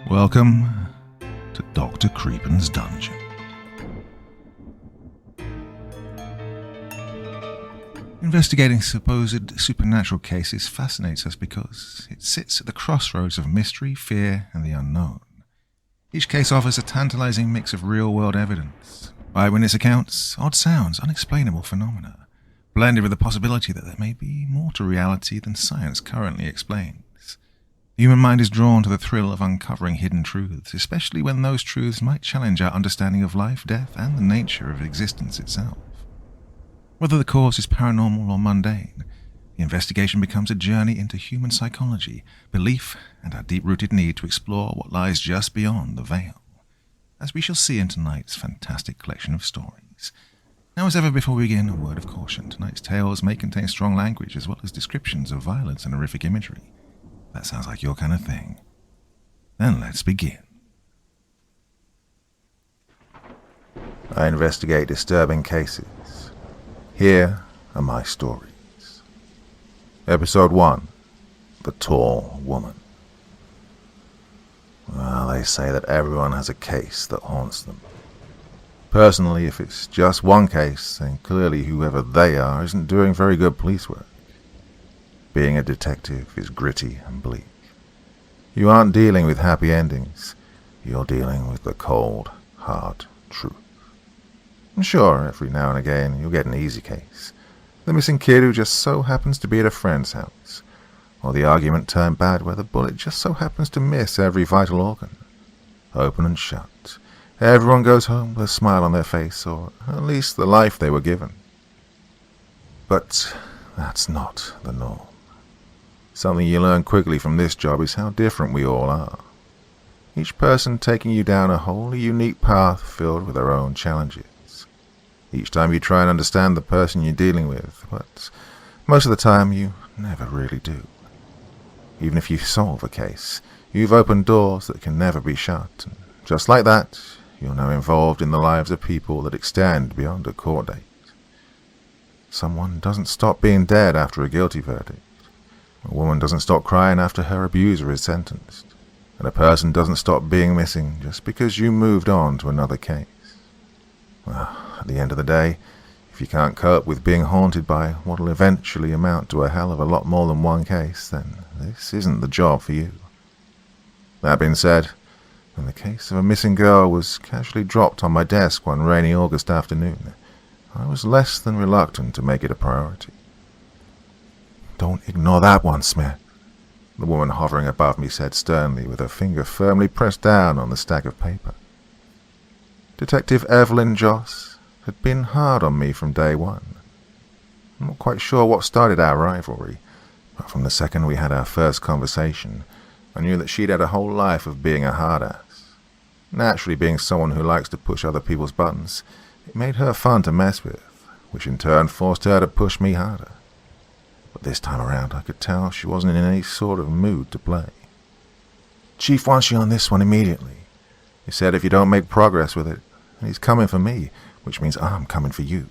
Welcome to Dr. Creepen's dungeon. Investigating supposed supernatural cases fascinates us because it sits at the crossroads of mystery, fear, and the unknown. Each case offers a tantalizing mix of real-world evidence, eyewitness accounts, odd sounds, unexplainable phenomena, blended with the possibility that there may be more to reality than science currently explains. The human mind is drawn to the thrill of uncovering hidden truths, especially when those truths might challenge our understanding of life, death, and the nature of existence itself. Whether the cause is paranormal or mundane, the investigation becomes a journey into human psychology, belief, and our deep-rooted need to explore what lies just beyond the veil, as we shall see in tonight's fantastic collection of stories. Now, as ever before we begin, a word of caution. Tonight's tales may contain strong language as well as descriptions of violence and horrific imagery. That sounds like your kind of thing. Then let's begin. I investigate disturbing cases. Here are my stories. Episode 1. The Tall Woman. Well, they say that everyone has a case that haunts them. Personally, if it's just one case, then clearly whoever they are isn't doing very good police work. Being a detective is gritty and bleak. You aren't dealing with happy endings. You're dealing with the cold, hard truth. And sure, every now and again you'll get an easy case. The missing kid who just so happens to be at a friend's house. Or the argument turned bad where the bullet just so happens to miss every vital organ. Open and shut. Everyone goes home with a smile on their face, or at least the life they were given. But that's not the norm. Something you learn quickly from this job is how different we all are. Each person taking you down a wholly unique path filled with their own challenges. Each time you try and understand the person you're dealing with, but most of the time you never really do. Even if you solve a case, you've opened doors that can never be shut, and just like that, you're now involved in the lives of people that extend beyond a court date. Someone doesn't stop being dead after a guilty verdict. A woman doesn't stop crying after her abuser is sentenced. And a person doesn't stop being missing just because you moved on to another case. Well, at the end of the day, if you can't cope with being haunted by what'll eventually amount to a hell of a lot more than one case, then this isn't the job for you. That being said, when the case of a missing girl was casually dropped on my desk one rainy August afternoon, I was less than reluctant to make it a priority. "Don't ignore that one, Smith," the woman hovering above me said sternly, with her finger firmly pressed down on the stack of paper. Detective Evelyn Joss had been hard on me from day one. I'm not quite sure what started our rivalry, but from the second we had our first conversation, I knew that she'd had a whole life of being a hard-ass. Naturally, being someone who likes to push other people's buttons, it made her fun to mess with, which in turn forced her to push me harder. But this time around, I could tell she wasn't in any sort of mood to play. "Chief wants you on this one immediately. He said if you don't make progress with it, he's coming for me, which means I'm coming for you."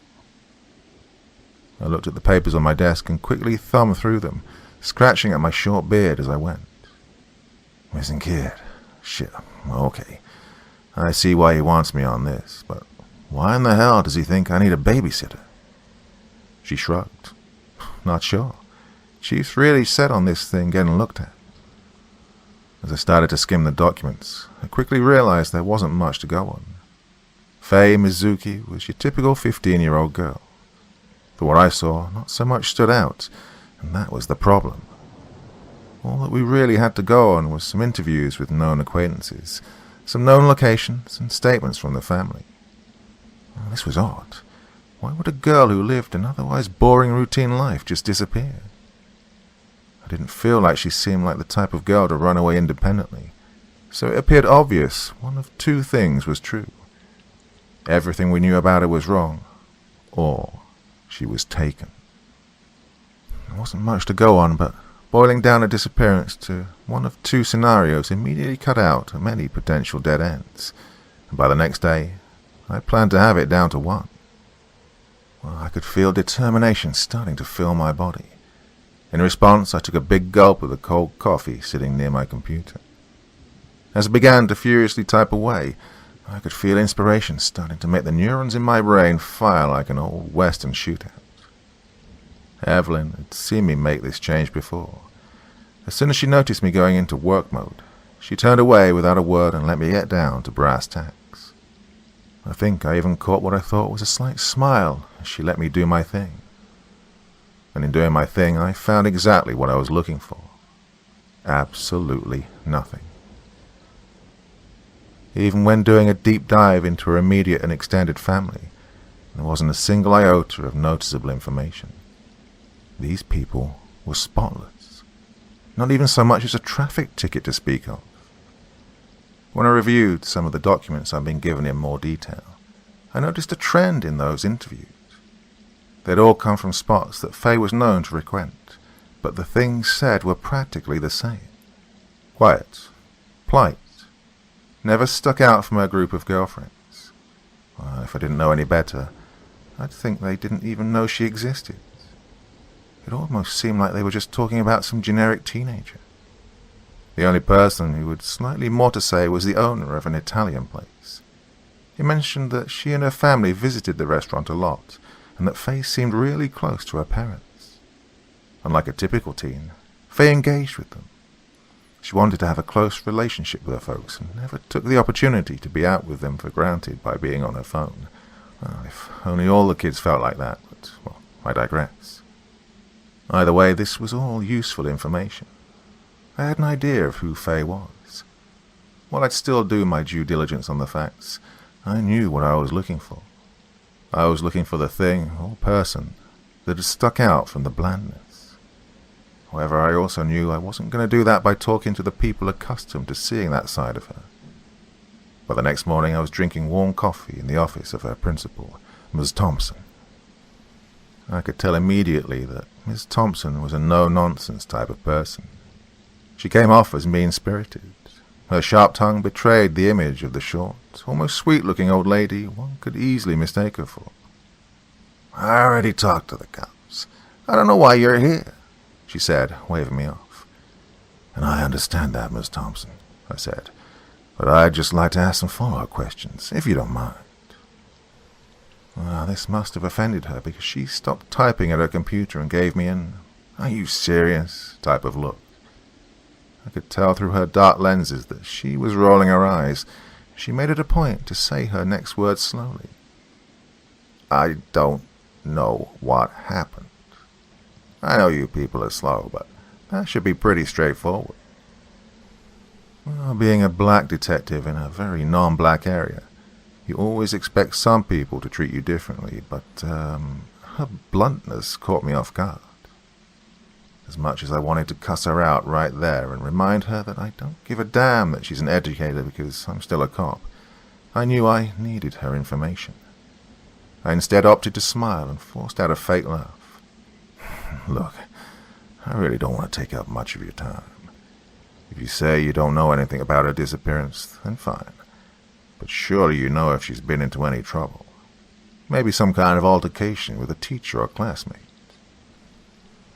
I looked at the papers on my desk and quickly thumbed through them, scratching at my short beard as I went. "Missing kid. Shit, okay. I see why he wants me on this, but why in the hell does he think I need a babysitter?" She shrugged. "Not sure. Chief's really set on this thing getting looked at." As I started to skim the documents, I quickly realized there wasn't much to go on. Faye Mizuki was your typical 15-year-old girl. For what I saw, not so much stood out, and that was the problem. All that we really had to go on was some interviews with known acquaintances, some known locations, and statements from the family. Well, this was odd. Why would a girl who lived an otherwise boring routine life just disappear? I didn't feel like she seemed like the type of girl to run away independently, so it appeared obvious one of two things was true. Everything we knew about her was wrong, or she was taken. There wasn't much to go on, but boiling down a disappearance to one of two scenarios immediately cut out many potential dead ends, and by the next day, I planned to have it down to one. Well, I could feel determination starting to fill my body. In response, I took a big gulp of the cold coffee sitting near my computer. As I began to furiously type away, I could feel inspiration starting to make the neurons in my brain fire like an old Western shootout. Evelyn had seen me make this change before. As soon as she noticed me going into work mode, she turned away without a word and let me get down to brass tacks. I think I even caught what I thought was a slight smile as she let me do my thing. And in doing my thing, I found exactly what I was looking for. Absolutely nothing. Even when doing a deep dive into her immediate and extended family, there wasn't a single iota of noticeable information. These people were spotless. Not even so much as a traffic ticket to speak of. When I reviewed some of the documents I'd been given in more detail, I noticed a trend in those interviews. They'd all come from spots that Faye was known to frequent, but the things said were practically the same. Quiet, polite, never stuck out from her group of girlfriends. Well, if I didn't know any better, I'd think they didn't even know she existed. It almost seemed like they were just talking about some generic teenager. The only person who had slightly more to say was the owner of an Italian place. He mentioned that she and her family visited the restaurant a lot, and that Faye seemed really close to her parents. Unlike a typical teen, Faye engaged with them. She wanted to have a close relationship with her folks and never took the opportunity to be out with them for granted by being on her phone. Well, if only all the kids felt like that, but, well, I digress. Either way, this was all useful information. I had an idea of who Faye was. While I'd still do my due diligence on the facts, I knew what I was looking for. I was looking for the thing, or person, that had stuck out from the blandness. However, I also knew I wasn't going to do that by talking to the people accustomed to seeing that side of her. By the next morning, I was drinking warm coffee in the office of her principal, Ms. Thompson. I could tell immediately that Miss Thompson was a no-nonsense type of person. She came off as mean-spirited. Her sharp tongue betrayed the image of the short, almost sweet-looking old lady one could easily mistake her for. "I already talked to the cops. I don't know why you're here," she said, waving me off. "And I understand that, Miss Thompson," I said, "but I'd just like to ask some follow-up questions, if you don't mind." Well, this must have offended her, because she stopped typing at her computer and gave me an "are you serious?" type of look. I could tell through her dark lenses that she was rolling her eyes. She made it a point to say her next words slowly. "I don't know what happened. I know you people are slow, but that should be pretty straightforward." Well, being a black detective in a very non-black area, you always expect some people to treat you differently, but her bluntness caught me off guard. As much as I wanted to cuss her out right there and remind her that I don't give a damn that she's an educator because I'm still a cop, I knew I needed her information. I instead opted to smile and forced out a fake laugh. "Look, I really don't want to take up much of your time. If you say you don't know anything about her disappearance, then fine. But surely you know if she's been into any trouble. Maybe some kind of altercation with a teacher or classmate."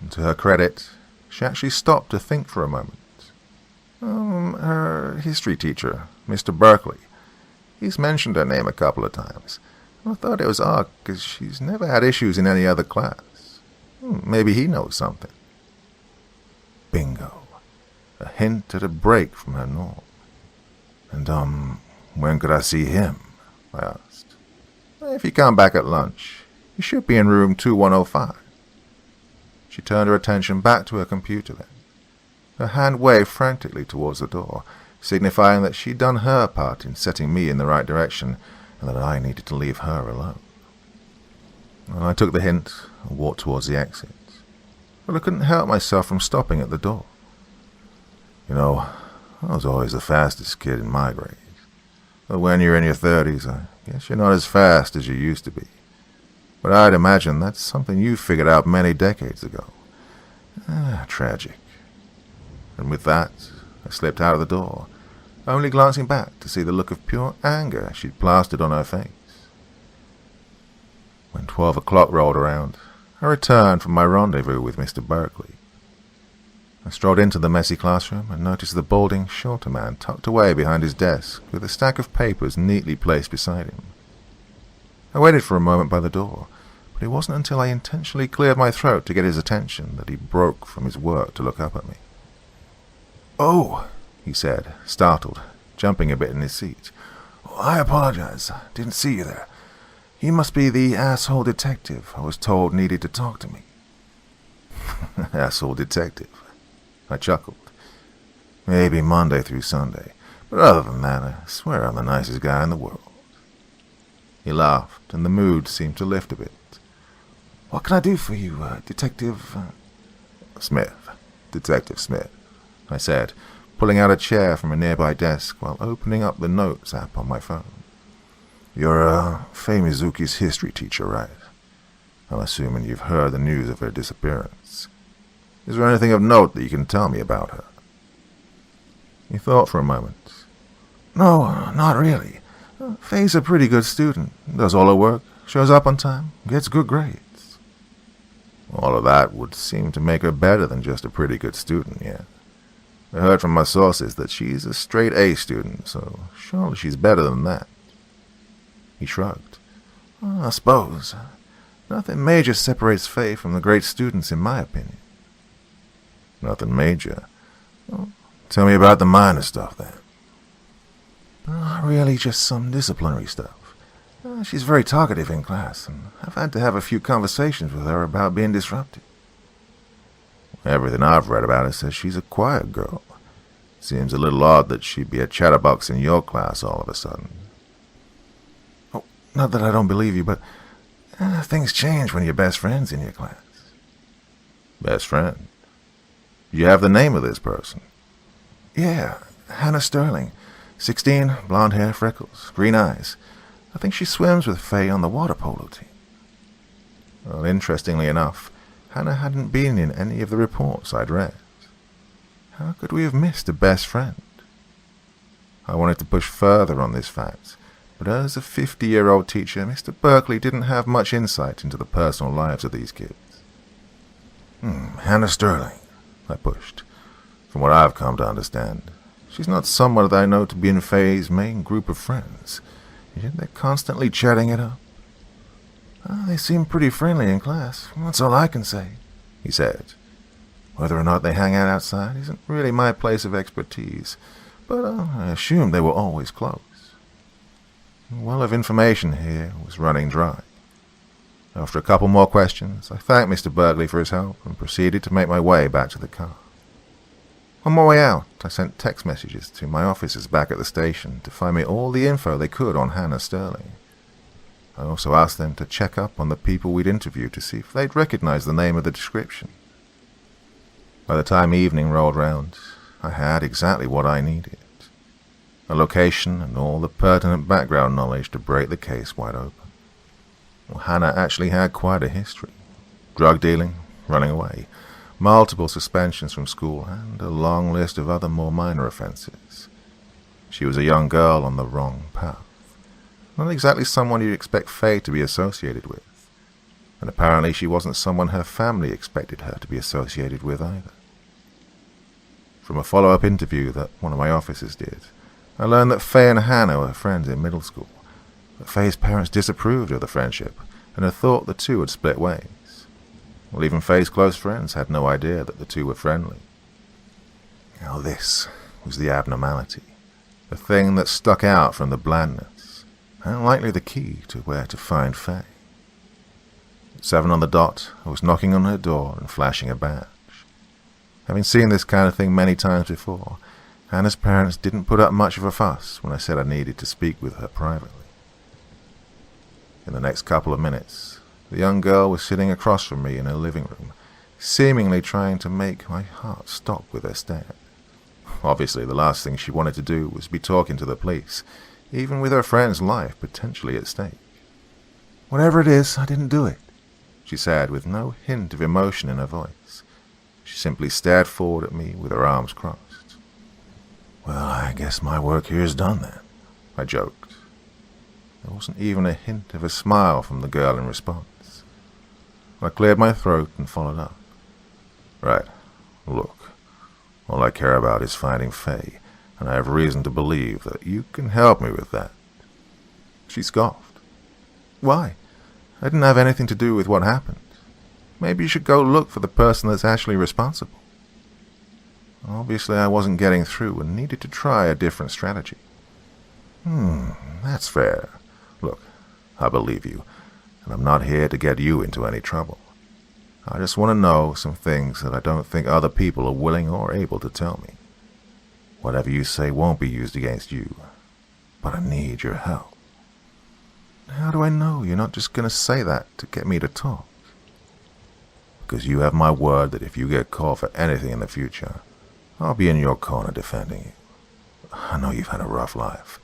And to her credit, she actually stopped to think for a moment. Her history teacher, Mr. Berkeley. He's mentioned her name a couple of times. I thought it was odd, because she's never had issues in any other class. Maybe he knows something. Bingo. A hint at a break from her norm. "And, when could I see him?" I asked. "If you come back at lunch, you should be in room 2105. She turned her attention back to her computer then. Her hand waved frantically towards the door, signifying that she'd done her part in setting me in the right direction and that I needed to leave her alone. Well, I took the hint and walked towards the exit, but I couldn't help myself from stopping at the door. You know, I was always the fastest kid in my grade. But when you're in your 30s, I guess you're not as fast as you used to be. But I'd imagine that's something you figured out many decades ago. Tragic. and with that, I slipped out of the door, only glancing back to see the look of pure anger she'd plastered on her face. When 12 o'clock rolled around, I returned from my rendezvous with Mr. Berkeley. I strolled into the messy classroom and noticed the balding, shorter man tucked away behind his desk with a stack of papers neatly placed beside him. I waited for a moment by the door, but it wasn't until I intentionally cleared my throat to get his attention that he broke from his work to look up at me. "Oh," he said, startled, jumping a bit in his seat. "I apologize. Didn't see you there. You must be the asshole detective I was told needed to talk to me." Asshole detective? I chuckled. Maybe Monday through Sunday, but other than that, I swear I'm the nicest guy in the world. He laughed, and the mood seemed to lift a bit. "What can I do for you, Detective Smith, Detective Smith," I said, pulling out a chair from a nearby desk while opening up the notes app on my phone. "You're Faye Mizuki's history teacher, right? I'm assuming you've heard the news of her disappearance. Is there anything of note that you can tell me about her?" He thought for a moment. "No, not really. Faye's a pretty good student, does all her work, shows up on time, gets good grades." All of that would seem to make her better than just a pretty good student, yeah. I heard from my sources that she's a straight A student, so surely she's better than that. He shrugged. "I suppose. Nothing major separates Faye from the great students, in my opinion." "Nothing major? Well, tell me about the minor stuff, then." "Really just some disciplinary stuff. She's very talkative in class, and I've had to have a few conversations with her about being disruptive." "Everything I've read about her says she's a quiet girl. Seems a little odd that she'd be a chatterbox in your class all of a sudden." "Oh, not that I don't believe you, but things change when you're best friends in your class." "Best friend? You have the name of this person?" "Yeah, Hannah Sterling. 16, blonde hair, freckles, green eyes. I think she swims with Faye on the water polo team." Well, interestingly enough, Hannah hadn't been in any of the reports I'd read. How could we have missed a best friend? I wanted to push further on this fact, but as a 50-year-old teacher, Mr. Berkeley didn't have much insight into the personal lives of these kids. "Hannah Sterling," I pushed. "From what I've come to understand, she's not someone that I know to be in Faye's main group of friends, yet they're constantly chatting it up." "They seem pretty friendly in class, that's all I can say," he said. "Whether or not they hang out outside isn't really my place of expertise, but I assume they were always close." The well of information here was running dry. After a couple more questions, I thanked Mr. Berkeley for his help and proceeded to make my way back to the car. On my way out, I sent text messages to my officers back at the station to find me all the info they could on Hannah Sterling. I also asked them to check up on the people we'd interviewed to see if they'd recognize the name of the description. By the time evening rolled round, I had exactly what I needed. A location and all the pertinent background knowledge to break the case wide open. Well, Hannah actually had quite a history. Drug dealing, running away, multiple suspensions from school, and a long list of other more minor offenses. She was a young girl on the wrong path. Not exactly someone you'd expect Faye to be associated with. And apparently she wasn't someone her family expected her to be associated with either. From a follow-up interview that one of my officers did, I learned that Faye and Hannah were friends in middle school, but Faye's parents disapproved of the friendship and had thought the two had split ways. Well, even Faye's close friends had no idea that the two were friendly. Now this was the abnormality, the thing that stuck out from the blandness, and likely the key to where to find Faye. At 7 on the dot, I was knocking on her door and flashing a badge. Having seen this kind of thing many times before, Hannah's parents didn't put up much of a fuss when I said I needed to speak with her privately. In the next couple of minutes, the young girl was sitting across from me in her living room, seemingly trying to make my heart stop with her stare. Obviously, the last thing she wanted to do was be talking to the police, even with her friend's life potentially at stake. "Whatever it is, I didn't do it," she said with no hint of emotion in her voice. She simply stared forward at me with her arms crossed. "Well, I guess my work here is done then," I joked. There wasn't even a hint of a smile from the girl in response. I cleared my throat and followed up. "Right. Look, all I care about is finding Faye, and I have reason to believe that you can help me with that." She scoffed. "Why? I didn't have anything to do with what happened. Maybe you should go look for the person that's actually responsible." Obviously, I wasn't getting through and needed to try a different strategy. That's fair. Look, I believe you, and I'm not here to get you into any trouble. I just want to know some things that I don't think other people are willing or able to tell me. Whatever you say won't be used against you, but I need your help." "How do I know you're not just going to say that to get me to talk?" "Because you have my word that if you get caught for anything in the future, I'll be in your corner defending you. I know you've had a rough life,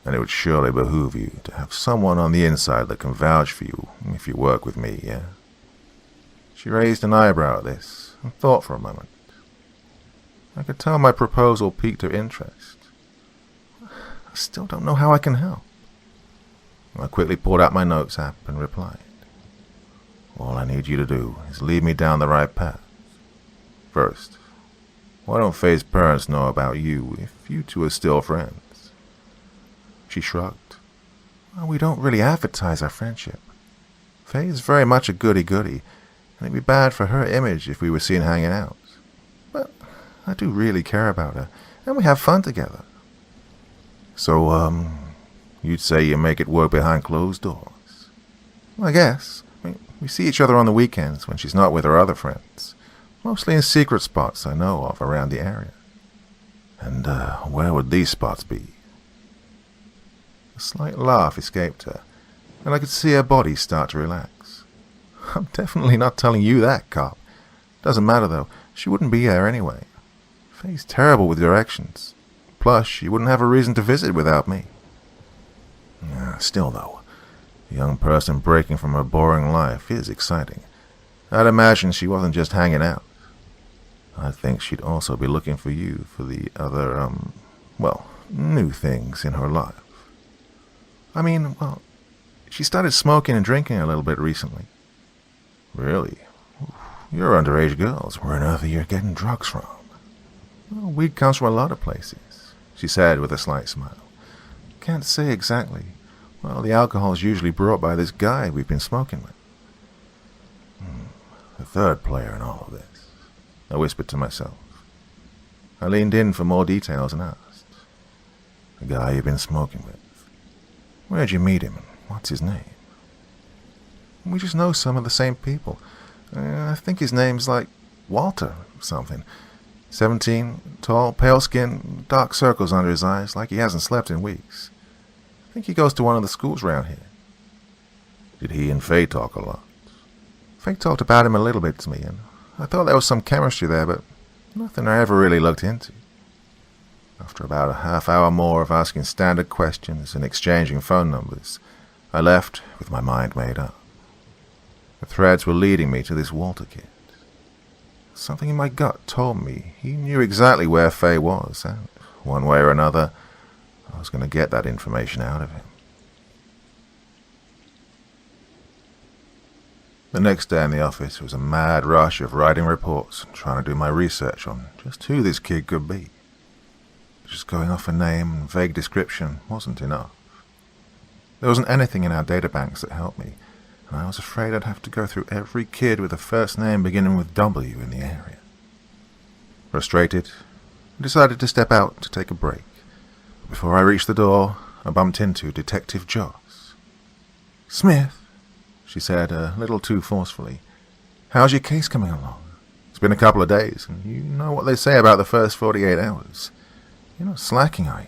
and it would surely behoove you to have someone on the inside that can vouch for you if you work with me, yeah?" She raised an eyebrow at this and thought for a moment. I could tell my proposal piqued her interest. "I still don't know how I can help." I quickly pulled out my notes app and replied, "All I need you to do is lead me down the right path. First, why don't Faye's parents know about you if you two are still friends?" She shrugged. "Well, we don't really advertise our friendship. Faye is very much a goody-goody, and it'd be bad for her image if we were seen hanging out. But I do really care about her, and we have fun together." "So, you'd say you make it work behind closed doors?" "I guess. We see each other on the weekends when she's not with her other friends, mostly in secret spots I know of around the area." "And where would these spots be?" A slight laugh escaped her, and I could see her body start to relax. "I'm definitely not telling you that, cop. Doesn't matter, though. She wouldn't be there anyway. Faye's terrible with directions. Plus, she wouldn't have a reason to visit without me." Still, though, a young person breaking from her boring life is exciting. I'd imagine she wasn't just hanging out. I think she'd also be looking for you for the other, new things in her life. I mean, she started smoking and drinking a little bit recently." "Really? You're underage girls. Where on earth are you getting drugs from?" "Well, weed comes from a lot of places," she said with a slight smile. "Can't say exactly. Well, the alcohol's usually brought by this guy we've been smoking with." The third player in all of this, I whispered to myself. I leaned in for more details and asked, "The guy you've been smoking with, where'd you meet him and what's his name?" "We just know some of the same people. I think his name's like Walter or something. 17, tall, pale skin, dark circles under his eyes, like he hasn't slept in weeks. I think he goes to one of the schools around here." "Did he and Faye talk a lot?" "Faye talked about him a little bit to me, and I thought there was some chemistry there, but nothing I ever really looked into." After about a half hour more of asking standard questions and exchanging phone numbers, I left with my mind made up. The threads were leading me to this Walter kid. Something in my gut told me he knew exactly where Faye was, and one way or another, I was going to get that information out of him. The next day in the office was a mad rush of writing reports and trying to do my research on just who this kid could be. Just going off a name and vague description wasn't enough. There wasn't anything in our databanks that helped me, and I was afraid I'd have to go through every kid with a first name beginning with W in the area. Frustrated, I decided to step out to take a break. Before I reached the door, I bumped into Detective Joss. "Smith," she said a little too forcefully, "how's your case coming along? It's been a couple of days, and you know what they say about the first 48 hours. You're not slacking, are you?"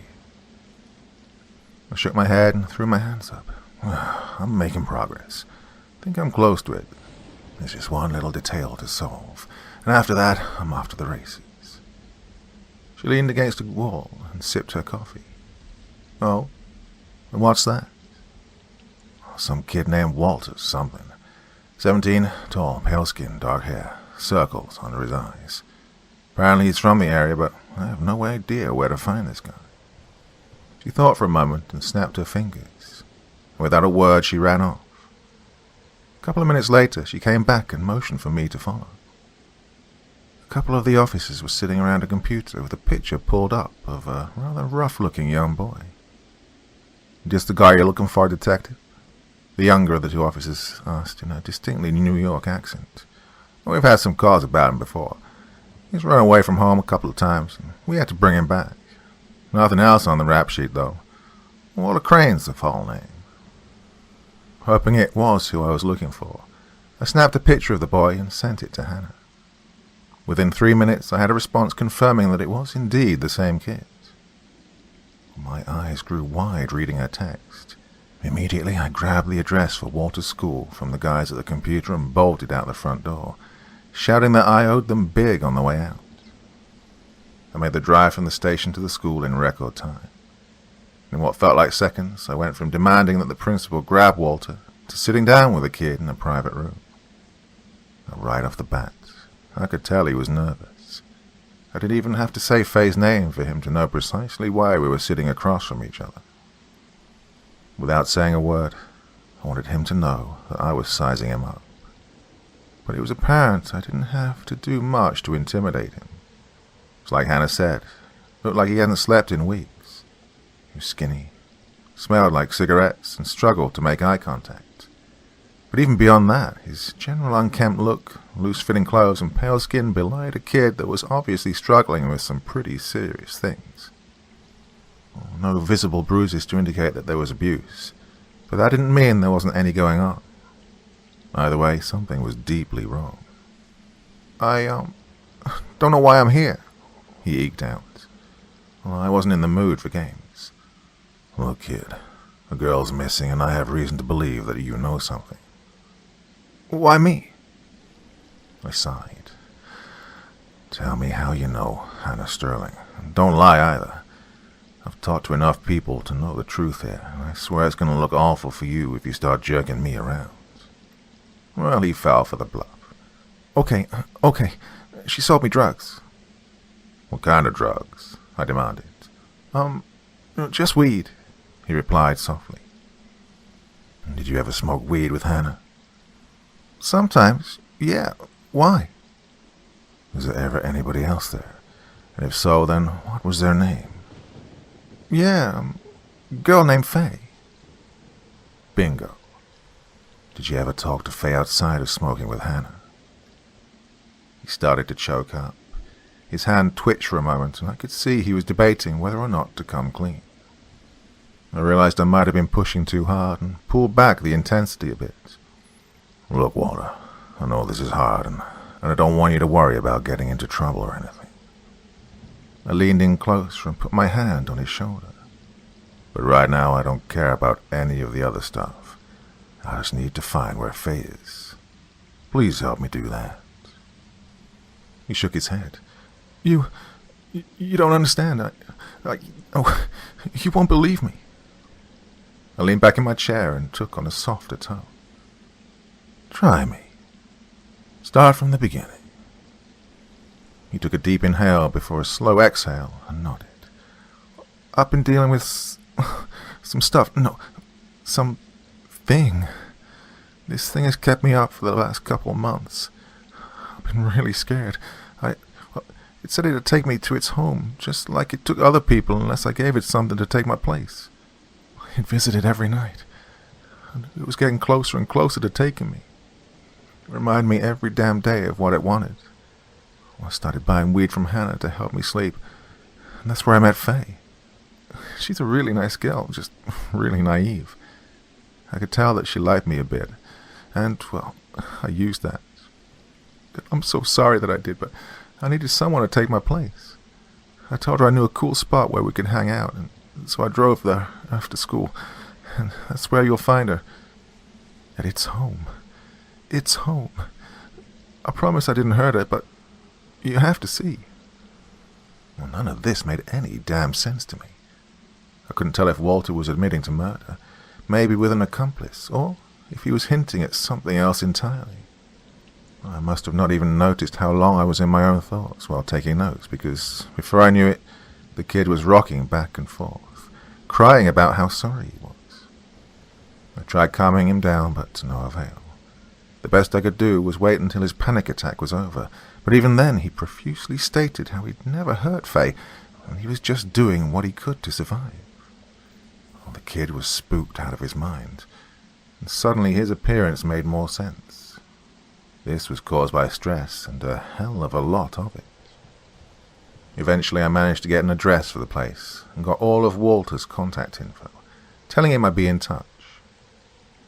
I shook my head and threw my hands up. "I'm making progress. I think I'm close to it. There's just one little detail to solve, and after that, I'm off to the races." She leaned against a wall and sipped her coffee. "Oh? And what's that?" "Some kid named Walter something. 17, tall, pale skin, dark hair, circles under his eyes. Apparently he's from the area, but I have no idea where to find this guy. She thought for a moment and snapped her fingers. Without a word, she ran off. A couple of minutes later, she came back and motioned for me to follow. A couple of the officers were sitting around a computer with a picture pulled up of a rather rough-looking young boy. "Just the guy you're looking for, Detective?" The younger of the two officers asked in a distinctly New York accent. "We've had some calls about him before. He's run away from home a couple of times, and we had to bring him back. Nothing else on the rap sheet, though. Walter Crane's the full name." Hoping it was who I was looking for, I snapped a picture of the boy and sent it to Hannah. Within 3 minutes, I had a response confirming that it was indeed the same kid. My eyes grew wide reading her text. Immediately, I grabbed the address for Walter's school from the guys at the computer and bolted out the front door, shouting that I owed them big on the way out. I made the drive from the station to the school in record time. In what felt like seconds, I went from demanding that the principal grab Walter to sitting down with the kid in a private room. Right off the bat, I could tell he was nervous. I didn't even have to say Faye's name for him to know precisely why we were sitting across from each other. Without saying a word, I wanted him to know that I was sizing him up. But it was apparent I didn't have to do much to intimidate him. It was like Hannah said, looked like he hadn't slept in weeks. He was skinny, smelled like cigarettes, and struggled to make eye contact. But even beyond that, his general unkempt look, loose-fitting clothes, and pale skin belied a kid that was obviously struggling with some pretty serious things. No visible bruises to indicate that there was abuse, but that didn't mean there wasn't any going on. Either way, something was deeply wrong. I don't know why I'm here," he eked out. Well, I wasn't in the mood for games. "Look, kid, a girl's missing, and I have reason to believe that you know something." "Why me?" I sighed. "Tell me how you know Hannah Sterling. And don't lie either. I've talked to enough people to know the truth here, and I swear it's going to look awful for you if you start jerking me around." Well, he fell for the bluff. Okay. She sold me drugs." "What kind of drugs?" I demanded. Just weed," he replied softly. "Did you ever smoke weed with Hannah?" "Sometimes, yeah. Why?" "Was there ever anybody else there? And if so, then what was their name?" "Yeah, girl named Faye." "Bingo. Did you ever talk to Faye outside of smoking with Hannah?" He started to choke up. His hand twitched for a moment, and I could see he was debating whether or not to come clean. I realized I might have been pushing too hard and pulled back the intensity a bit. "Look, Walter, I know this is hard, and I don't want you to worry about getting into trouble or anything." I leaned in closer and put my hand on his shoulder. "But right now I don't care about any of the other stuff. I just need to find where Faye is. Please help me do that." He shook his head. You don't understand. You won't believe me." I leaned back in my chair and took on a softer tone. "Try me. Start from the beginning." He took a deep inhale before a slow exhale and nodded. "I've been dealing with some stuff. No, some thing. This thing has kept me up for the last couple of months. I've been really scared. It said it'd take me to its home, just like it took other people unless I gave it something to take my place. It visited every night, and it was getting closer and closer to taking me. It reminded me every damn day of what it wanted. I started buying weed from Hannah to help me sleep, and that's where I met Faye. She's a really nice girl, just really naive. I could tell that she liked me a bit, and, well, I used that. I'm so sorry that I did, but I needed someone to take my place. I told her I knew a cool spot where we could hang out, and so I drove there after school, and that's where you'll find her. And it's home. It's home. I promise I didn't hurt her, but you have to see." Well, none of this made any damn sense to me. I couldn't tell if Walter was admitting to murder, maybe with an accomplice, or if he was hinting at something else entirely. I must have not even noticed how long I was in my own thoughts while taking notes, because before I knew it, the kid was rocking back and forth, crying about how sorry he was. I tried calming him down, but to no avail. The best I could do was wait until his panic attack was over, but even then he profusely stated how he'd never hurt Faye, and he was just doing what he could to survive. Well, the kid was spooked out of his mind, and suddenly his appearance made more sense. This was caused by stress, and a hell of a lot of it. Eventually I managed to get an address for the place, and got all of Walter's contact info, telling him I'd be in touch.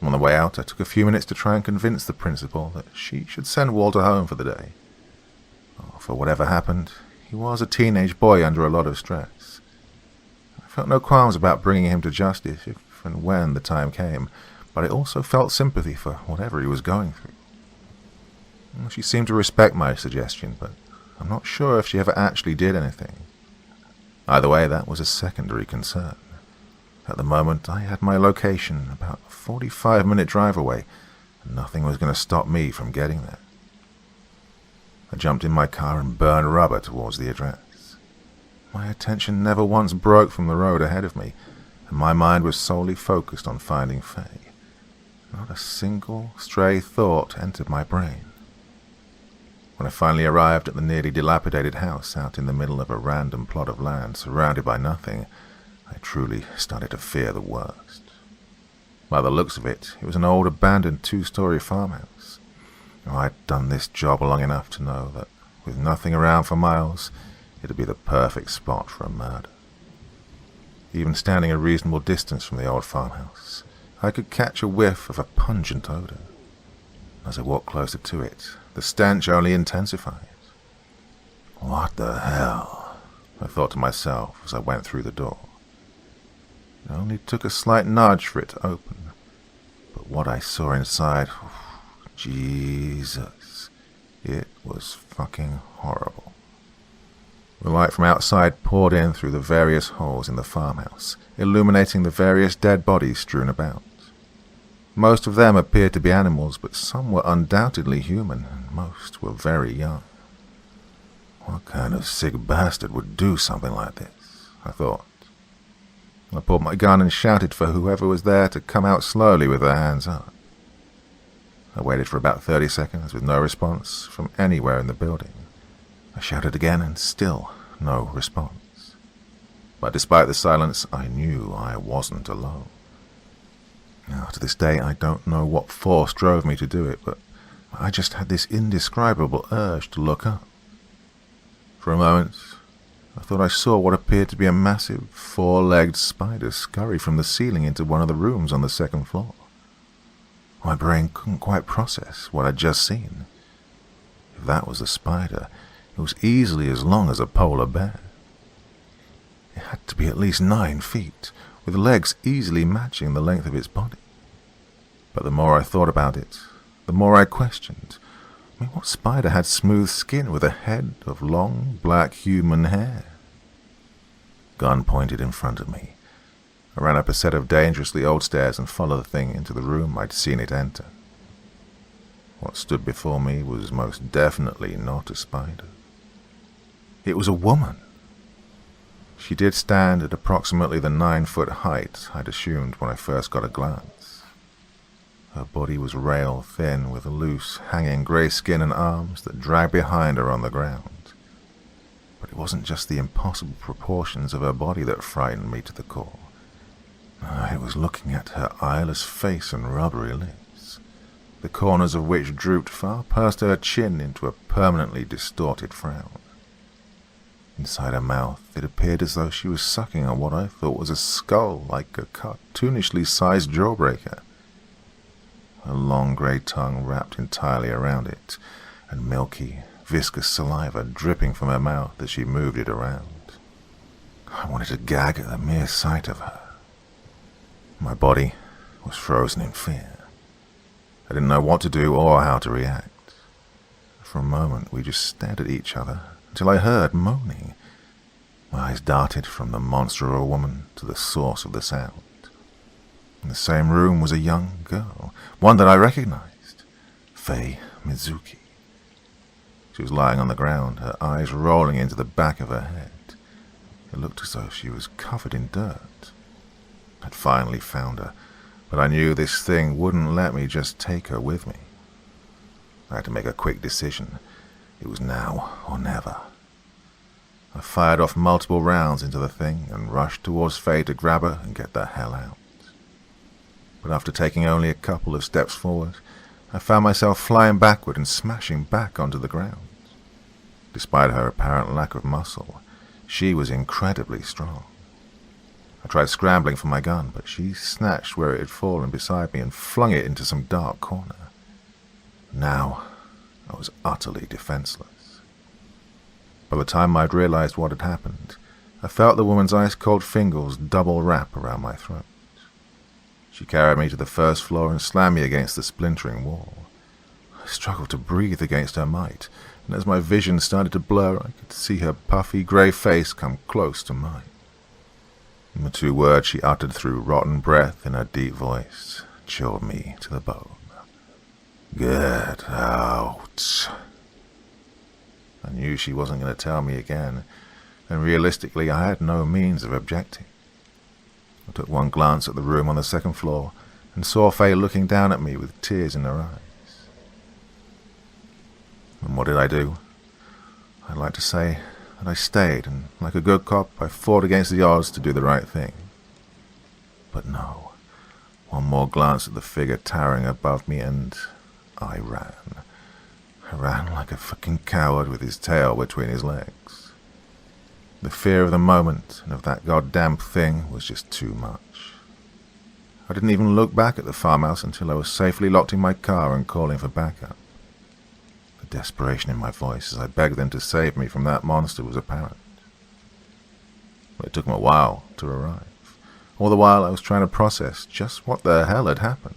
On the way out, I took a few minutes to try and convince the principal that she should send Walter home for the day. For whatever happened, he was a teenage boy under a lot of stress. I felt no qualms about bringing him to justice if and when the time came, but I also felt sympathy for whatever he was going through. She seemed to respect my suggestion, but I'm not sure if she ever actually did anything. Either way, that was a secondary concern. At the moment, I had my location about a 45-minute drive away, and nothing was going to stop me from getting there. I jumped in my car and burned rubber towards the address. My attention never once broke from the road ahead of me, and my mind was solely focused on finding Faye. Not a single stray thought entered my brain. When I finally arrived at the nearly dilapidated house out in the middle of a random plot of land surrounded by nothing, I truly started to fear the worst. By the looks of it, it was an old abandoned 2-story farmhouse. I'd done this job long enough to know that, with nothing around for miles, it'd be the perfect spot for a murder. Even standing a reasonable distance from the old farmhouse, I could catch a whiff of a pungent odor. As I walked closer to it, the stench only intensified. What the hell? I thought to myself as I went through the door. It only took a slight nudge for it to open, but what I saw inside, Jesus, it was fucking horrible. The light from outside poured in through the various holes in the farmhouse, illuminating the various dead bodies strewn about. Most of them appeared to be animals, but some were undoubtedly human, and most were very young. What kind of sick bastard would do something like this? I thought. I pulled my gun and shouted for whoever was there to come out slowly with their hands up. I waited for about 30 seconds with no response from anywhere in the building. I shouted again and still no response. But despite the silence, I knew I wasn't alone. Now, to this day, I don't know what force drove me to do it, but I just had this indescribable urge to look up. For a moment, I thought I saw what appeared to be a massive 4-legged spider scurry from the ceiling into one of the rooms on the second floor. My brain couldn't quite process what I'd just seen. If that was a spider, it was easily as long as a polar bear. It had to be at least 9 feet, with legs easily matching the length of its body. But the more I thought about it, the more I questioned. What spider had smooth skin with a head of long, black human hair? Gun pointed in front of me. I ran up a set of dangerously old stairs and followed the thing into the room I'd seen it enter. What stood before me was most definitely not a spider. It was a woman. She did stand at approximately the 9-foot height I'd assumed when I first got a glance. Her body was rail thin, with loose, hanging grey skin and arms that dragged behind her on the ground. But it wasn't just the impossible proportions of her body that frightened me to the core. I was looking at her eyeless face and rubbery lips, the corners of which drooped far past her chin into a permanently distorted frown. Inside her mouth, it appeared as though she was sucking on what I thought was a skull, like a cartoonishly sized jawbreaker. Her long grey tongue wrapped entirely around it, and milky, viscous saliva dripping from her mouth as she moved it around. I wanted to gag at the mere sight of her. My body was frozen in fear. I didn't know what to do or how to react. For a moment we just stared at each other until I heard moaning. My eyes darted from the monster of a woman to the source of the sound. In the same room was a young girl, one that I recognized, Faye Mizuki. She was lying on the ground, her eyes rolling into the back of her head. It looked as though she was covered in dirt. I'd finally found her, but I knew this thing wouldn't let me just take her with me. I had to make a quick decision. It was now or never. I fired off multiple rounds into the thing and rushed towards Faye to grab her and get the hell out. But after taking only a couple of steps forward, I found myself flying backward and smashing back onto the ground. Despite her apparent lack of muscle, she was incredibly strong. I tried scrambling for my gun, but she snatched where it had fallen beside me and flung it into some dark corner. Now, I was utterly defenseless. By the time I'd realized what had happened, I felt the woman's ice-cold fingers double wrap around my throat. She carried me to the first floor and slammed me against the splintering wall. I struggled to breathe against her might, and as my vision started to blur, I could see her puffy grey face come close to mine. And the two words she uttered through rotten breath in her deep voice chilled me to the bone. Get out. I knew she wasn't going to tell me again, and realistically I had no means of objecting. I took one glance at the room on the second floor and saw Faye looking down at me with tears in her eyes. And what did I do? I'd like to say that I stayed, and like a good cop, I fought against the odds to do the right thing. But no. One more glance at the figure towering above me, and I ran. I ran like a fucking coward with his tail between his legs. The fear of the moment and of that goddamn thing was just too much. I didn't even look back at the farmhouse until I was safely locked in my car and calling for backup. The desperation in my voice as I begged them to save me from that monster was apparent. But it took them a while to arrive. All the while I was trying to process just what the hell had happened.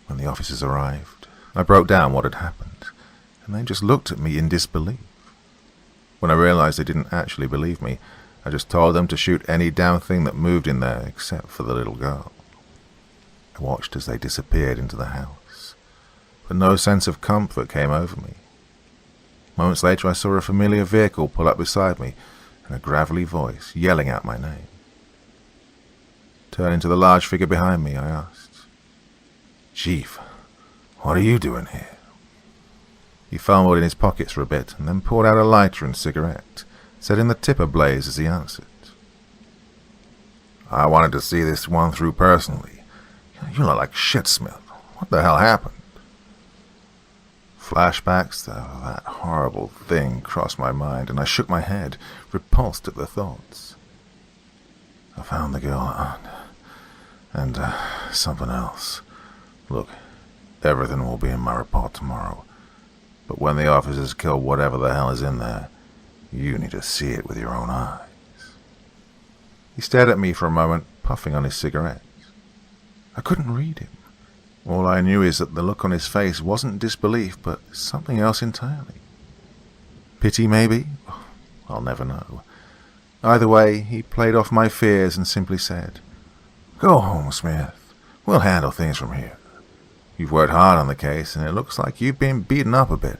When the officers arrived, I broke down what had happened, and they just looked at me in disbelief. When I realized they didn't actually believe me, I just told them to shoot any damn thing that moved in there except for the little girl. I watched as they disappeared into the house, but no sense of comfort came over me. Moments later I saw a familiar vehicle pull up beside me and a gravelly voice yelling out my name. Turning to the large figure behind me, I asked, "Chief, what are you doing here?" He fumbled in his pockets for a bit and then pulled out a lighter and cigarette, setting the tip ablaze as he answered. "I wanted to see this one through personally. You look like shit, Smith. What the hell happened?" Flashbacks of that horrible thing crossed my mind, and I shook my head, repulsed at the thoughts. "I found the girl and something else. Look, everything will be in my report tomorrow. But when the officers kill whatever the hell is in there, you need to see it with your own eyes." He stared at me for a moment, puffing on his cigarette. I couldn't read him. All I knew is that the look on his face wasn't disbelief, but something else entirely. Pity, maybe? I'll never know. Either way, he played off my fears and simply said, "Go home, Smith. We'll handle things from here. You've worked hard on the case, and it looks like you've been beaten up a bit.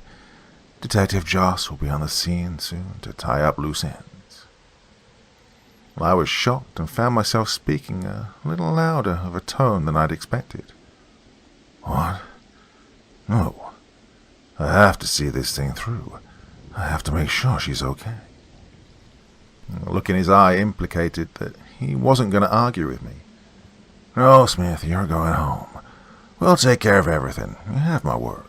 Detective Joss will be on the scene soon to tie up loose ends." Well, I was shocked and found myself speaking a little louder of a tone than I'd expected. "What? No. I have to see this thing through. I have to make sure she's okay." The look in his eye implicated that he wasn't going to argue with me. "No, Smith, you're going home. We'll take care of everything. You have my word."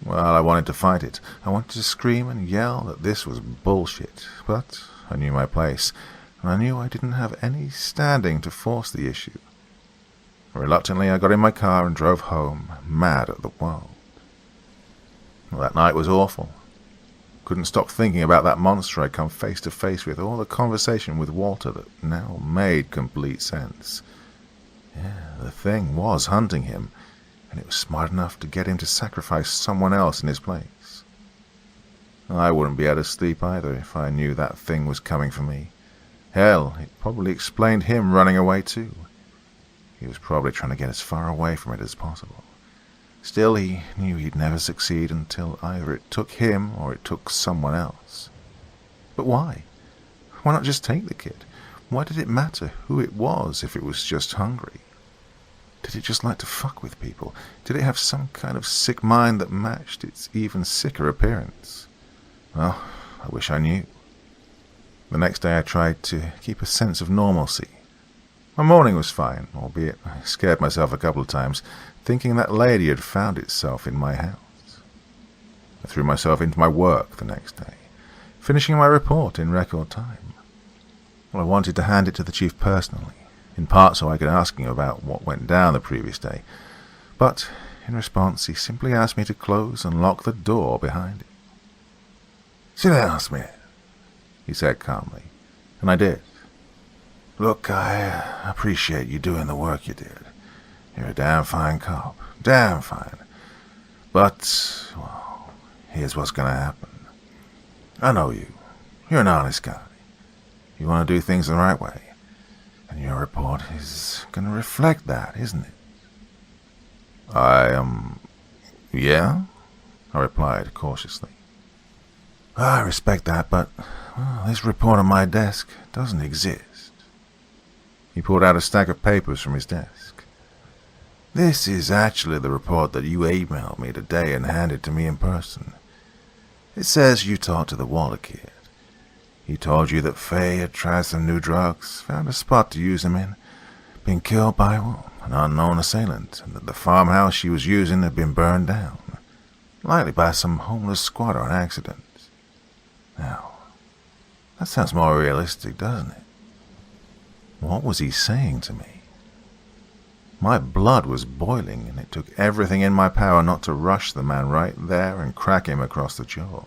Well, I wanted to fight it. I wanted to scream and yell that this was bullshit, but I knew my place, and I knew I didn't have any standing to force the issue. Reluctantly, I got in my car and drove home, mad at the world. Well, that night was awful. Couldn't stop thinking about that monster I'd come face to face with, or the conversation with Walter that now made complete sense. Yeah, the thing was hunting him, and it was smart enough to get him to sacrifice someone else in his place. I wouldn't be able to sleep either if I knew that thing was coming for me. Hell, it probably explained him running away too. He was probably trying to get as far away from it as possible. Still, he knew he'd never succeed until either it took him or it took someone else. But why? Why not just take the kid? Why did it matter who it was if it was just hungry? Did it just like to fuck with people? Did it have some kind of sick mind that matched its even sicker appearance? Well, I wish I knew. The next day I tried to keep a sense of normalcy. My morning was fine, albeit I scared myself a couple of times, thinking that lady had found itself in my house. I threw myself into my work the next day, finishing my report in record time. Well, I wanted to hand it to the chief personally, in part so I could ask him about what went down the previous day, but in response he simply asked me to close and lock the door behind him. "Sit down, Smith," he said calmly, and I did. "Look, I appreciate you doing the work you did. You're a damn fine cop. Damn fine. But, well, here's what's gonna happen. I know you. You're an honest guy. You want to do things the right way. And your report is gonna reflect that, isn't it?" Yeah?" I replied cautiously. "I respect that, but this report on my desk doesn't exist." He pulled out a stack of papers from his desk. "This is actually the report that you emailed me today and handed to me in person. It says you talked to the Waller kid. He told you that Faye had tried some new drugs, found a spot to use them in, been killed by an unknown assailant, and that the farmhouse she was using had been burned down, likely by some homeless squatter on accident. Now, that sounds more realistic, doesn't it?" What was he saying to me? My blood was boiling, and it took everything in my power not to rush the man right there and crack him across the jaw.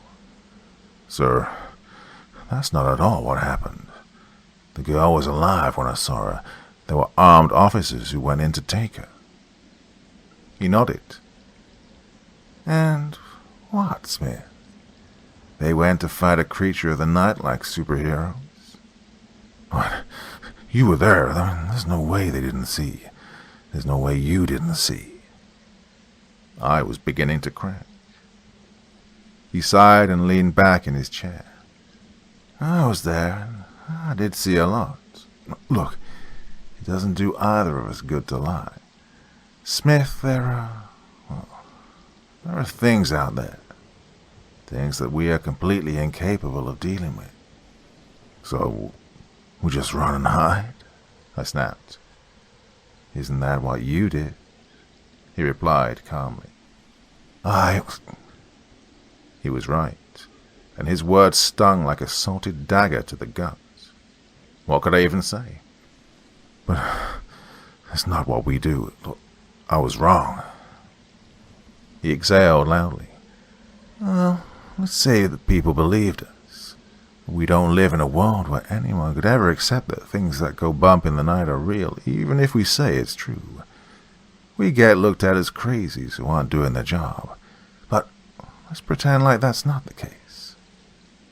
"Sir, that's not at all what happened. The girl was alive when I saw her. There were armed officers who went in to take her." He nodded. "And what, Smith? They went to fight a creature of the night like superheroes?" "What? You were there. There's no way they didn't see. There's no way you didn't see." I was beginning to crack. He sighed and leaned back in his chair. "I was there, and I did see a lot. Look, it doesn't do either of us good to lie. Smith, there are things out there. Things that we are completely incapable of dealing with. So, we just run and hide?" I snapped. "Isn't that what you did?" He replied calmly. He was right, and his words stung like a salted dagger to the gut. What could I even say? "But that's not what we do. Look, I was wrong." He exhaled loudly. "Well, let's say that people believed us. We don't live in a world where anyone could ever accept that things that go bump in the night are real, even if we say it's true. We get looked at as crazies who aren't doing their job. But let's pretend like that's not the case.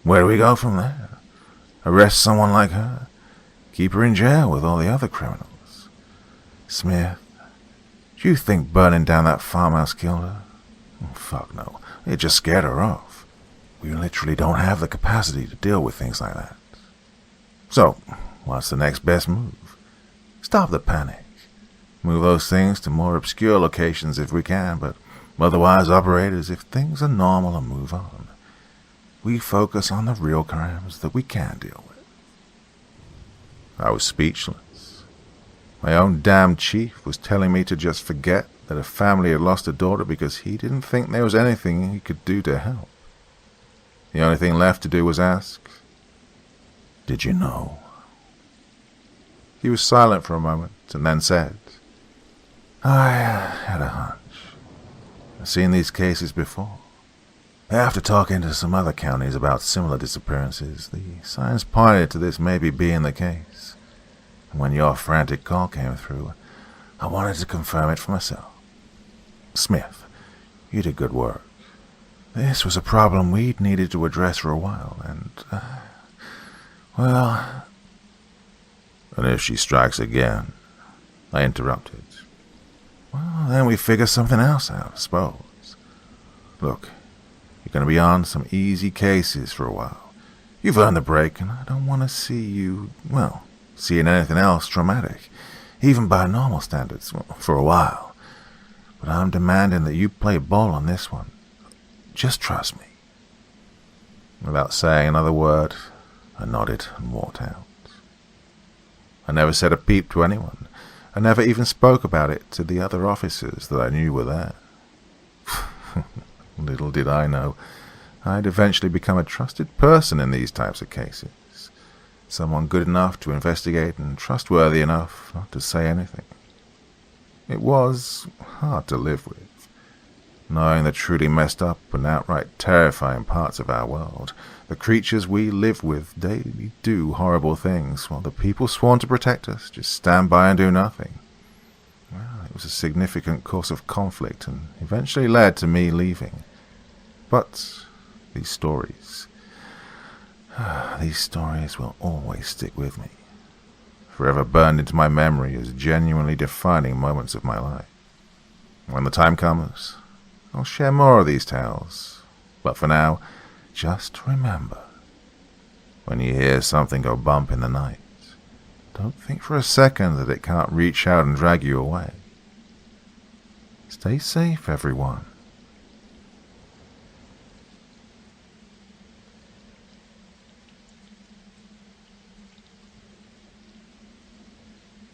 Where do we go from there? Arrest someone like her? Keep her in jail with all the other criminals? Smith, do you think burning down that farmhouse killed her? Oh, fuck no. It just scared her off. We literally don't have the capacity to deal with things like that. So, what's the next best move? Stop the panic. Move those things to more obscure locations if we can, but otherwise operate as if things are normal and move on. We focus on the real crimes that we can deal with." I was speechless. My own damn chief was telling me to just forget that a family had lost a daughter because he didn't think there was anything he could do to help. The only thing left to do was ask, "Did you know?" He was silent for a moment and then said, "I had a hunch. I've seen these cases before. After talking to some other counties about similar disappearances, the signs pointed to this maybe being the case. And when your frantic call came through, I wanted to confirm it for myself. Smith, you did good work. This was a problem we'd needed to address for a while, and, well..." "And if she strikes again?" I interrupted. Well, then we figure something else out, I suppose. Look, you're going to be on some easy cases for a while. You've earned the break, and I don't want to see you, seeing anything else traumatic, even by normal standards, for a while. But I'm demanding that you play ball on this one. Just trust me. Without saying another word, I nodded and walked out. I never said a peep to anyone. I never even spoke about it to the other officers that I knew were there. Little did I know, I'd eventually become a trusted person in these types of cases. Someone good enough to investigate and trustworthy enough not to say anything. It was hard to live with, knowing the truly messed up and outright terrifying parts of our world. The creatures we live with daily do horrible things, while the people sworn to protect us just stand by and do nothing. Well, it was a significant cause of conflict and eventually led to me leaving. But these stories will always stick with me, forever burned into my memory as genuinely defining moments of my life. When the time comes, I'll share more of these tales, but for now, just remember, when you hear something go bump in the night, don't think for a second that it can't reach out and drag you away. Stay safe, everyone.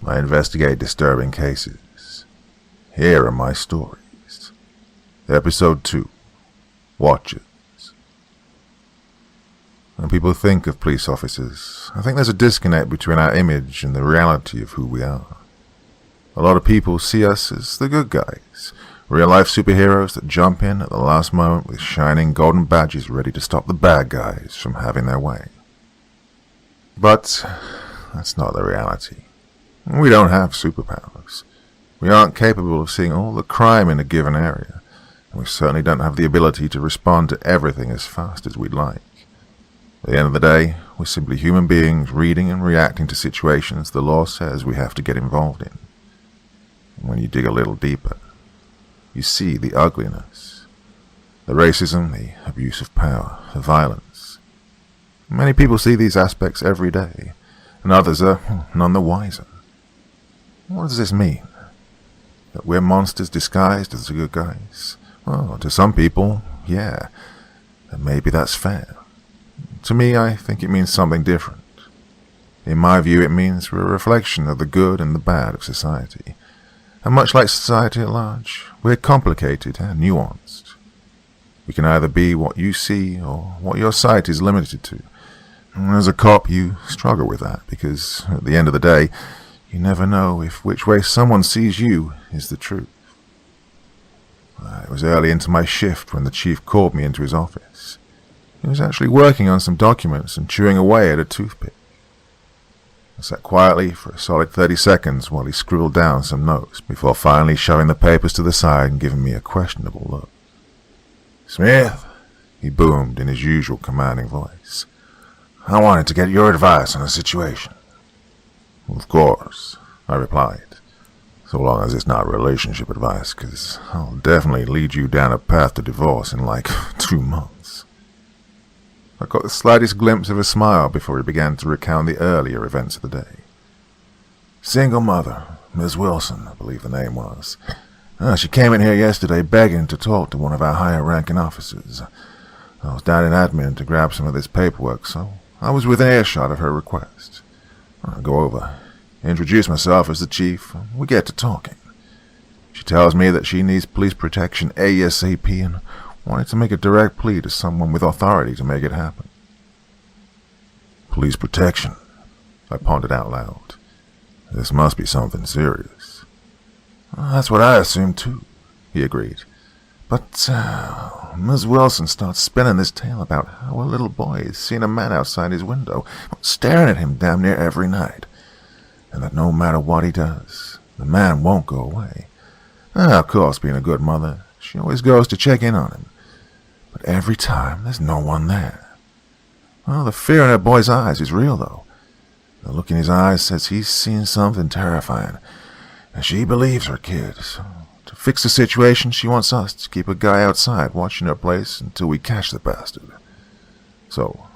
I investigate disturbing cases. Here are my stories. Episode 2. Watchers. When people think of police officers, I think there's a disconnect between our image and the reality of who we are. A lot of people see us as the good guys, real-life superheroes that jump in at the last moment with shining golden badges ready to stop the bad guys from having their way. But that's not the reality. We don't have superpowers. We aren't capable of seeing all the crime in a given area, and we certainly don't have the ability to respond to everything as fast as we'd like. At the end of the day, we're simply human beings reading and reacting to situations the law says we have to get involved in. And when you dig a little deeper, you see the ugliness, the racism, the abuse of power, the violence. Many people see these aspects every day, and others are none the wiser. What does this mean? That we're monsters disguised as the good guys? Well, to some people, yeah, and maybe that's fair. To me, I think it means something different. In my view, it means we're a reflection of the good and the bad of society. And much like society at large, we're complicated and nuanced. We can either be what you see or what your sight is limited to. And as a cop, you struggle with that because, at the end of the day, you never know if which way someone sees you is the truth. It was early into my shift when the chief called me into his office. He was actually working on some documents and chewing away at a toothpick. I sat quietly for a solid 30 seconds while he scribbled down some notes before finally shoving the papers to the side and giving me a questionable look. "Smith," he boomed in his usual commanding voice, "I wanted to get your advice on the situation." "Of course," I replied, "so long as it's not relationship advice, because I'll definitely lead you down a path to divorce in like 2 months. I got the slightest glimpse of a smile before he began to recount the earlier events of the day. "Single mother, Miss Wilson, I believe the name was. She came in here yesterday begging to talk to one of our higher-ranking officers. I was down in admin to grab some of this paperwork, so I was within earshot of her request. I go over, introduce myself as the chief, and we get to talking. She tells me that she needs police protection ASAP and wanted to make a direct plea to someone with authority to make it happen." "Police protection," I pondered out loud. "This must be something serious." "That's what I assumed too," he agreed. "But Ms. Wilson starts spinning this tale about how a little boy has seen a man outside his window, staring at him damn near every night, and that no matter what he does, the man won't go away. Of course, being a good mother, she always goes to check in on him. But every time, there's no one there. Well, the fear in her boy's eyes is real, though. The look in his eyes says he's seen something terrifying, and she believes her kid, so fix the situation, she wants us to keep a guy outside watching her place until we catch the bastard. So,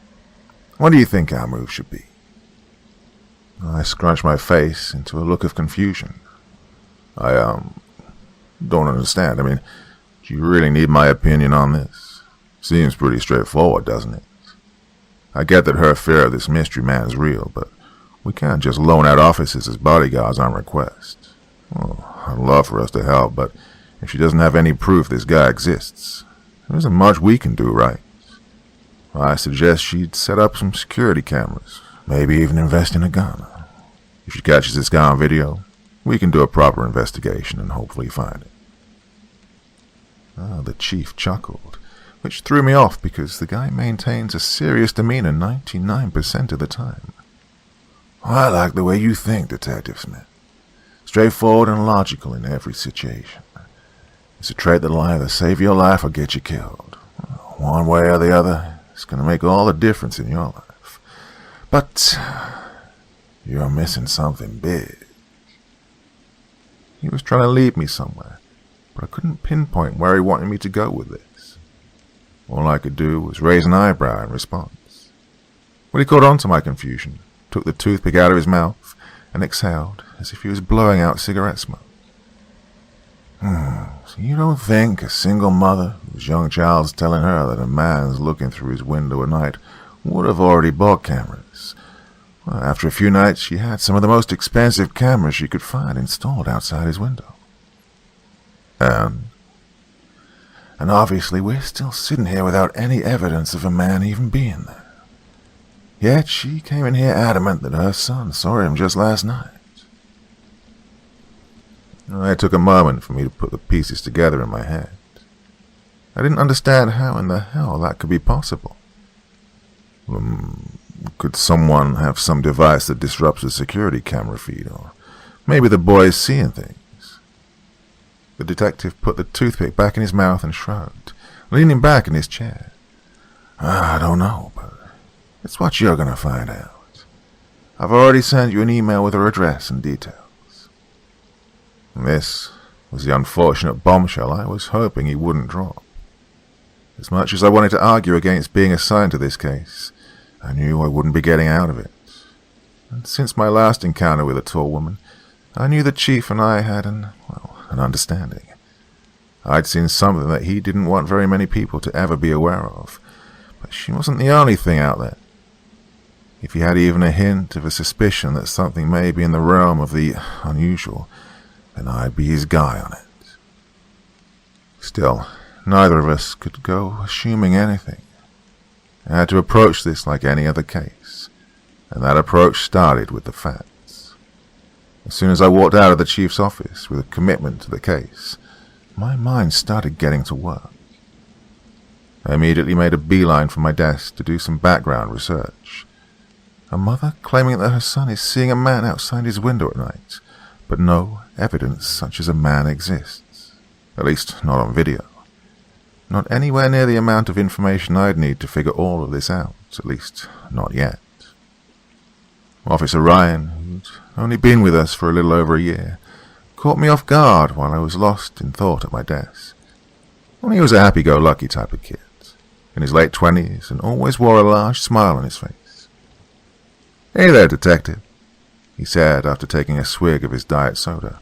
what do you think our move should be? I scrunched my face into a look of confusion. I don't understand. I mean, do you really need my opinion on this? Seems pretty straightforward, doesn't it? I get that her fear of this mystery man is real, but we can't just loan out officers as bodyguards on request. Well, I'd love for us to help, but if she doesn't have any proof this guy exists, there isn't much we can do, right? I suggest she'd set up some security cameras, maybe even invest in a gun. If she catches this guy on video, we can do a proper investigation and hopefully find it. The chief chuckled, which threw me off because the guy maintains a serious demeanor 99% of the time. I like the way you think, Detective Smith. Straightforward and logical in every situation. It's a trait that'll either save your life or get you killed. One way or the other, it's going to make all the difference in your life. But you're missing something big. He was trying to lead me somewhere, but I couldn't pinpoint where he wanted me to go with this. All I could do was raise an eyebrow in response. Well, he caught on to my confusion, took the toothpick out of his mouth, and exhaled as if he was blowing out cigarette smoke. So you don't think a single mother whose young child's telling her that a man's looking through his window at night would have already bought cameras? Well, after a few nights, she had some of the most expensive cameras she could find installed outside his window. And obviously we're still sitting here without any evidence of a man even being there. Yet she came in here adamant that her son saw him just last night. It took a moment for me to put the pieces together in my head. I didn't understand how in the hell that could be possible. Could someone have some device that disrupts the security camera feed, or maybe the boy's seeing things? The detective put the toothpick back in his mouth and shrugged, leaning back in his chair. I don't know, but it's what you're going to find out. I've already sent you an email with her address and details. This was the unfortunate bombshell I was hoping he wouldn't drop. As much as I wanted to argue against being assigned to this case, I knew I wouldn't be getting out of it. And since my last encounter with a tall woman, I knew the chief and I had an understanding. I'd seen something that he didn't want very many people to ever be aware of, but she wasn't the only thing out there. If he had even a hint of a suspicion that something may be in the realm of the unusual, then I'd be his guy on it. Still, neither of us could go assuming anything. I had to approach this like any other case, and that approach started with the facts. As soon as I walked out of the chief's office with a commitment to the case, my mind started getting to work. I immediately made a beeline for my desk to do some background research. A mother claiming that her son is seeing a man outside his window at night, but no evidence such as a man exists, at least not on video. Not anywhere near the amount of information I'd need to figure all of this out, at least not yet. Officer Ryan, who'd only been with us for a little over a year, caught me off guard while I was lost in thought at my desk. Well, he was a happy-go-lucky type of kid, in his late 20s, and always wore a large smile on his face. "Hey there, detective," he said after taking a swig of his diet soda.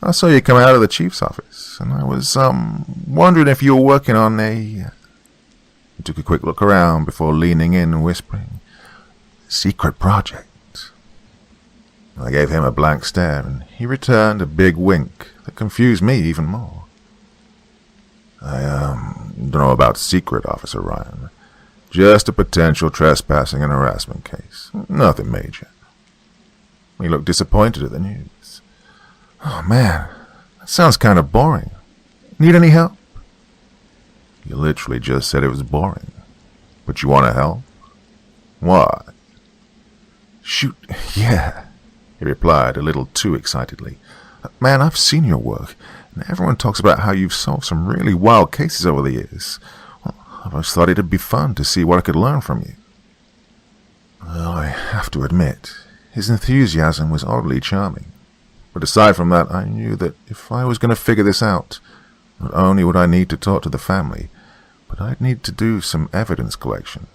"I saw you come out of the chief's office, and I was, wondering if you were working on a..." He took a quick look around before leaning in and whispering, "secret project." I gave him a blank stare, and he returned a big wink that confused me even more. "I, don't know about secret, Officer Ryan. Just a potential trespassing and harassment case. Nothing major." He looked disappointed at the news. "Oh, man, that sounds kind of boring. Need any help?" "You literally just said it was boring. But you want to help? Why?" "Shoot, yeah," he replied a little too excitedly. "Man, I've seen your work, and everyone talks about how you've solved some really wild cases over the years. Well, I've always thought it'd be fun to see what I could learn from you." Well, I have to admit, his enthusiasm was oddly charming. But aside from that, I knew that if I was going to figure this out, not only would I need to talk to the family, but I'd need to do some evidence collection.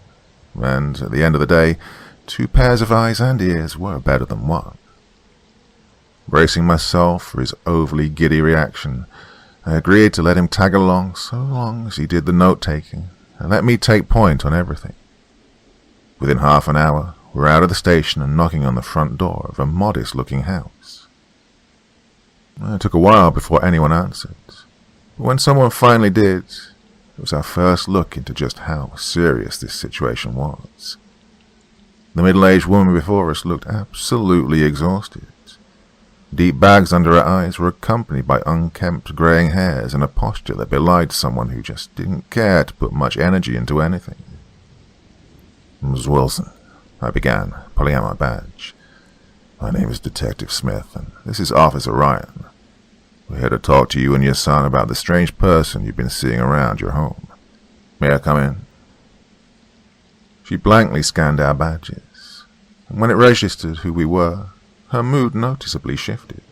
And at the end of the day, 2 pairs of eyes and ears were better than 1. Bracing myself for his overly giddy reaction, I agreed to let him tag along so long as he did the note-taking and let me take point on everything. Within half an hour, we were out of the station and knocking on the front door of a modest-looking house. It took a while before anyone answered, but when someone finally did, it was our first look into just how serious this situation was. The middle-aged woman before us looked absolutely exhausted. Deep bags under her eyes were accompanied by unkempt greying hairs and a posture that belied someone who just didn't care to put much energy into anything. "Ms. Wilson," I began, pulling out my badge. "My name is Detective Smith, and this is Officer Ryan. We're here to talk to you and your son about the strange person you've been seeing around your home. May I come in?" She blankly scanned our badges, and when it registered who we were, her mood noticeably shifted.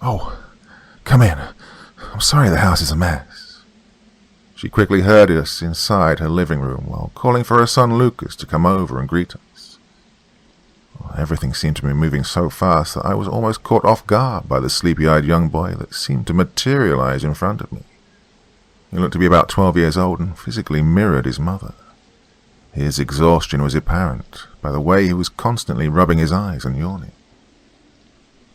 "Oh, come in. I'm sorry the house is a mess." She quickly herded us inside her living room while calling for her son Lucas to come over and greet us. Everything seemed to be moving so fast that I was almost caught off guard by the sleepy-eyed young boy that seemed to materialize in front of me. He looked to be about 12 years old and physically mirrored his mother. His exhaustion was apparent by the way he was constantly rubbing his eyes and yawning.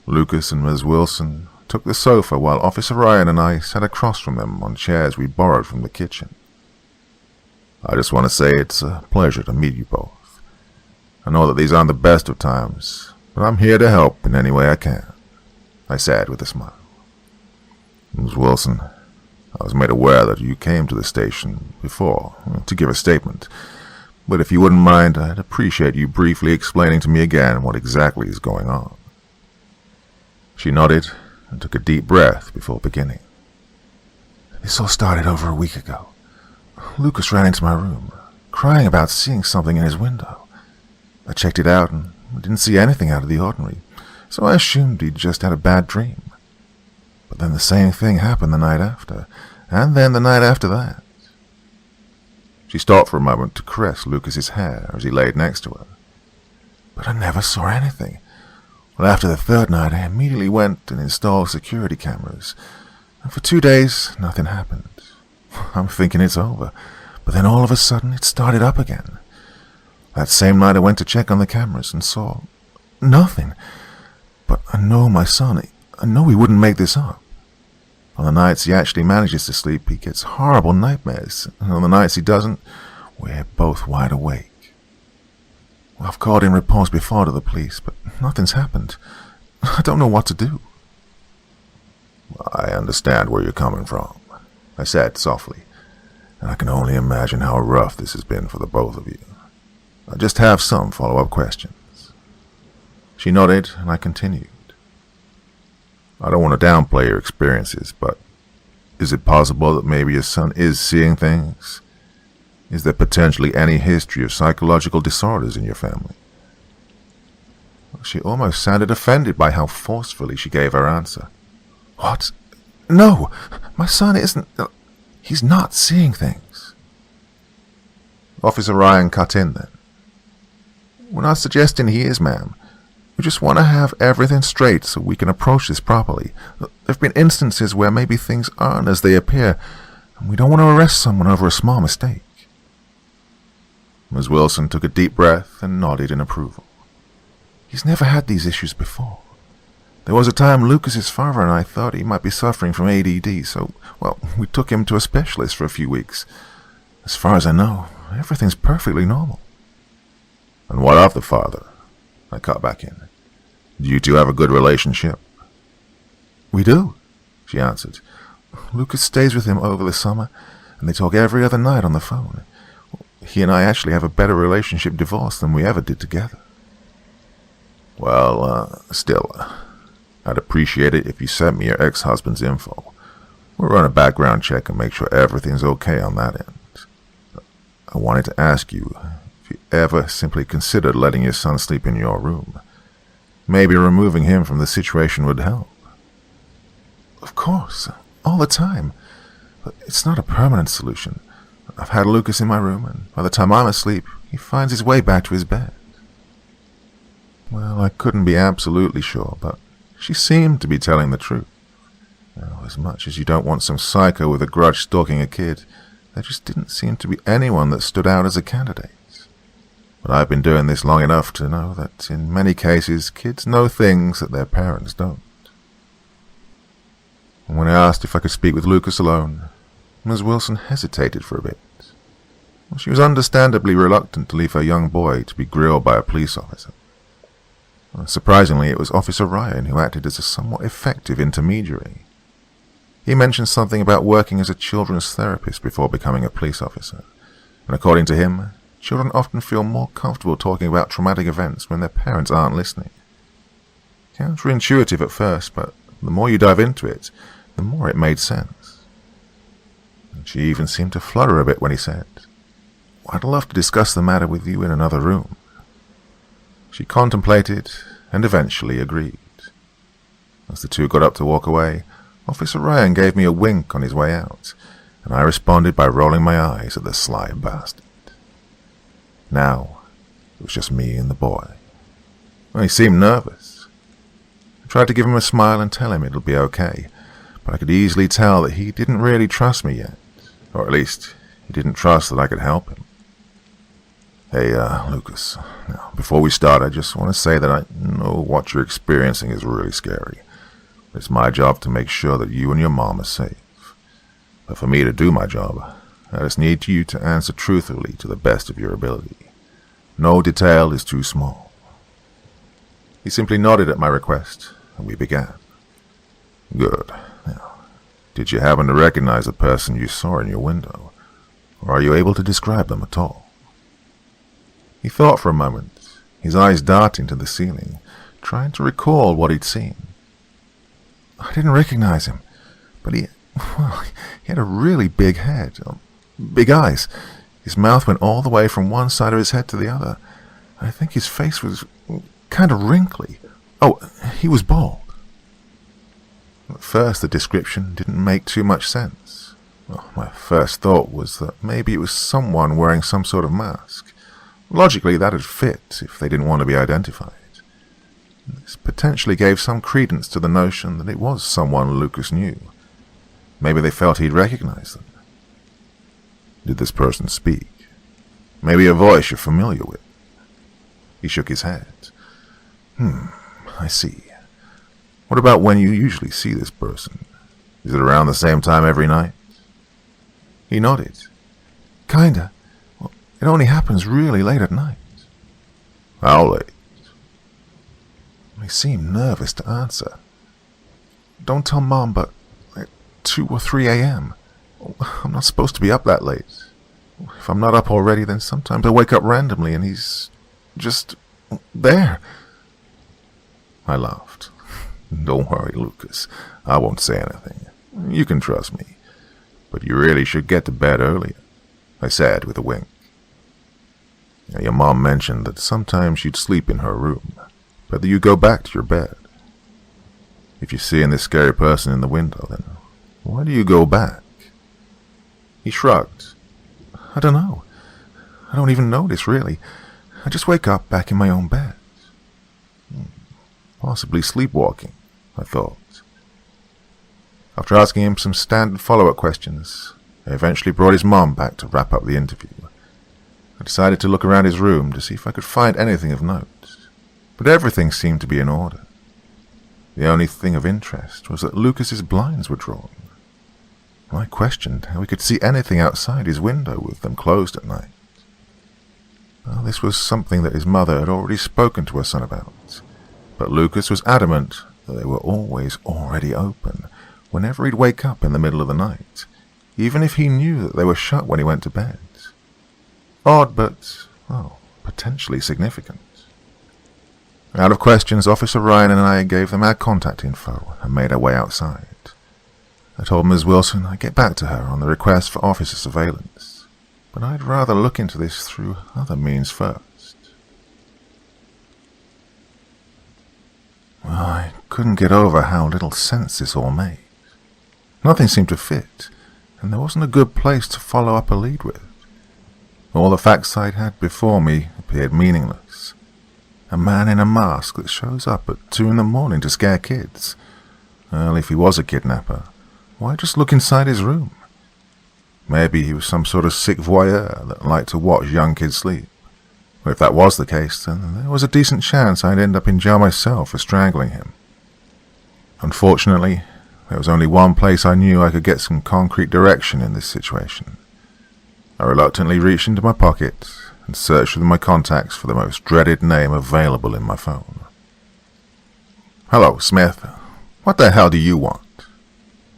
Lucas and Ms. Wilson took the sofa while Officer Ryan and I sat across from them on chairs we borrowed from the kitchen. "I just want to say it's a pleasure to meet you both. I know that these aren't the best of times, but I'm here to help in any way I can," I said with a smile. "Ms. Wilson, I was made aware that you came to the station before to give a statement, but if you wouldn't mind, I'd appreciate you briefly explaining to me again what exactly is going on." She nodded and took a deep breath before beginning. "This all started over a week ago. Lucas ran into my room, crying about seeing something in his window. I checked it out and didn't see anything out of the ordinary, so I assumed he'd just had a bad dream. But then the same thing happened the night after, and then the night after that." She stopped for a moment to caress Lucas's hair as he laid next to her. "But I never saw anything. Well, after the 3rd night, I immediately went and installed security cameras, and for 2 days, nothing happened. I'm thinking it's over, but then all of a sudden, it started up again. That same night, I went to check on the cameras and saw nothing. But I know my son, I know he wouldn't make this up. On the nights he actually manages to sleep, he gets horrible nightmares, and on the nights he doesn't, we're both wide awake. I've called in reports before to the police, but nothing's happened. I don't know what to do." "I understand where you're coming from," I said softly, "and I can only imagine how rough this has been for the both of you. I just have some follow-up questions." She nodded, and I continued. "I don't want to downplay your experiences, but is it possible that maybe your son is seeing things? Is there potentially any history of psychological disorders in your family?" She almost sounded offended by how forcefully she gave her answer. "What? No, my son isn't. He's not seeing things." Officer Ryan cut in then. "We're not suggesting he is, ma'am. We just want to have everything straight so we can approach this properly. There have been instances where maybe things aren't as they appear, and we don't want to arrest someone over a small mistake." Ms. Wilson took a deep breath and nodded in approval. "He's never had these issues before. There was a time Lucas's father and I thought he might be suffering from ADD, so, we took him to a specialist for a few weeks. As far as I know, everything's perfectly normal." "And what of the father?" I cut back in. "Do you two have a good relationship?" "We do," she answered. "Lucas stays with him over the summer, and they talk every other night on the phone. He and I actually have a better relationship divorced than we ever did together." "Well, still, I'd appreciate it if you sent me your ex-husband's info. We'll run a background check and make sure everything's okay on that end. I wanted to ask you if you ever simply considered letting your son sleep in your room. Maybe removing him from the situation would help. Of course, all the time. But it's not a permanent solution. I've had Lucas in my room, and by the time I'm asleep, he finds his way back to his bed. Well, I couldn't be absolutely sure, but she seemed to be telling the truth. Well, as much as you don't want some psycho with a grudge stalking a kid, there just didn't seem to be anyone that stood out as a candidate. But I've been doing this long enough to know that in many cases, kids know things that their parents don't. And when I asked if I could speak with Lucas alone, Ms. Wilson hesitated for a bit. Well, she was understandably reluctant to leave her young boy to be grilled by a police officer. Surprisingly, it was Officer Ryan who acted as a somewhat effective intermediary. He mentioned something about working as a children's therapist before becoming a police officer, and according to him, children often feel more comfortable talking about traumatic events when their parents aren't listening. Counterintuitive at first, but the more you dive into it, the more it made sense. And she even seemed to flutter a bit when he said, "I'd love to discuss the matter with you in another room." She contemplated and eventually agreed. As the two got up to walk away, Officer Ryan gave me a wink on his way out, and I responded by rolling my eyes at the sly bastard. Now, it was just me and the boy. Well, he seemed nervous. I tried to give him a smile and tell him it'll be okay, but I could easily tell that he didn't really trust me yet, or at least he didn't trust that I could help him. "Hey, Lucas, now, before we start, I just want to say that I know what you're experiencing is really scary. It's my job to make sure that you and your mom are safe. But for me to do my job, I just need you to answer truthfully to the best of your ability. No detail is too small." He simply nodded at my request, and we began. "Good. Now, did you happen to recognize the person you saw in your window, or are you able to describe them at all?" He thought for a moment, his eyes darting to the ceiling, trying to recall what he'd seen. "I didn't recognize him, but he had a really big head, big eyes. His mouth went all the way from one side of his head to the other. I think his face was kind of wrinkly. Oh, he was bald." At first, the description didn't make too much sense. Well, my first thought was that maybe it was someone wearing some sort of mask. Logically, that'd fit if they didn't want to be identified. This potentially gave some credence to the notion that it was someone Lucas knew. Maybe they felt he'd recognize them. "Did this person speak? Maybe a voice you're familiar with?" He shook his head. I see. What about when you usually see this person? Is it around the same time every night?" He nodded. "Kinda. Well, it only happens really late at night." "How late?" He seemed nervous to answer. "Don't tell Mom, but at 2 or 3 a.m. I'm not supposed to be up that late. If I'm not up already, then sometimes I wake up randomly and he's just there." I laughed. "Don't worry, Lucas. I won't say anything. You can trust me. But you really should get to bed earlier," I said with a wink. "Now, your mom mentioned that sometimes you'd sleep in her room, but that you go back to your bed. If you're seeing this scary person in the window, then why do you go back?" He shrugged. "I don't know. I don't even notice, really. I just wake up back in my own bed." Possibly sleepwalking, I thought. After asking him some standard follow-up questions, I eventually brought his mom back to wrap up the interview. I decided to look around his room to see if I could find anything of note, but everything seemed to be in order. The only thing of interest was that Lucas's blinds were drawn. I questioned how he could see anything outside his window with them closed at night. Well, this was something that his mother had already spoken to her son about, but Lucas was adamant that they were always already open whenever he'd wake up in the middle of the night, even if he knew that they were shut when he went to bed. Odd, but, potentially significant. Out of questions, Officer Ryan and I gave them our contact info and made our way outside. I told Ms. Wilson I'd get back to her on the request for officer surveillance, but I'd rather look into this through other means first. Well, I couldn't get over how little sense this all made. Nothing seemed to fit, and there wasn't a good place to follow up a lead with. All the facts I'd had before me appeared meaningless. A man in a mask that shows up at 2 a.m. to scare kids. Well, if he was a kidnapper, why just look inside his room? Maybe he was some sort of sick voyeur that liked to watch young kids sleep. But if that was the case, then there was a decent chance I'd end up in jail myself for strangling him. Unfortunately, there was only one place I knew I could get some concrete direction in this situation. I reluctantly reached into my pocket and searched with my contacts for the most dreaded name available in my phone. "Hello, Smith. What the hell do you want?"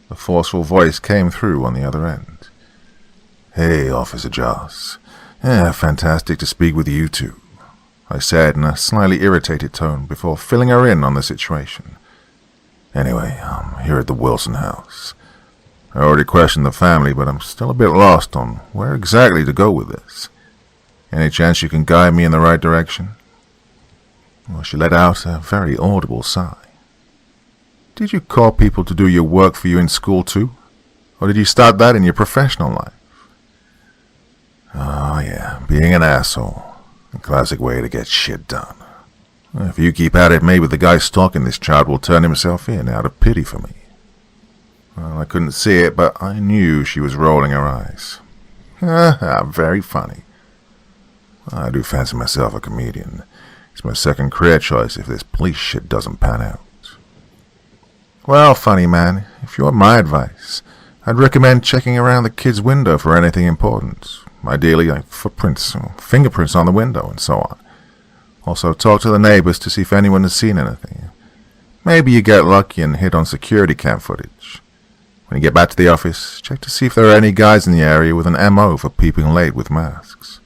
The forceful voice came through on the other end. "Hey, Officer Joss. Yeah, fantastic to speak with you too," I said in a slightly irritated tone before filling her in on the situation. "Anyway, I'm here at the Wilson house. I already questioned the family, but I'm still a bit lost on where exactly to go with this. Any chance you can guide me in the right direction?" Well, she let out a very audible sigh. "Did you call people to do your work for you in school too? Or did you start that in your professional life?" "Oh yeah, being an asshole. A classic way to get shit done. If you keep at it, maybe the guy stalking this child will turn himself in out of pity for me." Well, I couldn't see it, but I knew she was rolling her eyes. Very funny. I do fancy myself a comedian. It's my second career choice if this police shit doesn't pan out. "Well, funny man, if you want my advice, I'd recommend checking around the kid's window for anything important. Ideally, like footprints or fingerprints on the window and so on. Also, talk to the neighbors to see if anyone has seen anything. Maybe you get lucky and hit on security cam footage. When you get back to the office, check to see if there are any guys in the area with an MO for peeping late with masks.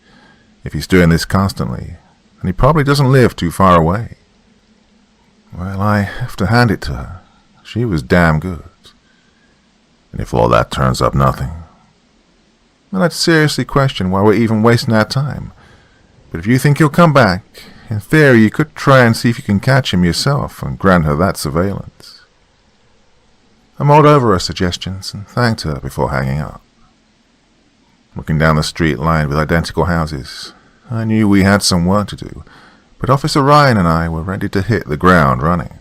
If he's doing this constantly, then he probably doesn't live too far away." Well, I have to hand it to her. She was damn good. And if all that turns up nothing, then I'd seriously question why we're even wasting our time. But if you think he'll come back, in theory you could try and see if you can catch him yourself and grant her that surveillance. I mulled over her suggestions and thanked her before hanging up. Looking down the street lined with identical houses, I knew we had some work to do, but Officer Ryan and I were ready to hit the ground running.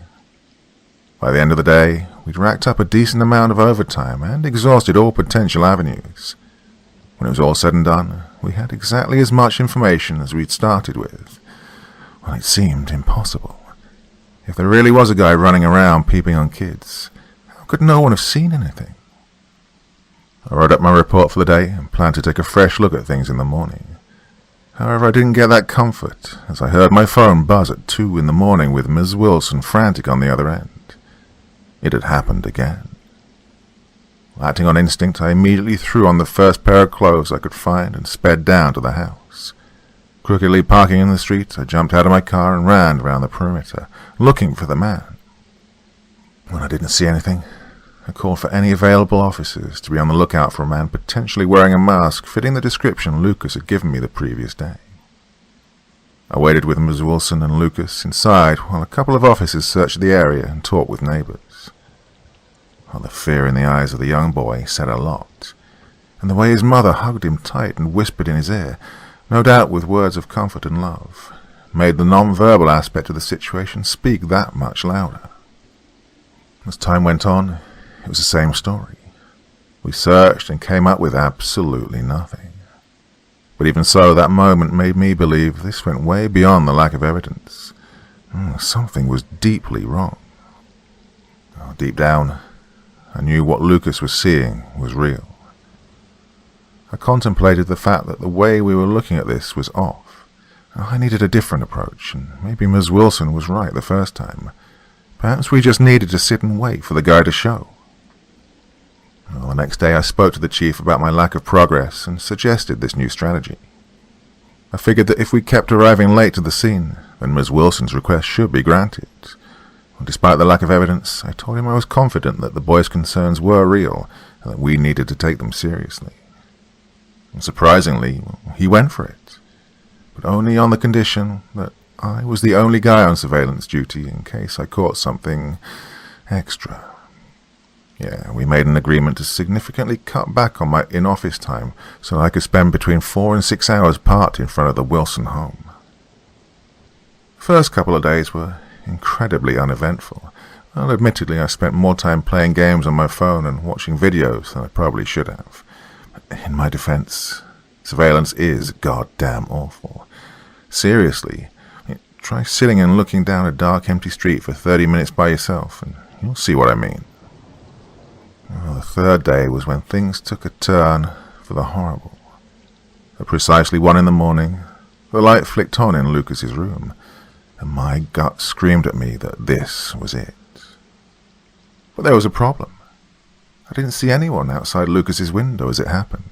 By the end of the day, we'd racked up a decent amount of overtime and exhausted all potential avenues. When it was all said and done, we had exactly as much information as we'd started with. Well, it seemed impossible. If there really was a guy running around peeping on kids, how could no one have seen anything? I wrote up my report for the day and planned to take a fresh look at things in the morning. However, I didn't get that comfort as I heard my phone buzz at 2 a.m. with Ms. Wilson frantic on the other end. It had happened again. Acting on instinct, I immediately threw on the first pair of clothes I could find and sped down to the house. Crookedly parking in the street, I jumped out of my car and ran around the perimeter, looking for the man. When I didn't see anything, I called for any available officers to be on the lookout for a man potentially wearing a mask fitting the description Lucas had given me the previous day. I waited with Ms. Wilson and Lucas inside while a couple of officers searched the area and talked with neighbors. While the fear in the eyes of the young boy said a lot, and the way his mother hugged him tight and whispered in his ear, no doubt with words of comfort and love, made the non-verbal aspect of the situation speak that much louder. As time went on, it was the same story. We searched and came up with absolutely nothing. But even so, that moment made me believe this went way beyond the lack of evidence. Something was deeply wrong. Deep down, I knew what Lucas was seeing was real. I contemplated the fact that the way we were looking at this was off. I needed a different approach, and maybe Ms. Wilson was right the first time. Perhaps we just needed to sit and wait for the guy to show. Well, the next day I spoke to the chief about my lack of progress and suggested this new strategy. I figured that if we kept arriving late to the scene, then Ms. Wilson's request should be granted. Despite the lack of evidence, I told him I was confident that the boy's concerns were real and that we needed to take them seriously. And surprisingly, he went for it, but only on the condition that I was the only guy on surveillance duty in case I caught something extra. Yeah, we made an agreement to significantly cut back on my in-office time so I could spend between 4 and 6 hours parked in front of the Wilson home. The first couple of days were incredibly uneventful. Well, admittedly, I spent more time playing games on my phone and watching videos than I probably should have. In my defense, surveillance is goddamn awful. Seriously, try sitting and looking down a dark, empty street for 30 minutes by yourself, and you'll see what I mean. Well, the third day was when things took a turn for the horrible. At precisely 1 in the morning, the light flicked on in Lucas's room, and my gut screamed at me that this was it. But there was a problem. I didn't see anyone outside Lucas's window as it happened.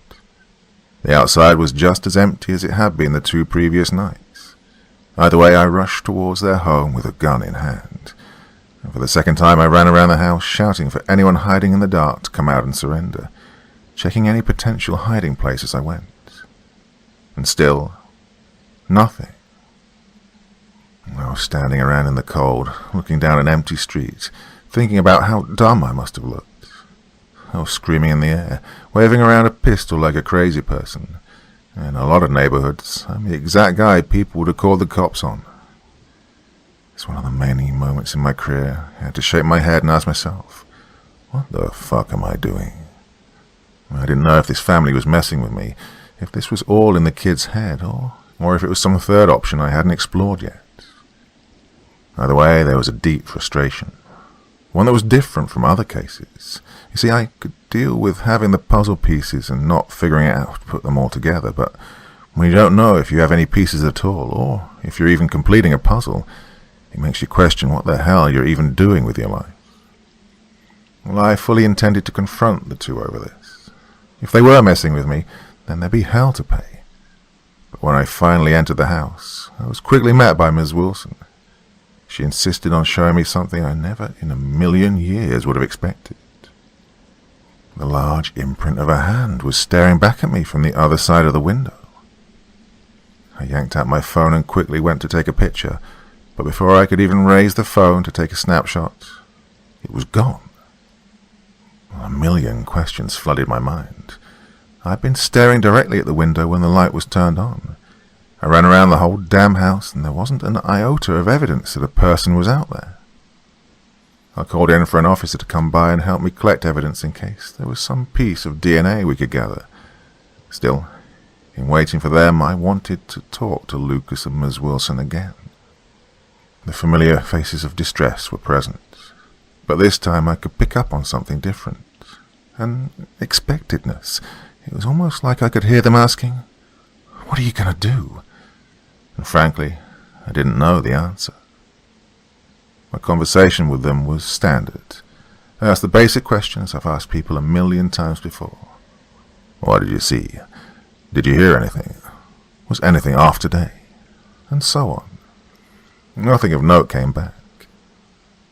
The outside was just as empty as it had been the 2 previous nights. Either way, I rushed towards their home with a gun in hand. And for the second time, I ran around the house shouting for anyone hiding in the dark to come out and surrender, checking any potential hiding place as I went. And still, nothing. I was standing around in the cold, looking down an empty street, thinking about how dumb I must have looked. I was screaming in the air, waving around a pistol like a crazy person. In a lot of neighborhoods, I'm the exact guy people would have called the cops on. It's one of the many moments in my career I had to shake my head and ask myself, what the fuck am I doing? I didn't know if this family was messing with me, if this was all in the kid's head, or if it was some third option I hadn't explored yet. Either way, there was a deep frustration, one that was different from other cases. You see, I could deal with having the puzzle pieces and not figuring out how to put them all together, but when you don't know if you have any pieces at all, or if you're even completing a puzzle, it makes you question what the hell you're even doing with your life. Well, I fully intended to confront the 2 over this. If they were messing with me, then there'd be hell to pay. But when I finally entered the house, I was quickly met by Ms. Wilson. She insisted on showing me something I never in a million years would have expected. The large imprint of a hand was staring back at me from the other side of the window. I yanked out my phone and quickly went to take a picture, but before I could even raise the phone to take a snapshot, it was gone. A million questions flooded my mind. I'd been staring directly at the window when the light was turned on. I ran around the whole damn house, and there wasn't an iota of evidence that a person was out there. I called in for an officer to come by and help me collect evidence in case there was some piece of DNA we could gather. Still, in waiting for them, I wanted to talk to Lucas and Ms. Wilson again. The familiar faces of distress were present, but this time I could pick up on something different. An expectedness. It was almost like I could hear them asking, "What are you going to do?" And frankly, I didn't know the answer. My conversation with them was standard. I asked the basic questions I've asked people a million times before. What did you see? Did you hear anything? Was anything off today? And so on. Nothing of note came back.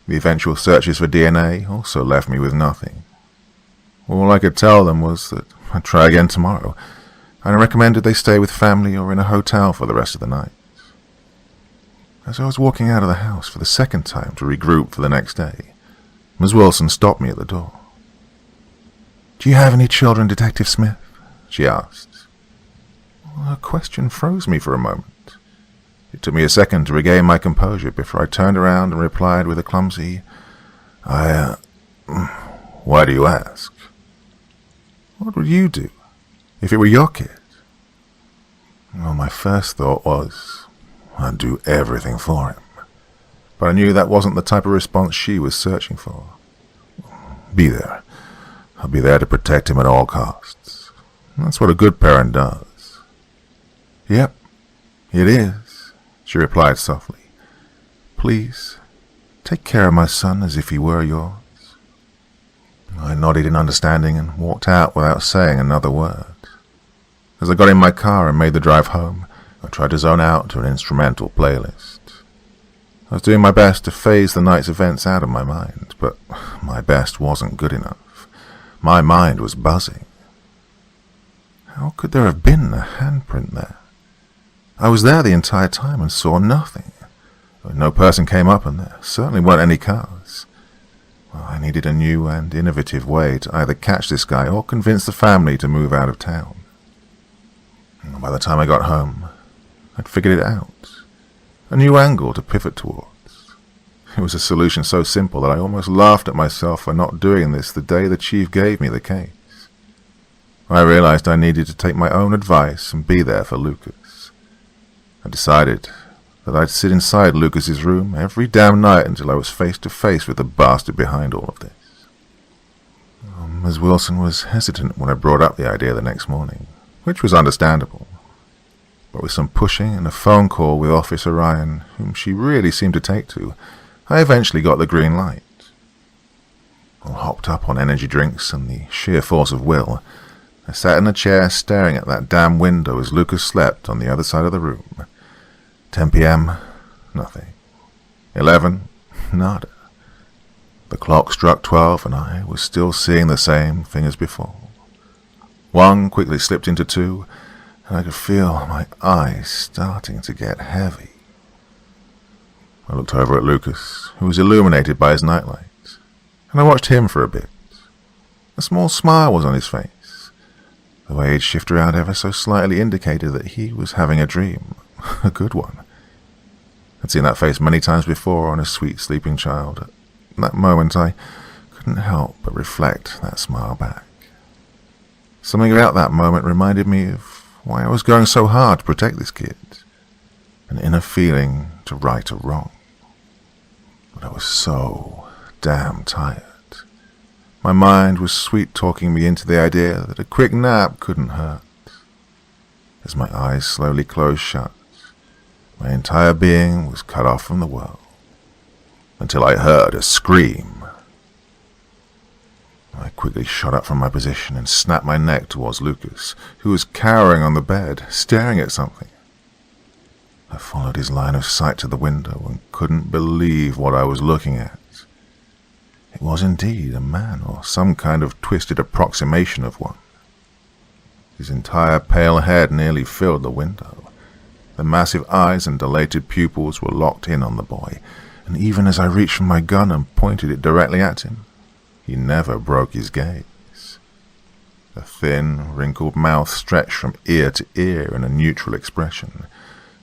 The eventual searches for DNA also left me with nothing. All I could tell them was that I'd try again tomorrow, and I recommended they stay with family or in a hotel for the rest of the night. As I was walking out of the house for the second time to regroup for the next day, Ms. Wilson stopped me at the door. "Do you have any children, Detective Smith?" she asked. Her question froze me for a moment. It took me a second to regain my composure before I turned around and replied with a clumsy, Why do you ask? What would you do if it were your kid?" Well, my first thought was, I'd do everything for him. But I knew that wasn't the type of response she was searching for. Be there. I'll be there to protect him at all costs. That's what a good parent does. "Yep, it is," she replied softly. "Please, take care of my son as if he were yours." I nodded in understanding and walked out without saying another word. As I got in my car and made the drive home, I tried to zone out to an instrumental playlist. I was doing my best to phase the night's events out of my mind, but my best wasn't good enough. My mind was buzzing. How could there have been a handprint there? I was there the entire time and saw nothing. No person came up, and there certainly weren't any cars. Well, I needed a new and innovative way to either catch this guy or convince the family to move out of town. And by the time I got home, I'd figured it out. A new angle to pivot towards. It was a solution so simple that I almost laughed at myself for not doing this the day the chief gave me the case. I realized I needed to take my own advice and be there for Lucas. I decided that I'd sit inside Lucas's room every damn night until I was face to face with the bastard behind all of this. Ms. Wilson was hesitant when I brought up the idea the next morning, which was understandable. But with some pushing and a phone call with Officer Ryan, whom she really seemed to take to, I eventually got the green light. All hopped up on energy drinks and the sheer force of will, I sat in a chair staring at that damn window as Lucas slept on the other side of the room. 10 p.m., nothing. 11, nada. The clock struck 12 and I was still seeing the same thing as before. 1 quickly slipped into 2, and I could feel my eyes starting to get heavy. I looked over at Lucas, who was illuminated by his nightlight, and I watched him for a bit. A small smile was on his face. The way he'd shift around ever so slightly indicated that he was having a dream, a good one. I'd seen that face many times before on a sweet sleeping child. At that moment I couldn't help but reflect that smile back. Something about that moment reminded me of why I was going so hard to protect this kid. An inner feeling to right a wrong. But I was so damn tired. My mind was sweet-talking me into the idea that a quick nap couldn't hurt. As my eyes slowly closed shut, my entire being was cut off from the world, until I heard a scream. I quickly shot up from my position and snapped my neck towards Lucas, who was cowering on the bed, staring at something. I followed his line of sight to the window and couldn't believe what I was looking at. It was indeed a man, or some kind of twisted approximation of one. His entire pale head nearly filled the window. The massive eyes and dilated pupils were locked in on the boy, and even as I reached for my gun and pointed it directly at him, he never broke his gaze. The thin, wrinkled mouth stretched from ear to ear in a neutral expression.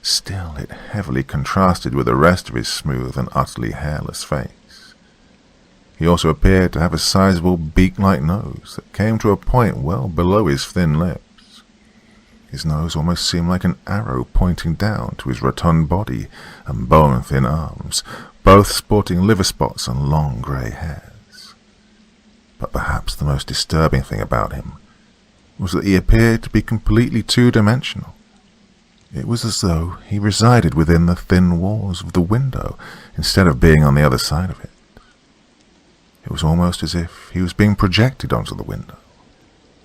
Still, it heavily contrasted with the rest of his smooth and utterly hairless face. He also appeared to have a sizable beak-like nose that came to a point well below his thin lips. His nose almost seemed like an arrow pointing down to his rotund body and bone-thin arms, both sporting liver spots and long grey hairs. But perhaps the most disturbing thing about him was that he appeared to be completely two-dimensional. It was as though he resided within the thin walls of the window instead of being on the other side of it. It was almost as if he was being projected onto the window.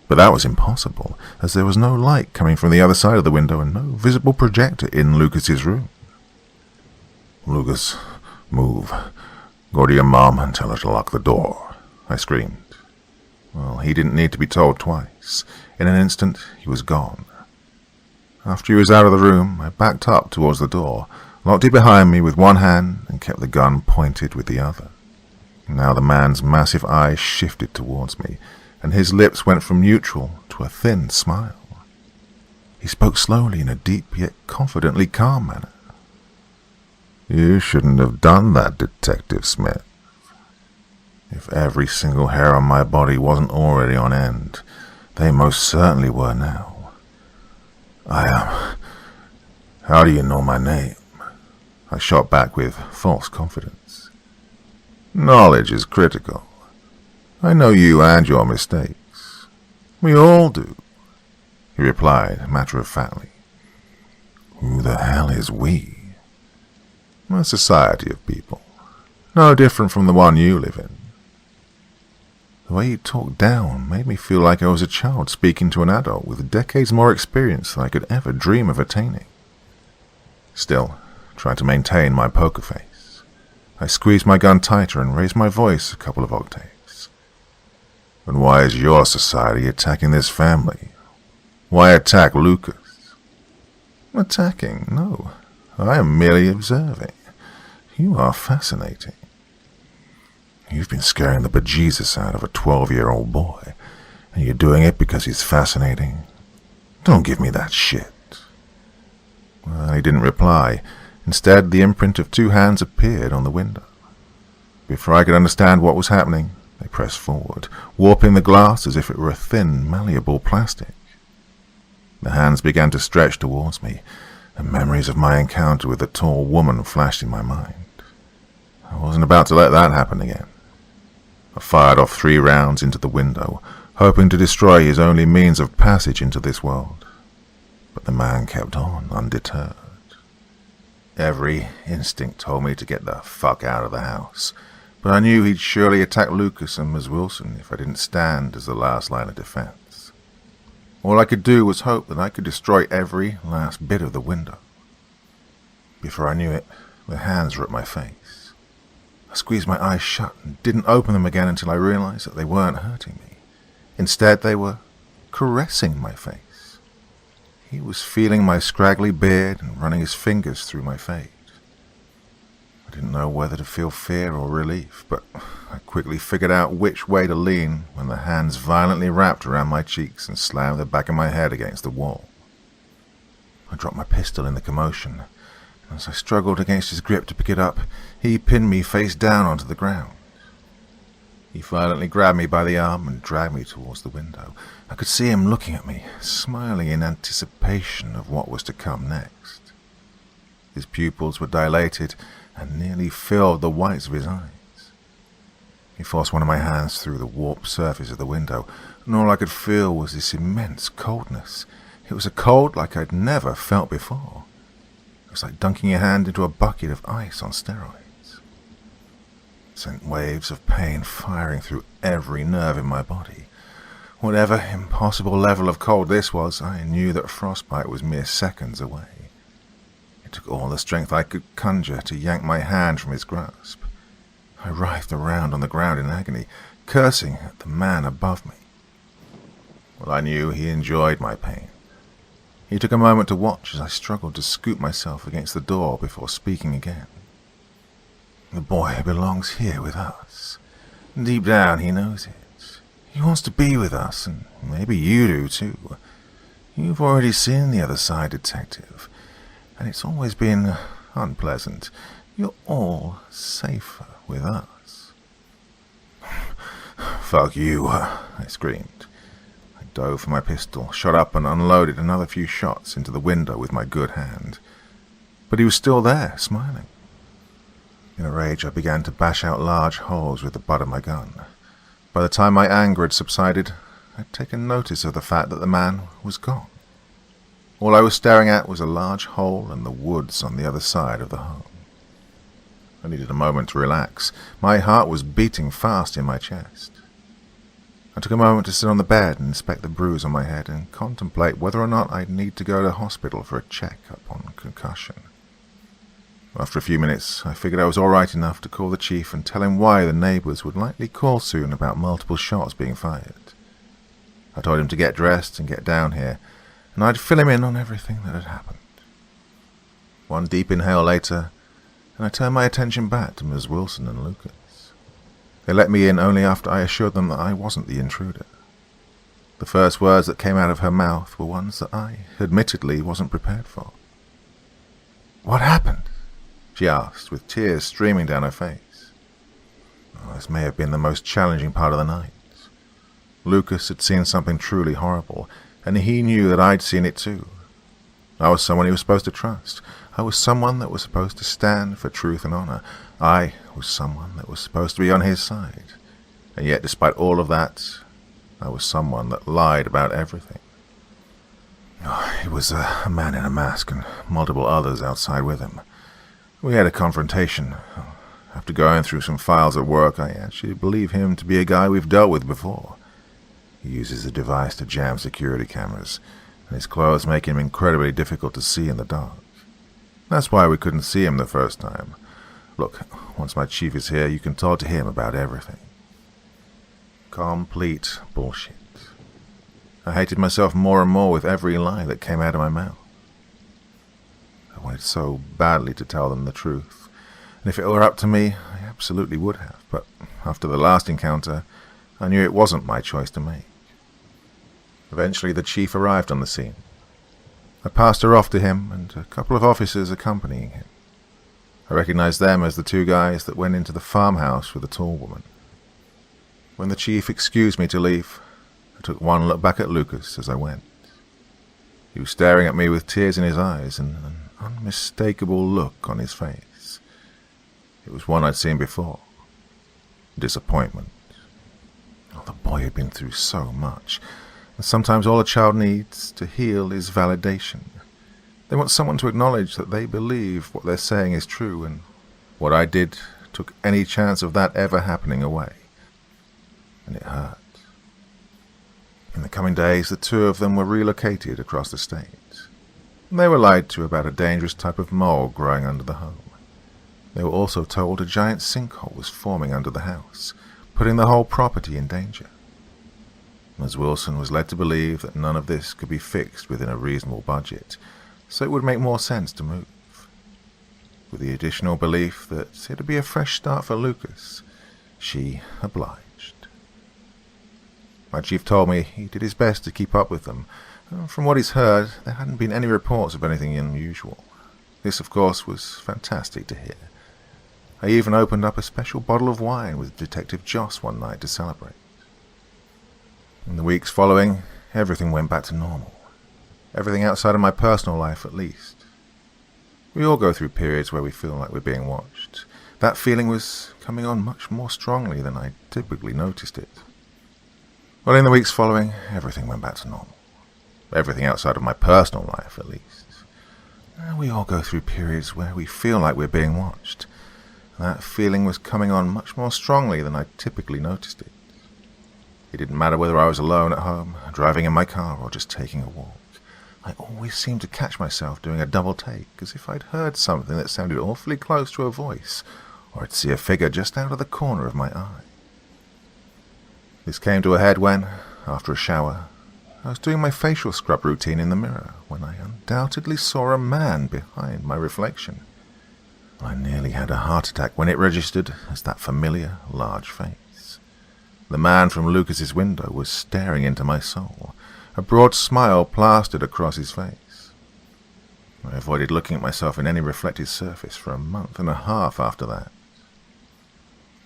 But that was impossible, as there was no light coming from the other side of the window and no visible projector in Lucas's room. "Lucas, move. Go to your mom and tell her to lock the door," I screamed. Well, he didn't need to be told twice. In an instant, he was gone. After he was out of the room, I backed up towards the door, locked it behind me with one hand, and kept the gun pointed with the other. Now the man's massive eyes shifted towards me, and his lips went from neutral to a thin smile. He spoke slowly in a deep yet confidently calm manner. "You shouldn't have done that, Detective Smith. If every single hair on my body wasn't already on end, they most certainly were now. How do you know my name?" I shot back with false confidence. "Knowledge is critical. I know you and your mistakes. We all do," he replied matter-of-factly. "Who the hell is we?" "A society of people, no different from the one you live in." The way he talked down made me feel like I was a child speaking to an adult with decades more experience than I could ever dream of attaining. Still, trying to maintain my poker face, I squeezed my gun tighter and raised my voice a couple of octaves. "And why is your society attacking this family? Why attack Lucas?" "Attacking? No. I am merely observing. You are fascinating. You've been scaring the bejesus out of a 12-year-old boy, and you're doing it because he's fascinating. Don't give me that shit. Well, he didn't reply. Instead, the imprint of 2 hands appeared on the window. Before I could understand what was happening, they pressed forward, warping the glass as if it were a thin, malleable plastic. The hands began to stretch towards me, and memories of my encounter with the tall woman flashed in my mind. I wasn't about to let that happen again. I fired off 3 rounds into the window, hoping to destroy his only means of passage into this world. But the man kept on, undeterred. Every instinct told me to get the fuck out of the house, but I knew he'd surely attack Lucas and Ms. Wilson if I didn't stand as the last line of defense. All I could do was hope that I could destroy every last bit of the window. Before I knew it, the hands were at my face. I squeezed my eyes shut and didn't open them again until I realized that they weren't hurting me. Instead, they were caressing my face. He was feeling my scraggly beard and running his fingers through my fade. I didn't know whether to feel fear or relief, but I quickly figured out which way to lean when the hands violently wrapped around my cheeks and slammed the back of my head against the wall. I dropped my pistol in the commotion, and as I struggled against his grip to pick it up, he pinned me face down onto the ground. He violently grabbed me by the arm and dragged me towards the window. I could see him looking at me, smiling in anticipation of what was to come next. His pupils were dilated and nearly filled the whites of his eyes. He forced one of my hands through the warped surface of the window, and all I could feel was this immense coldness. It was a cold like I'd never felt before. It was like dunking your hand into a bucket of ice on steroids. It sent waves of pain firing through every nerve in my body. Whatever impossible level of cold this was, I knew that frostbite was mere seconds away. It took all the strength I could conjure to yank my hand from his grasp. I writhed around on the ground in agony, cursing at the man above me. Well, I knew he enjoyed my pain. He took a moment to watch as I struggled to scoop myself against the door before speaking again. The boy belongs here with us. Deep down, he knows it. He wants to be with us, and maybe you do too. You've already seen the other side, detective, and it's always been unpleasant. You're all safer with us. Fuck you, I screamed. I dove for my pistol, shot up and unloaded another few shots into the window with my good hand. But he was still there, smiling. In a rage, I began to bash out large holes with the butt of my gun. By the time my anger had subsided, I'd taken notice of the fact that the man was gone. All I was staring at was a large hole in the woods on the other side of the home. I needed a moment to relax. My heart was beating fast in my chest. I took a moment to sit on the bed and inspect the bruise on my head and contemplate whether or not I'd need to go to hospital for a check-up on concussion. After a few minutes, I figured I was all right enough to call the chief and tell him why the neighbors would likely call soon about multiple shots being fired. I told him to get dressed and get down here, and I'd fill him in on everything that had happened. One deep inhale later, and I turned my attention back to Ms. Wilson and Lucas. They let me in only after I assured them that I wasn't the intruder. The first words that came out of her mouth were ones that I, admittedly, wasn't prepared for. "What happened?" she asked, with tears streaming down her face. Oh, this may have been the most challenging part of the night. Lucas had seen something truly horrible, and he knew that I'd seen it too. I was someone he was supposed to trust. I was someone that was supposed to stand for truth and honor. I was someone that was supposed to be on his side. And yet, despite all of that, I was someone that lied about everything. Oh, it was a man in a mask and multiple others outside with him. We had a confrontation. After going through some files at work, I actually believe him to be a guy we've dealt with before. He uses a device to jam security cameras, and his clothes make him incredibly difficult to see in the dark. That's why we couldn't see him the first time. Look, once my chief is here, you can talk to him about everything. Complete bullshit. I hated myself more and more with every lie that came out of my mouth. I wanted so badly to tell them the truth, And if it were up to me, I absolutely would have, but after the last encounter, I knew it wasn't my choice to make. Eventually the chief arrived on the scene. I passed her off to him and a couple of officers accompanying him. I recognized them as the two guys that went into the farmhouse with the tall woman. When the chief excused me to leave, I took one look back at Lucas as I went. He was staring at me with tears in his eyes and an unmistakable look on his face. It was one I'd seen before. Disappointment. Oh, the boy had been through so much. And sometimes all a child needs to heal is validation. They want someone to acknowledge that they believe what they're saying is true, and what I did took any chance of that ever happening away. And it hurt. In the coming days, the two of them were relocated across the state. They were lied to about a dangerous type of mole growing under the home. They were also told a giant sinkhole was forming under the house, putting the whole property in danger. Ms. Wilson was led to believe that none of this could be fixed within a reasonable budget, so it would make more sense to move. With the additional belief that it would be a fresh start for Lucas, she obliged. My chief told me he did his best to keep up with them. From what he's heard, there hadn't been any reports of anything unusual. This, of course, was fantastic to hear. I even opened up a special bottle of wine with Detective Joss one night to celebrate. In the weeks following, everything went back to normal. Everything outside of my personal life, at least. We all go through periods where we feel like we're being watched. That feeling was coming on much more strongly than I typically noticed it. Well, in the weeks following, everything went back to normal. Everything outside of my personal life, at least. We all go through periods where we feel like we're being watched. That feeling was coming on much more strongly than I typically noticed it. It didn't matter whether I was alone at home, driving in my car, or just taking a walk. I always seemed to catch myself doing a double take, as if I'd heard something that sounded awfully close to a voice, or I'd see a figure just out of the corner of my eye. This came to a head when, after a shower, I was doing my facial scrub routine in the mirror when I undoubtedly saw a man behind my reflection. I nearly had a heart attack when it registered as that familiar, large face. The man from Lucas's window was staring into my soul, a broad smile plastered across his face. I avoided looking at myself in any reflected surface for a month and a half after that.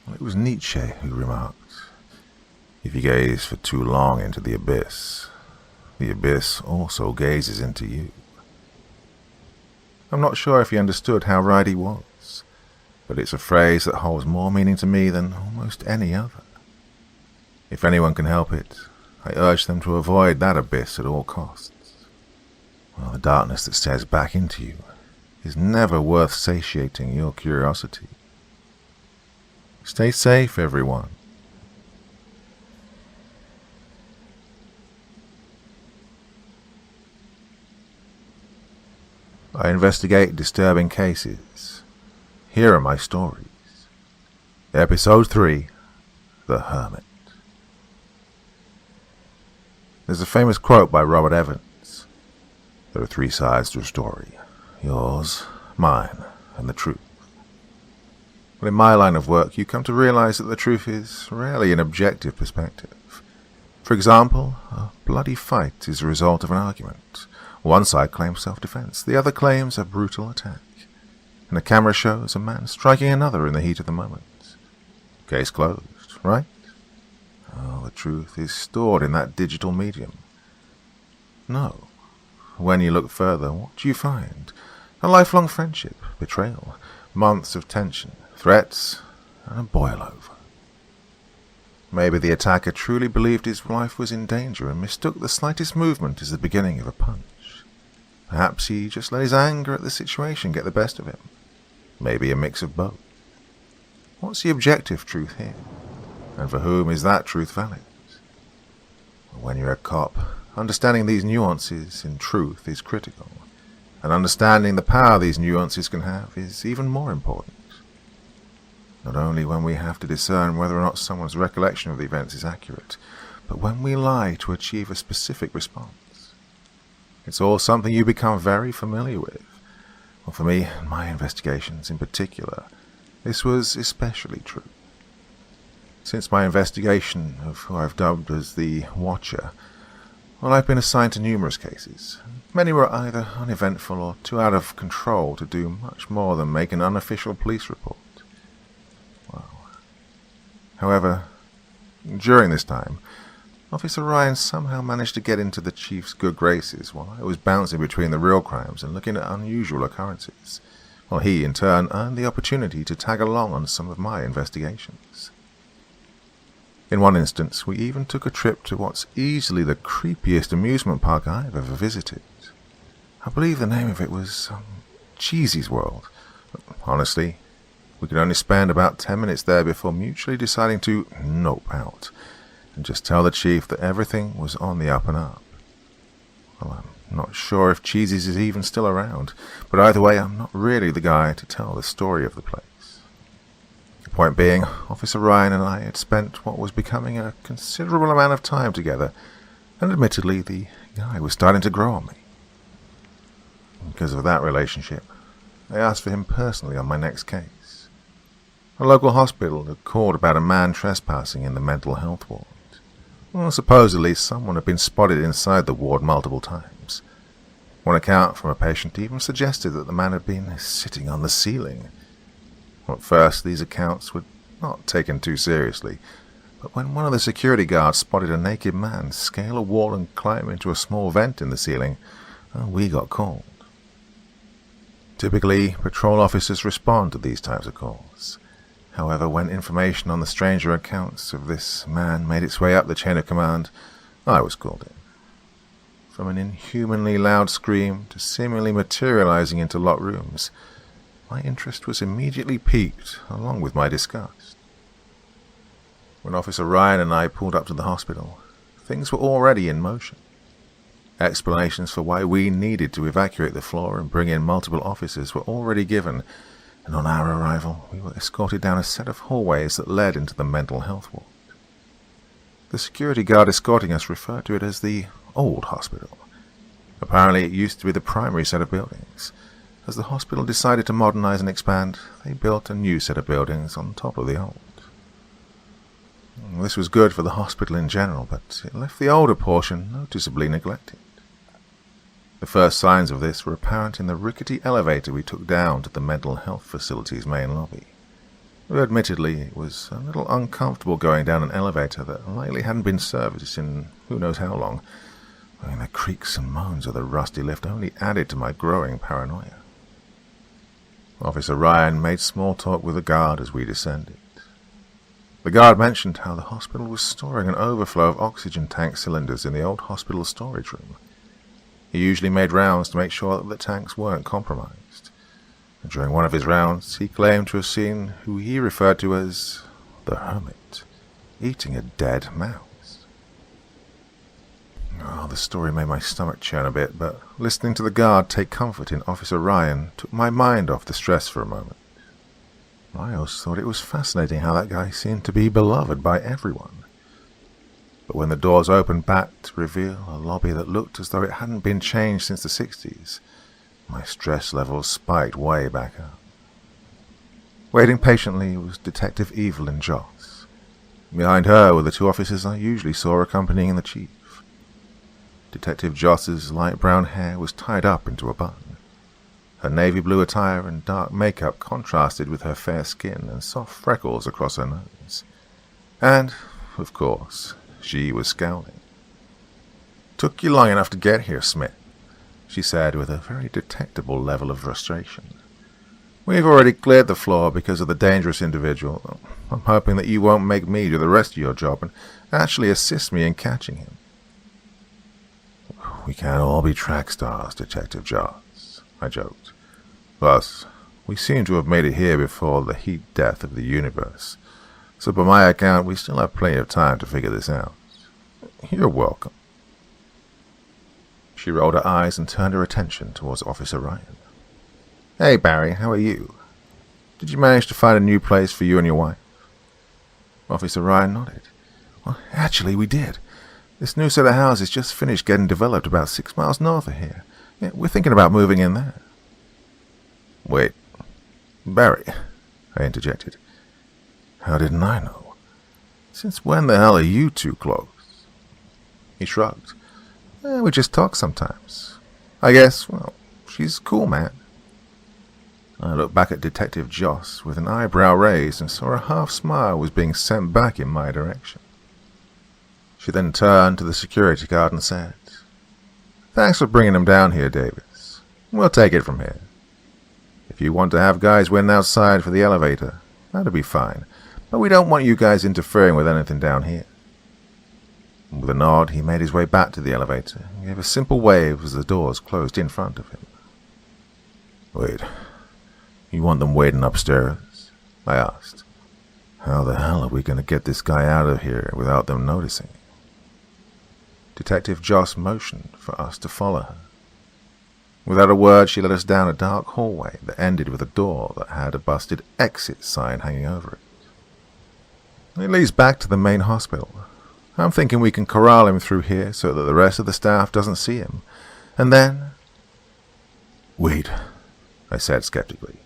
Well, it was Nietzsche who remarked, "If you gaze for too long into the abyss also gazes into you." I'm not sure if he understood how right he was, but it's a phrase that holds more meaning to me than almost any other. If anyone can help it, I urge them to avoid that abyss at all costs. Well, the darkness that stares back into you is never worth satiating your curiosity. Stay safe, everyone. I investigate disturbing cases. Here are my stories. Episode 3, The Hermit. There's a famous quote by Robert Evans. There are 3 sides to a story. Yours, mine, and the truth. Well, in my line of work, you come to realize that the truth is rarely an objective perspective. For example, a bloody fight is a result of an argument. One side claims self-defense, the other claims a brutal attack. And a camera shows a man striking another in the heat of the moment. Case closed, right? Oh, the truth is stored in that digital medium. No. When you look further, what do you find? A lifelong friendship, betrayal, months of tension, threats, and a boil-over. Maybe the attacker truly believed his life was in danger and mistook the slightest movement as the beginning of a punch. Perhaps he just let his anger at the situation get the best of him. Maybe a mix of both. What's the objective truth here? And for whom is that truth valid? When you're a cop, understanding these nuances in truth is critical, and understanding the power these nuances can have is even more important. Not only when we have to discern whether or not someone's recollection of the events is accurate, but when we lie to achieve a specific response. It's all something you become very familiar with. Well, for me, and my investigations in particular, This was especially true. Since my investigation of who I've dubbed as the Watcher, well, I've been assigned to numerous cases. Many were either uneventful or too out of control to do much more than make an unofficial police report. Well, however, during this time, Officer Ryan somehow managed to get into the chief's good graces while I was bouncing between the real crimes and looking at unusual occurrences, while he, in turn, earned the opportunity to tag along on some of my investigations. In one instance, we even took a trip to what's easily the creepiest amusement park I've ever visited. I believe the name of it was Cheesy's World. Honestly, we could only spend about 10 minutes there before mutually deciding to nope out and just tell the chief that everything was on the up and up. Well, I'm not sure if Cheesy's is even still around, but either way, I'm not really the guy to tell the story of the place. The point being, Officer Ryan and I had spent what was becoming a considerable amount of time together, and admittedly, the guy was starting to grow on me. Because of that relationship, I asked for him personally on my next case. A local hospital had called about a man trespassing in the mental health ward. Well, supposedly, someone had been spotted inside the ward multiple times. One account from a patient even suggested that the man had been sitting on the ceiling. At first, these accounts were not taken too seriously, but when one of the security guards spotted a naked man scale a wall and climb into a small vent in the ceiling, we got called. Typically, patrol officers respond to these types of calls. However, when information on the stranger accounts of this man made its way up the chain of command, I was called in. From an inhumanly loud scream to seemingly materializing into locked rooms, my interest was immediately piqued, along with my disgust. When Officer Ryan and I pulled up to the hospital, things were already in motion. Explanations for why we needed to evacuate the floor and bring in multiple officers were already given, and on our arrival, we were escorted down a set of hallways that led into the mental health ward. The security guard escorting us referred to it as the old hospital. Apparently, it used to be the primary set of buildings. As the hospital decided to modernize and expand, they built a new set of buildings on top of the old. This was good for the hospital in general, but it left the older portion noticeably neglected. The first signs of this were apparent in the rickety elevator we took down to the mental health facility's main lobby. Though admittedly, it was a little uncomfortable going down an elevator that likely hadn't been serviced in who knows how long. The creaks and moans of the rusty lift only added to my growing paranoia. Officer Ryan made small talk with the guard as we descended. The guard mentioned how the hospital was storing an overflow of oxygen tank cylinders in the old hospital storage room. He usually made rounds to make sure that the tanks weren't compromised. And during one of his rounds, he claimed to have seen who he referred to as the hermit, eating a dead mouse. The story made my stomach churn a bit, but listening to the guard take comfort in Officer Ryan took my mind off the stress for a moment. I always thought it was fascinating how that guy seemed to be beloved by everyone. But when the doors opened back to reveal a lobby that looked as though it hadn't been changed since the 60s, my stress levels spiked way back up. Waiting patiently was Detective Evelyn Joss. Behind her were the two officers I usually saw accompanying the chief. Detective Joss's light brown hair was tied up into a bun. Her navy blue attire and dark makeup contrasted with her fair skin and soft freckles across her nose. And, of course, she was scowling. "Took you long enough to get here, Smith," she said with a very detectable level of frustration. "We've already cleared the floor because of the dangerous individual. I'm hoping that you won't make me do the rest of your job and actually assist me in catching him." "We can't all be track stars, Detective Joss," I joked. "Plus, we seem to have made it here before the heat death of the universe, so by my account, we still have plenty of time to figure this out. You're welcome." She rolled her eyes and turned her attention towards Officer Ryan. "Hey, Barry, how are you? Did you manage to find a new place for you and your wife?" Officer Ryan nodded. "Well, actually, we did. This new set of houses just finished getting developed about 6 miles north of here. Yeah, we're thinking about moving in there." "Wait, Barry," I interjected. How didn't I know? Since when the hell are you two close? He shrugged. We just talk sometimes. I guess, well, she's cool, man. I looked back at Detective Joss with an eyebrow raised and saw a half smile was being sent back in my direction. She then turned to the security guard and said, Thanks for bringing him down here, Davis. We'll take it from here. If you want to have guys waiting outside for the elevator, that'll be fine, but we don't want you guys interfering with anything down here. With a nod, he made his way back to the elevator and gave a simple wave as the doors closed in front of him. Wait, you want them waiting upstairs? I asked. How the hell are we going to get this guy out of here without them noticing? Detective Joss motioned for us to follow her. Without a word, she led us down a dark hallway that ended with a door that had a busted exit sign hanging over it. It leads back to the main hospital. I'm thinking we can corral him through here so that the rest of the staff doesn't see him. And then... Wait, I said skeptically.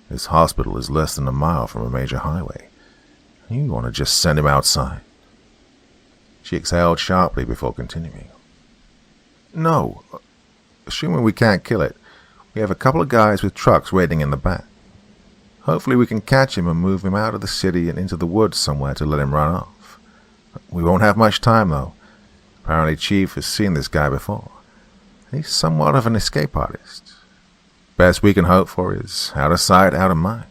This hospital is less than a mile from a major highway. You want to just send him outside? She exhaled sharply before continuing. No. Assuming we can't kill it, we have a couple of guys with trucks waiting in the back. Hopefully we can catch him and move him out of the city and into the woods somewhere to let him run off. We won't have much time, though. Apparently Chief has seen this guy before. He's somewhat of an escape artist. Best we can hope for is out of sight, out of mind.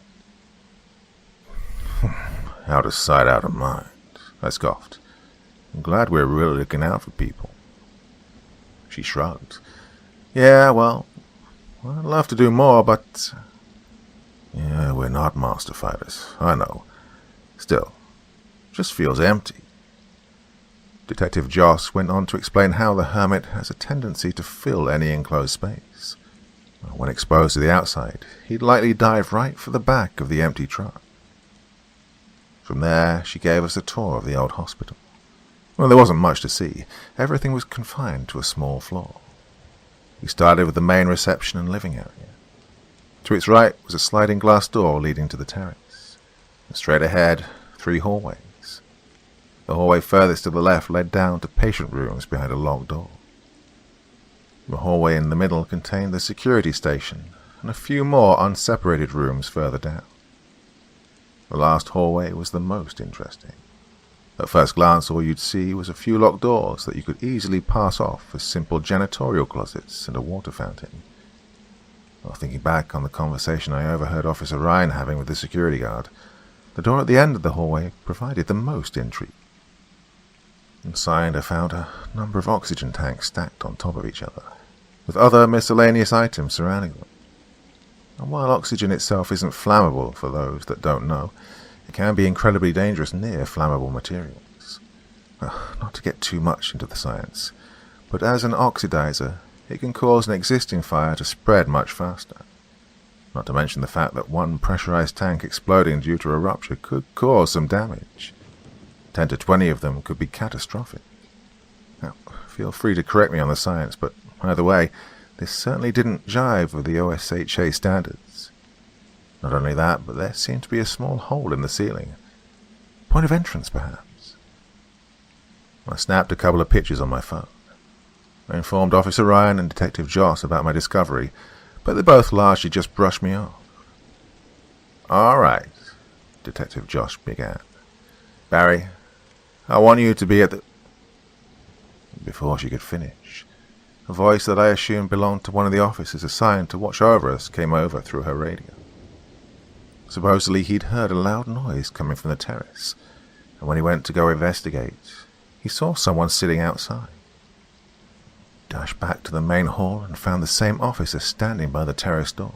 Out of sight, out of mind, I scoffed. I'm glad we're really looking out for people. She shrugged. Yeah, well, I'd love to do more, but... Yeah, we're not monster fighters, I know. Still, just feels empty. Detective Joss went on to explain how the hermit has a tendency to fill any enclosed space. When exposed to the outside, he'd likely dive right for the back of the empty truck. From there, she gave us a tour of the old hospital. Well, there wasn't much to see. Everything was confined to a small floor. We started with the main reception and living area. To its right was a sliding glass door leading to the terrace. And straight ahead, 3 hallways. The hallway furthest to the left led down to patient rooms behind a locked door. The hallway in the middle contained the security station and a few more unseparated rooms further down. The last hallway was the most interesting. At first glance, all you'd see was a few locked doors that you could easily pass off as simple janitorial closets and a water fountain. While thinking back on the conversation I overheard Officer Ryan having with the security guard, the door at the end of the hallway provided the most intrigue. Inside, I found a number of oxygen tanks stacked on top of each other, with other miscellaneous items surrounding them. And while oxygen itself isn't flammable for those that don't know, it can be incredibly dangerous near flammable materials. Not to get too much into the science, but as an oxidizer, it can cause an existing fire to spread much faster. Not to mention the fact that one pressurized tank exploding due to a rupture could cause some damage. 10 to 20 of them could be catastrophic. Now, feel free to correct me on the science, but either way, this certainly didn't jive with the OSHA standards. Not only that, but there seemed to be a small hole in the ceiling. Point of entrance, perhaps. I snapped a couple of pictures on my phone. I informed Officer Ryan and Detective Joss about my discovery, but they both largely just brushed me off. All right, Detective Joss began. Barry, I want you to be at the... Before she could finish, a voice that I assumed belonged to one of the officers assigned to watch over us came over through her radio. Supposedly he'd heard a loud noise coming from the terrace, and when he went to go investigate, he saw someone sitting outside. He dashed back to the main hall and found the same officer standing by the terrace door.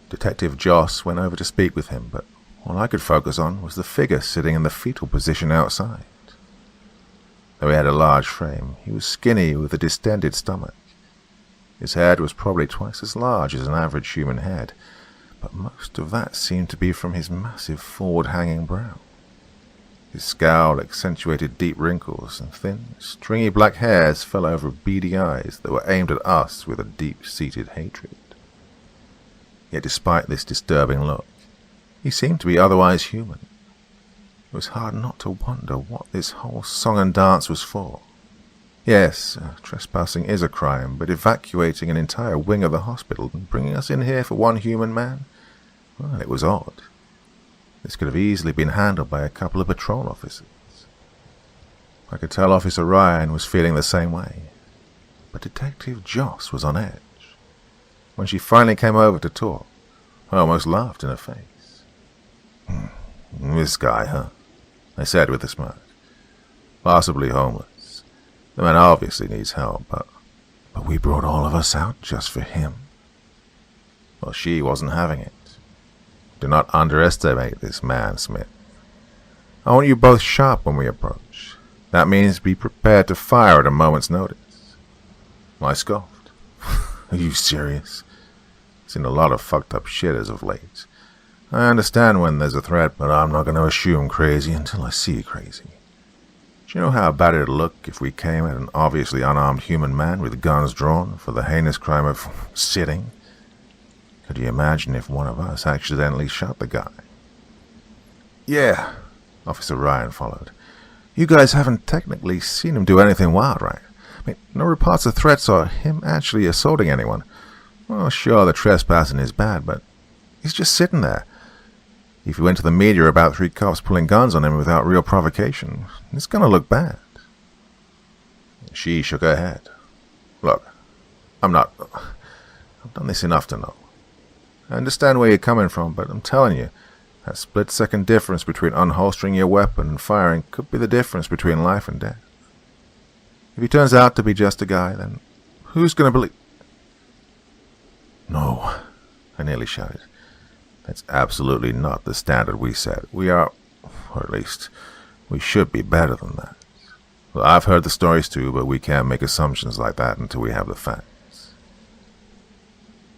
Detective Joss went over to speak with him, but all I could focus on was the figure sitting in the fetal position outside. Though he had a large frame, he was skinny with a distended stomach. His head was probably twice as large as an average human head, but most of that seemed to be from his massive forward-hanging brow. His scowl accentuated deep wrinkles, and thin, stringy black hairs fell over beady eyes that were aimed at us with a deep-seated hatred. Yet despite this disturbing look, He seemed to be otherwise human. It was hard not to wonder what this whole song and dance was for. Yes, trespassing is a crime, but evacuating an entire wing of the hospital and bringing us in here for one human man? Well, it was odd. This could have easily been handled by a couple of patrol officers. I could tell Officer Ryan was feeling the same way, but Detective Joss was on edge. When she finally came over to talk, I almost laughed in her face. This guy, huh? I said with a smirk. Possibly homeless. The man obviously needs help, but we brought all of us out just for him. Well, she wasn't having it. Do not underestimate this man, Smith. I want you both sharp when we approach. That means be prepared to fire at a moment's notice. I scoffed. Are you serious? Seen a lot of fucked up shit as of late. I understand when there's a threat, but I'm not going to assume crazy until I see crazy. Do you know how bad it'd look if we came at an obviously unarmed human man with guns drawn for the heinous crime of sitting? Could you imagine if one of us accidentally shot the guy? Yeah, Officer Ryan followed. You guys haven't technically seen him do anything wild, right? I mean, no reports of threats or him actually assaulting anyone. Well, sure, the trespassing is bad, but he's just sitting there. If you went to the media about 3 cops pulling guns on him without real provocation, it's gonna look bad. She shook her head. Look, I've done this enough to know. I understand where you're coming from, but I'm telling you, that split-second difference between unholstering your weapon and firing could be the difference between life and death. If he turns out to be just a guy, then who's gonna believe... No, I nearly shouted. That's absolutely not the standard we set. We are, or at least, we should be better than that. Well, I've heard the stories too, but we can't make assumptions like that until we have the facts.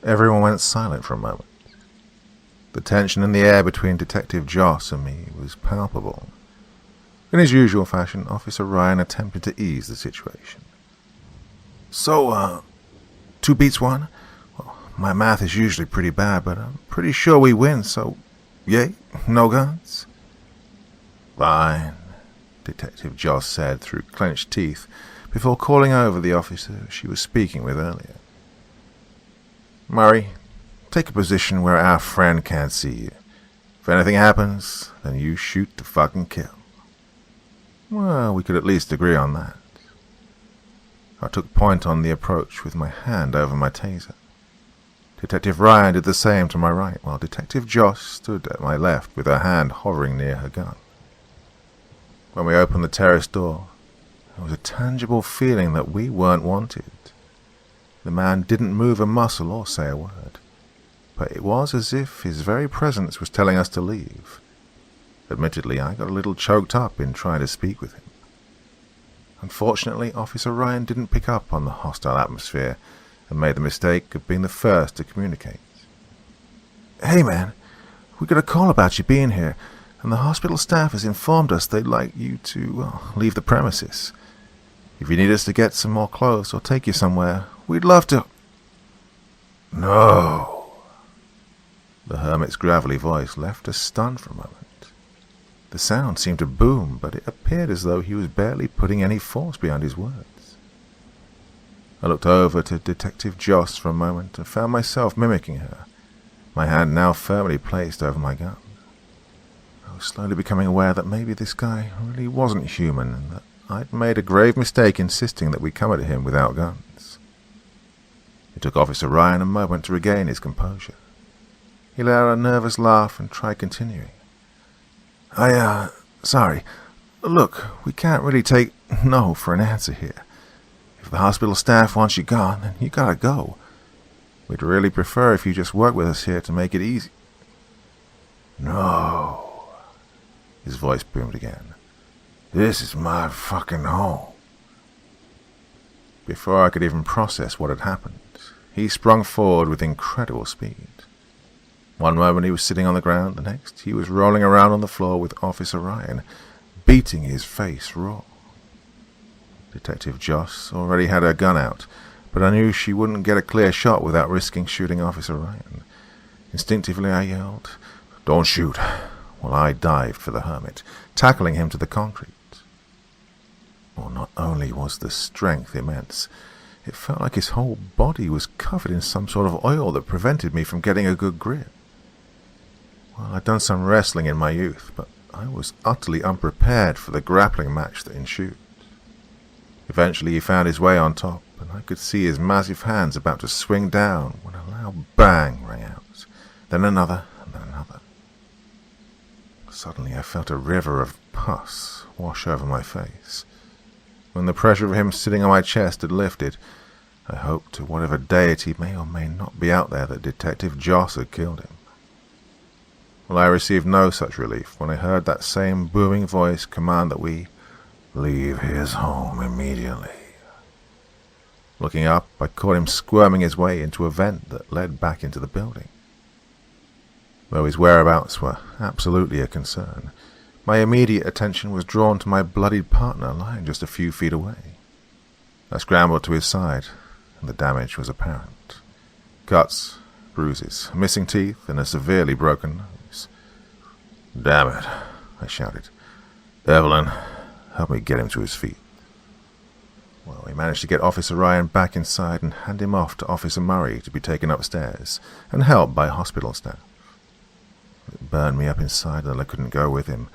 Everyone went silent for a moment. The tension in the air between Detective Joss and me was palpable. In his usual fashion, Officer Ryan attempted to ease the situation. So, 2 beats 1? My math is usually pretty bad, but I'm pretty sure we win, so yay, no guns? Fine, Detective Joss said through clenched teeth before calling over the officer she was speaking with earlier. Murray, take a position where our friend can't see you. If anything happens, then you shoot to fucking kill. Well, we could at least agree on that. I took point on the approach with my hand over my taser. Detective Ryan did the same to my right, while Detective Joss stood at my left with her hand hovering near her gun. When we opened the terrace door, there was a tangible feeling that we weren't wanted. The man didn't move a muscle or say a word, but it was as if his very presence was telling us to leave. Admittedly, I got a little choked up in trying to speak with him. Unfortunately, Officer Ryan didn't pick up on the hostile atmosphere and made the mistake of being the first to communicate. Hey man, we got a call about you being here, and the hospital staff has informed us they'd like you to, leave the premises. If you need us to get some more clothes or take you somewhere, we'd love to... No. The hermit's gravelly voice left us stunned for a moment. The sound seemed to boom, but it appeared as though he was barely putting any force behind his words. I looked over to Detective Joss for a moment and found myself mimicking her, my hand now firmly placed over my gun. I was slowly becoming aware that maybe this guy really wasn't human and that I'd made a grave mistake insisting that we come at him without guns. It took Officer Ryan a moment to regain his composure. He let out a nervous laugh and tried continuing. Sorry. Look, we can't really take no for an answer here. If the hospital staff wants you gone, then you gotta go. We'd really prefer if you just work with us here to make it easy. No. His voice boomed again. This is my fucking home. Before I could even process what had happened, he sprung forward with incredible speed. One moment he was sitting on the ground, the next he was rolling around on the floor with Officer Ryan, beating his face raw. Detective Joss already had her gun out, but I knew she wouldn't get a clear shot without risking shooting Officer Ryan. Instinctively I yelled, "Don't shoot," while I dived for the hermit, tackling him to the concrete. Well, not only was the strength immense, it felt like his whole body was covered in some sort of oil that prevented me from getting a good grip. Well, I'd done some wrestling in my youth, but I was utterly unprepared for the grappling match that ensued. Eventually he found his way on top, and I could see his massive hands about to swing down when a loud bang rang out, then another, and then another. Suddenly I felt a river of pus wash over my face. When the pressure of him sitting on my chest had lifted, I hoped to whatever deity may or may not be out there that Detective Joss had killed him. Well, I received no such relief when I heard that same booming voice command that we leave his home immediately. Looking up, I caught him squirming his way into a vent that led back into the building. Though his whereabouts were absolutely a concern, my immediate attention was drawn to my bloodied partner lying just a few feet away. I scrambled to his side, and the damage was apparent. Cuts, bruises, missing teeth, and a severely broken nose. "Damn it," I shouted. "Evelyn, help me get him to his feet." Well, we managed to get Officer Ryan back inside and hand him off to Officer Murray to be taken upstairs and helped by hospital staff. It burned me up inside that I couldn't go with him.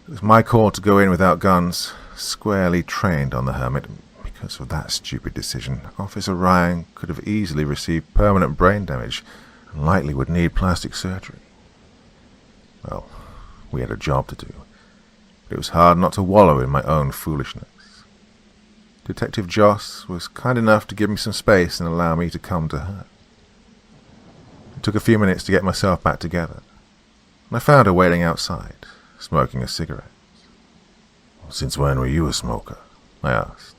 It was my call to go in without guns, squarely trained on the hermit. Because of that stupid decision, Officer Ryan could have easily received permanent brain damage and likely would need plastic surgery. Well, we had a job to do, but it was hard not to wallow in my own foolishness. Detective Joss was kind enough to give me some space and allow me to come to her. It took a few minutes to get myself back together, and I found her waiting outside, smoking a cigarette. "Since when were you a smoker?" I asked.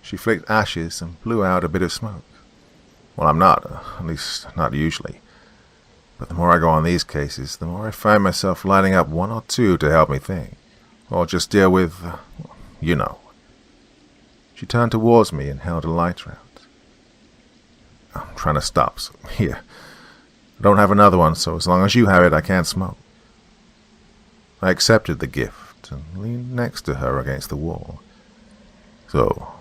She flicked ashes and blew out a bit of smoke. "Well, I'm not, at least not usually. But the more I go on these cases, the more I find myself lining up one or two to help me think, or just deal with, you know." She turned towards me and held a lighter out. "I'm trying to stop, so here. I don't have another one, so as long as you have it, I can't smoke." I accepted the gift and leaned next to her against the wall. "So,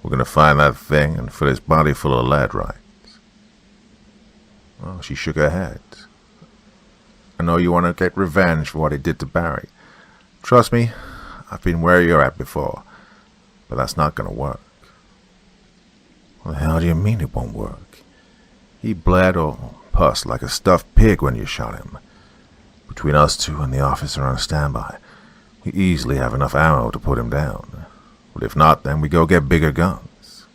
we're going to find that thing and fill his body full of lead, right?" Well, she shook her head. "I know you want to get revenge for what he did to Barry. Trust me, I've been where you're at before, but that's not going to work." "What the hell do you mean it won't work? He bled or pussed like a stuffed pig when you shot him. Between us two and the officer on standby, we easily have enough ammo to put him down. But if not, then we go get bigger guns.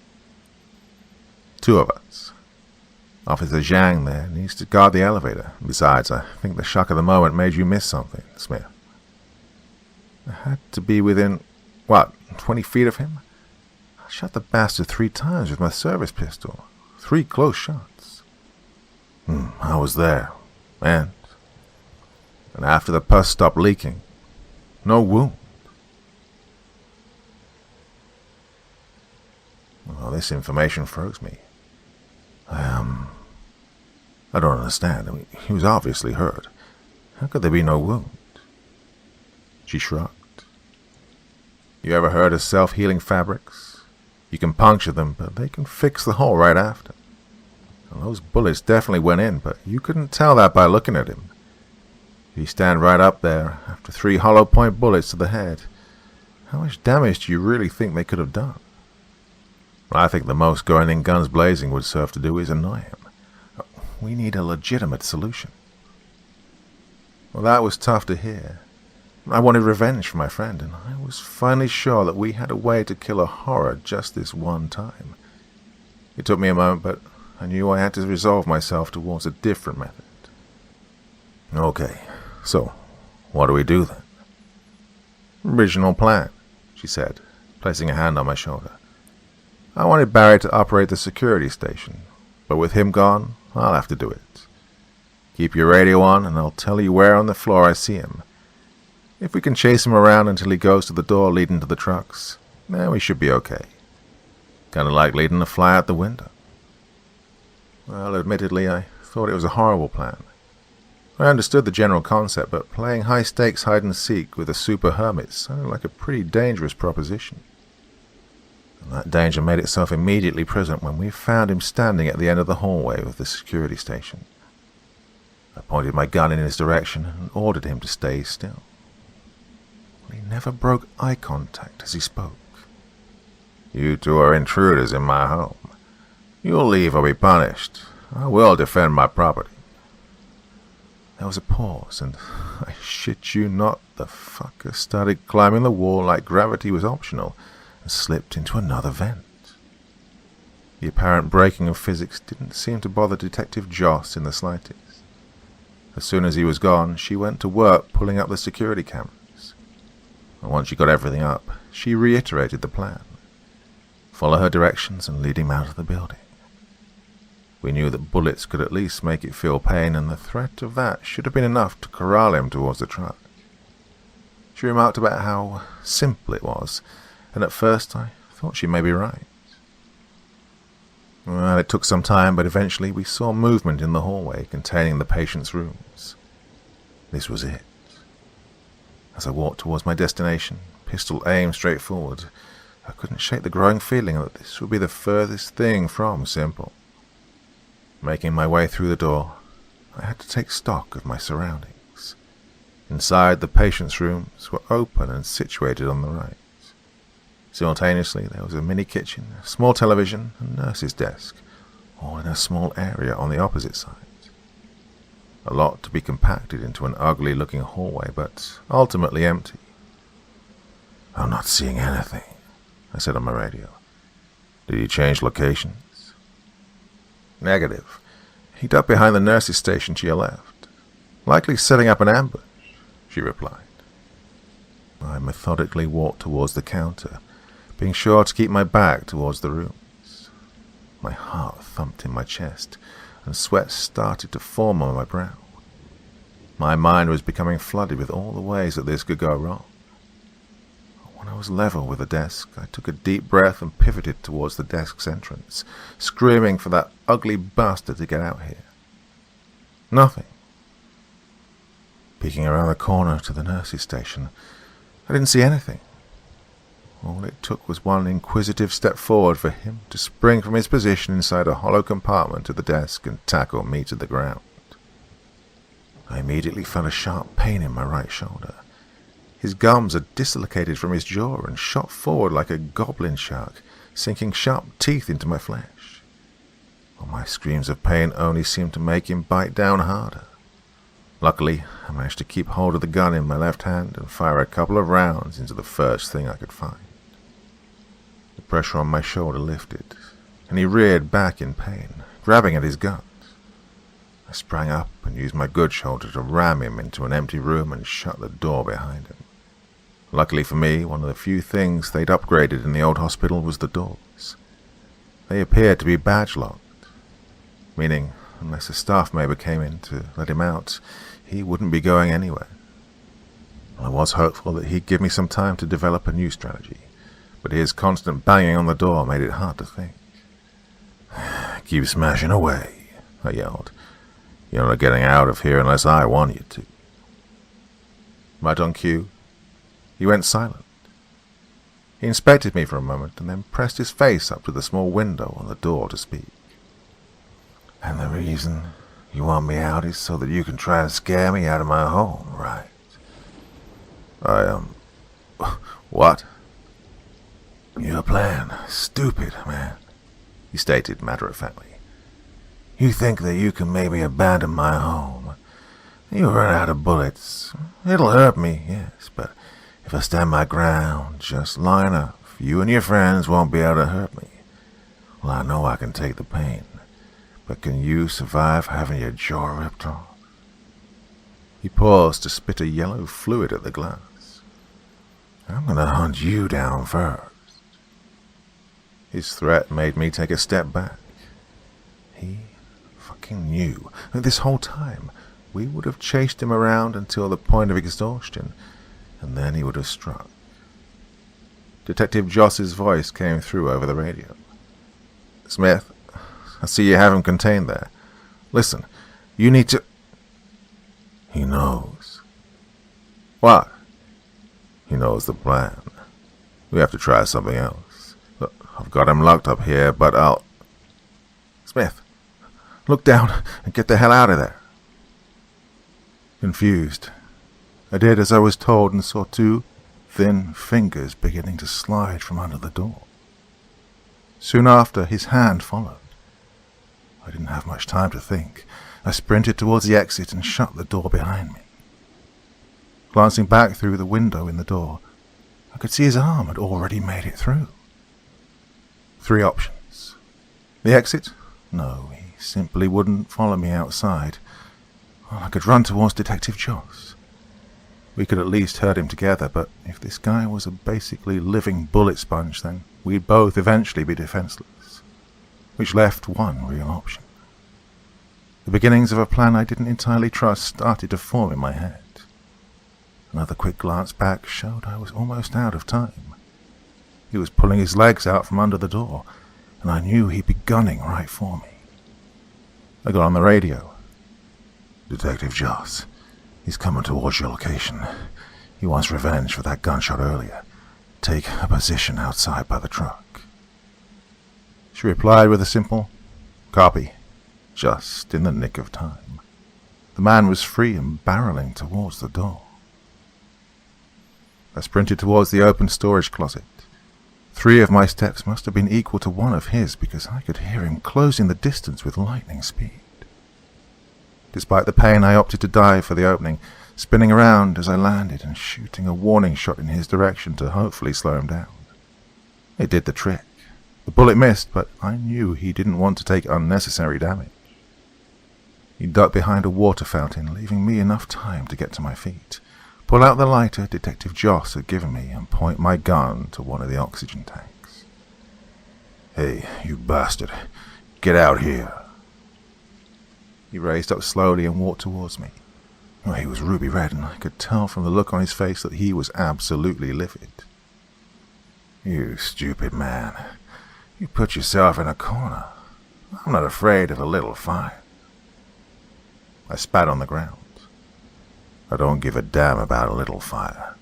Two of us. Officer Zhang there needs to guard the elevator. Besides, I think the shock of the moment made you miss something, Smith." I had to be within, 20 feet of him? I shot the bastard 3 times with my service pistol. 3 close shots. I was there. And after the pus stopped leaking, no wound. Well, this information froze me. I don't understand. I mean, he was obviously hurt. How could there be no wound? She shrugged. "You ever heard of self-healing fabrics? You can puncture them, but they can fix the hole right after. Well, those bullets definitely went in, but you couldn't tell that by looking at him. If you stand right up there, after 3 hollow-point bullets to the head, how much damage do you really think they could have done? I think the most going in guns blazing would serve to do is annoy him. We need a legitimate solution." Well, that was tough to hear. I wanted revenge for my friend, and I was finally sure that we had a way to kill a horror just this one time. It took me a moment, but I knew I had to resolve myself towards a different method. "Okay, so what do we do then?" "Original plan," she said, placing a hand on my shoulder. "I wanted Barry to operate the security station, but with him gone, I'll have to do it. Keep your radio on, and I'll tell you where on the floor I see him. If we can chase him around until he goes to the door leading to the trucks, then we should be okay. Kind of like leading a fly out the window." Well, admittedly, I thought it was a horrible plan. I understood the general concept, but playing high-stakes hide-and-seek with a super hermit sounded like a pretty dangerous proposition. And that danger made itself immediately present when we found him standing at the end of the hallway of the security station. I pointed my gun in his direction and ordered him to stay still. He never broke eye contact as he spoke. "You two are intruders in my home. You'll leave or be punished. I will defend my property." There was a pause, and I shit you not, the fucker started climbing the wall like gravity was optional and slipped into another vent. The apparent breaking of physics didn't seem to bother Detective Joss in the slightest. As soon as he was gone, she went to work pulling up the security cameras. And once she got everything up, she reiterated the plan. Follow her directions and lead him out of the building. We knew that bullets could at least make it feel pain, and the threat of that should have been enough to corral him towards the truck. She remarked about how simple it was, and at first I thought she may be right. Well, it took some time, but eventually we saw movement in the hallway containing the patient's rooms. This was it. As I walked towards my destination, pistol aimed straight forward, I couldn't shake the growing feeling that this would be the furthest thing from simple. Making my way through the door, I had to take stock of my surroundings. Inside, the patient's rooms were open and situated on the right. Simultaneously, there was a mini kitchen, a small television, and a nurse's desk, all in a small area on the opposite side. A lot to be compacted into an ugly-looking hallway, but ultimately empty. "I'm not seeing anything," I said on my radio. "Did he change locations?" "Negative. He ducked behind the nurse's station to your left. Likely setting up an ambush," she replied. I methodically walked towards the counter, being sure to keep my back towards the rooms. My heart thumped in my chest, and sweat started to form on my brow. My mind was becoming flooded with all the ways that this could go wrong. When I was level with the desk, I took a deep breath and pivoted towards the desk's entrance, screaming for that ugly bastard to get out here. Nothing. Peeking around the corner to the nurse's station, I didn't see anything. All it took was one inquisitive step forward for him to spring from his position inside a hollow compartment of the desk and tackle me to the ground. I immediately felt a sharp pain in my right shoulder. His gums had dislocated from his jaw and shot forward like a goblin shark, sinking sharp teeth into my flesh. While my screams of pain only seemed to make him bite down harder. Luckily, I managed to keep hold of the gun in my left hand and fire a couple of rounds into the first thing I could find. The pressure on my shoulder lifted, and he reared back in pain, grabbing at his guns. I sprang up and used my good shoulder to ram him into an empty room and shut the door behind him. Luckily for me, one of the few things they'd upgraded in the old hospital was the doors. They appeared to be badge-locked, meaning unless a staff member came in to let him out, he wouldn't be going anywhere. I was hopeful that he'd give me some time to develop a new strategy, but his constant banging on the door made it hard to think. "Keep smashing away," I yelled. "You're not getting out of here unless I want you to." Right on cue, he went silent. He inspected me for a moment and then pressed his face up to the small window on the door to speak. "And the reason you want me out is so that you can try and scare me out of my home, right?" What? "Your plan. Stupid, man," he stated matter-of-factly. "You think that you can maybe abandon my home. You run out of bullets. It'll hurt me, yes, but if I stand my ground just long enough, you and your friends won't be able to hurt me. Well, I know I can take the pain, but can you survive having your jaw ripped off?" He paused to spit a yellow fluid at the glass. "I'm gonna hunt you down first." His threat made me take a step back. He fucking knew. This whole time, we would have chased him around until the point of exhaustion, and then he would have struck. Detective Joss's voice came through over the radio. "Smith, I see you have him contained there. Listen, you need to..." He knows. What? He knows the plan. We have to try something else. Look, I've got him locked up here, but I'll... Smith, look down and get the hell out of there. Confused, I did as I was told and saw two thin fingers beginning to slide from under the door. Soon after, his hand followed. I didn't have much time to think. I sprinted towards the exit and shut the door behind me. Glancing back through the window in the door, I could see his arm had already made it through. 3 options. The exit? No, he simply wouldn't follow me outside. Well, I could run towards Detective Joss. We could at least herd him together, but if this guy was a basically living bullet sponge, then we'd both eventually be defenseless, which left one real option. The beginnings of a plan I didn't entirely trust started to form in my head. Another quick glance back showed I was almost out of time. He was pulling his legs out from under the door, and I knew he'd be gunning right for me. I got on the radio. Detective Joss, he's coming towards your location. He wants revenge for that gunshot earlier. Take a position outside by the truck. She replied with a simple, "Copy," just in the nick of time. The man was free and barreling towards the door. I sprinted towards the open storage closet. 3 of my steps must have been equal to 1 of his because I could hear him closing the distance with lightning speed. Despite the pain, I opted to dive for the opening, spinning around as I landed and shooting a warning shot in his direction to hopefully slow him down. It did the trick. The bullet missed, but I knew he didn't want to take unnecessary damage. He ducked behind a water fountain, leaving me enough time to get to my feet, pull out the lighter Detective Joss had given me, and point my gun to one of the oxygen tanks. "Hey, you bastard. Get out here." He raised up slowly and walked towards me. Well, he was ruby red, and I could tell from the look on his face that he was absolutely livid. "You stupid man. You put yourself in a corner. I'm not afraid of a little fire." I spat on the ground. "I don't give a damn about a little fire.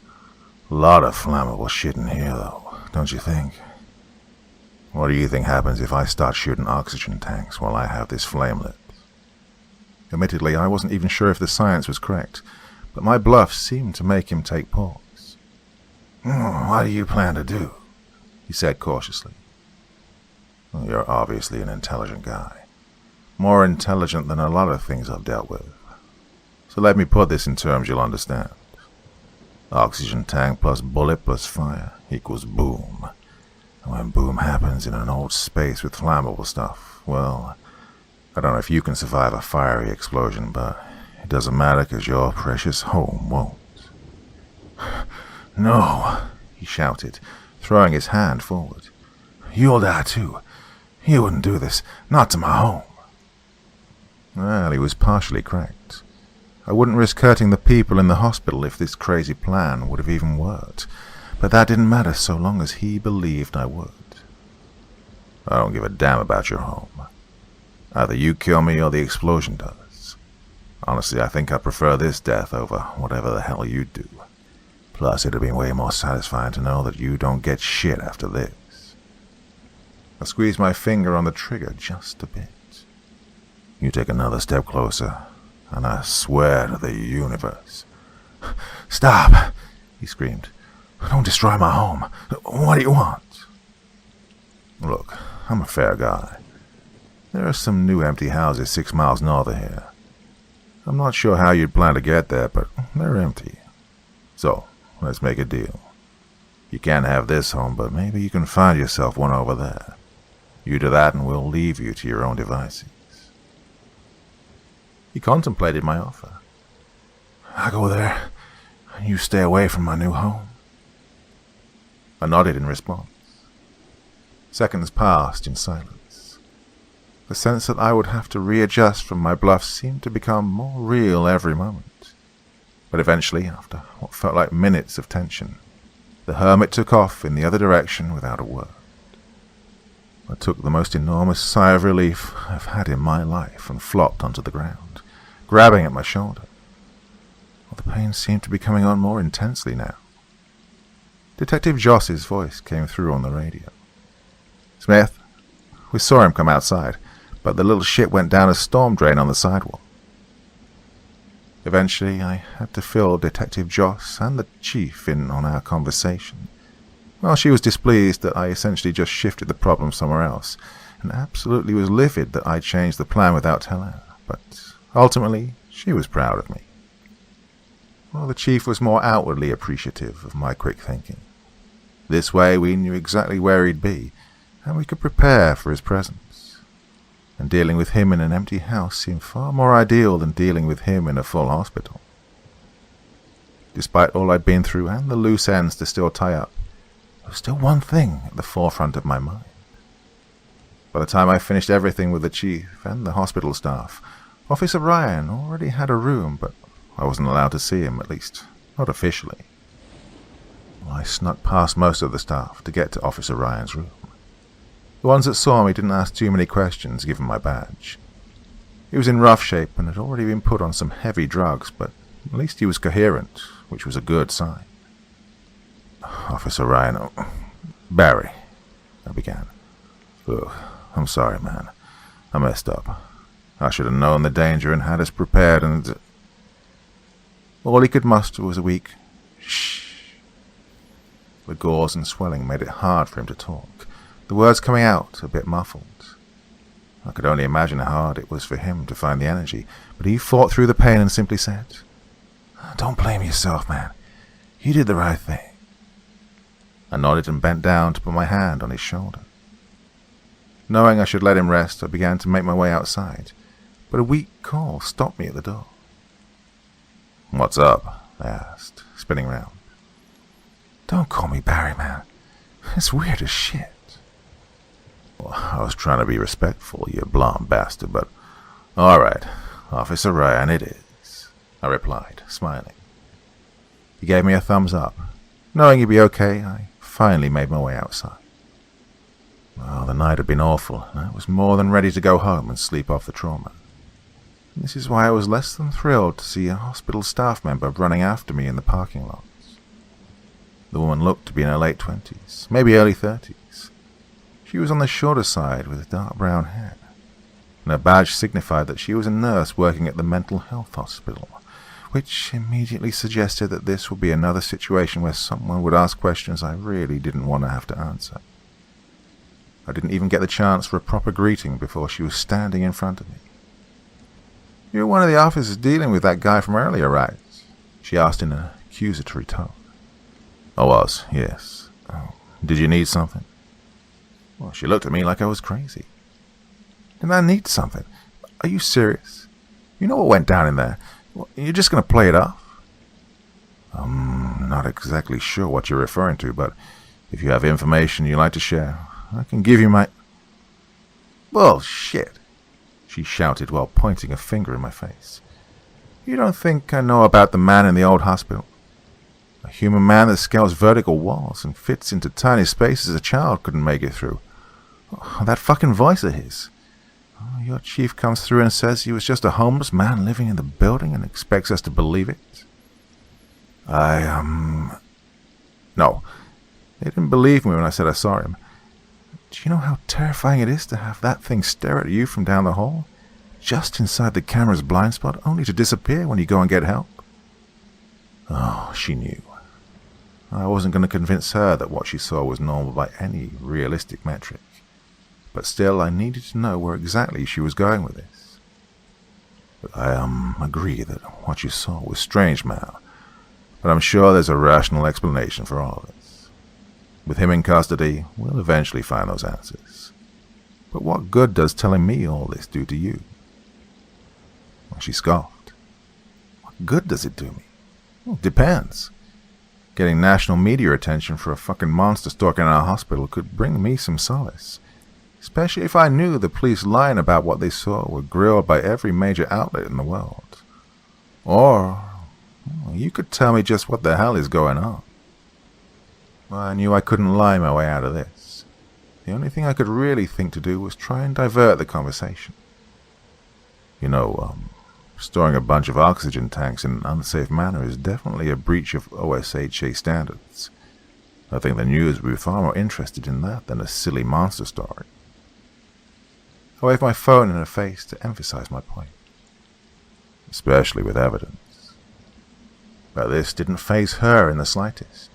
A lot of flammable shit in here, though, don't you think? What do you think happens if I start shooting oxygen tanks while I have this flame lit?" Admittedly, I wasn't even sure if the science was correct, but my bluff seemed to make him take pause. "What do you plan to do?" he said cautiously. "You're obviously an intelligent guy. More intelligent than a lot of things I've dealt with. So let me put this in terms you'll understand. Oxygen tank plus bullet plus fire equals boom. And when boom happens in an old space with flammable stuff, well, I don't know if you can survive a fiery explosion, but it doesn't matter because your precious home won't." "No," he shouted, throwing his hand forward. "You'll die too. You wouldn't do this, not to my home." Well, he was partially correct. I wouldn't risk hurting the people in the hospital if this crazy plan would have even worked, but that didn't matter so long as he believed I would. "I don't give a damn about your home. Either you kill me or the explosion does. Honestly, I think I prefer this death over whatever the hell you do. Plus, it'd be way more satisfying to know that you don't get shit after this." I squeezed my finger on the trigger just a bit. "You take another step closer, and I swear to the universe." "Stop!" he screamed. "Don't destroy my home. What do you want?" "Look, I'm a fair guy. There are some new empty houses 6 miles north of here. I'm not sure how you'd plan to get there, but they're empty. So, let's make a deal. You can't have this home, but maybe you can find yourself one over there. You do that and we'll leave you to your own devices." He contemplated my offer. "I go there, and you stay away from my new home." I nodded in response. Seconds passed in silence. The sense that I would have to readjust from my bluff seemed to become more real every moment. But eventually, after what felt like minutes of tension, the hermit took off in the other direction without a word. I took the most enormous sigh of relief I've had in my life and flopped onto the ground, grabbing at my shoulder. The pain seemed to be coming on more intensely now. Detective Joss's voice came through on the radio. "Smith, we saw him come outside, but the little shit went down a storm drain on the sidewalk." Eventually, I had to fill Detective Joss and the chief in on our conversation. Well, she was displeased that I essentially just shifted the problem somewhere else, and absolutely was livid that I changed the plan without telling her, but ultimately, she was proud of me. Well, the chief was more outwardly appreciative of my quick thinking. This way, we knew exactly where he'd be, and we could prepare for his presence. And dealing with him in an empty house seemed far more ideal than dealing with him in a full hospital. Despite all I'd been through and the loose ends to still tie up, there was still one thing at the forefront of my mind. By the time I finished everything with the chief and the hospital staff, Officer Ryan already had a room, but I wasn't allowed to see him, at least not officially. I snuck past most of the staff to get to Officer Ryan's room. The ones that saw me didn't ask too many questions given my badge. He was in rough shape and had already been put on some heavy drugs, but at least he was coherent, which was a good sign. "Officer Ryan, Barry," I began. "Ugh, I'm sorry, man. I messed up. I should have known the danger and had us prepared, and..." All he could muster was a weak "shh." The gauze and swelling made it hard for him to talk, the words coming out a bit muffled. I could only imagine how hard it was for him to find the energy, but he fought through the pain and simply said, "Don't blame yourself, man. You did the right thing." I nodded and bent down to put my hand on his shoulder. Knowing I should let him rest, I began to make my way outside, but a weak call stopped me at the door. "What's up?" I asked, spinning round. "Don't call me Barry, man. It's weird as shit." Well, I was trying to be respectful, you blonde bastard, but all right, Officer Ryan it is, I replied, smiling. He gave me a thumbs up. Knowing he'd be okay, I finally made my way outside. Well, the night had been awful, and I was more than ready to go home and sleep off the trauma. This is why I was less than thrilled to see a hospital staff member running after me in the parking lots. The woman looked to be in her late 20s, maybe early 30s. She was on the shorter side with dark brown hair, and her badge signified that she was a nurse working at the mental health hospital, which immediately suggested that this would be another situation where someone would ask questions I really didn't want to have to answer. I didn't even get the chance for a proper greeting before she was standing in front of me. "You're one of the officers dealing with that guy from earlier, right?" she asked in an accusatory tone. "I was, yes. Oh, did you need something?" Well, she looked at me like I was crazy. "Did I need something? Are you serious? You know what went down in there? You're just going to play it off?" "I'm not exactly sure what you're referring to, but if you have information you'd like to share, I can give you my..." "Bullshit," she shouted while pointing a finger in my face. "You don't think I know about the man in the old hospital? A human man that scales vertical walls and fits into tiny spaces a child couldn't make it through. Oh, that fucking voice of his. Oh, your chief comes through and says he was just a homeless man living in the building and expects us to believe it?" No, they didn't believe me when I said I saw him. Do you know how terrifying it is to have that thing stare at you from down the hall, just inside the camera's blind spot, only to disappear when you go and get help? Oh, she knew. I wasn't going to convince her that what she saw was normal by any realistic metric, but still I needed to know where exactly she was going with this. But I agree that what you saw was strange, Mal, but I'm sure there's a rational explanation for all of this. With him in custody, we'll eventually find those answers. But what good does telling me all this do to you? Well, she scoffed. What good does it do me? Well, it depends. Getting national media attention for a fucking monster stalking in our hospital could bring me some solace, especially if I knew the police lying about what they saw were grilled by every major outlet in the world. Or, well, you could tell me just what the hell is going on. Well, I knew I couldn't lie my way out of this. The only thing I could really think to do was try and divert the conversation. You know, Storing a bunch of oxygen tanks in an unsafe manner is definitely a breach of OSHA standards. I think the news would be far more interested in that than a silly monster story. I waved my phone in her face to emphasize my point. Especially with evidence. But this didn't faze her in the slightest.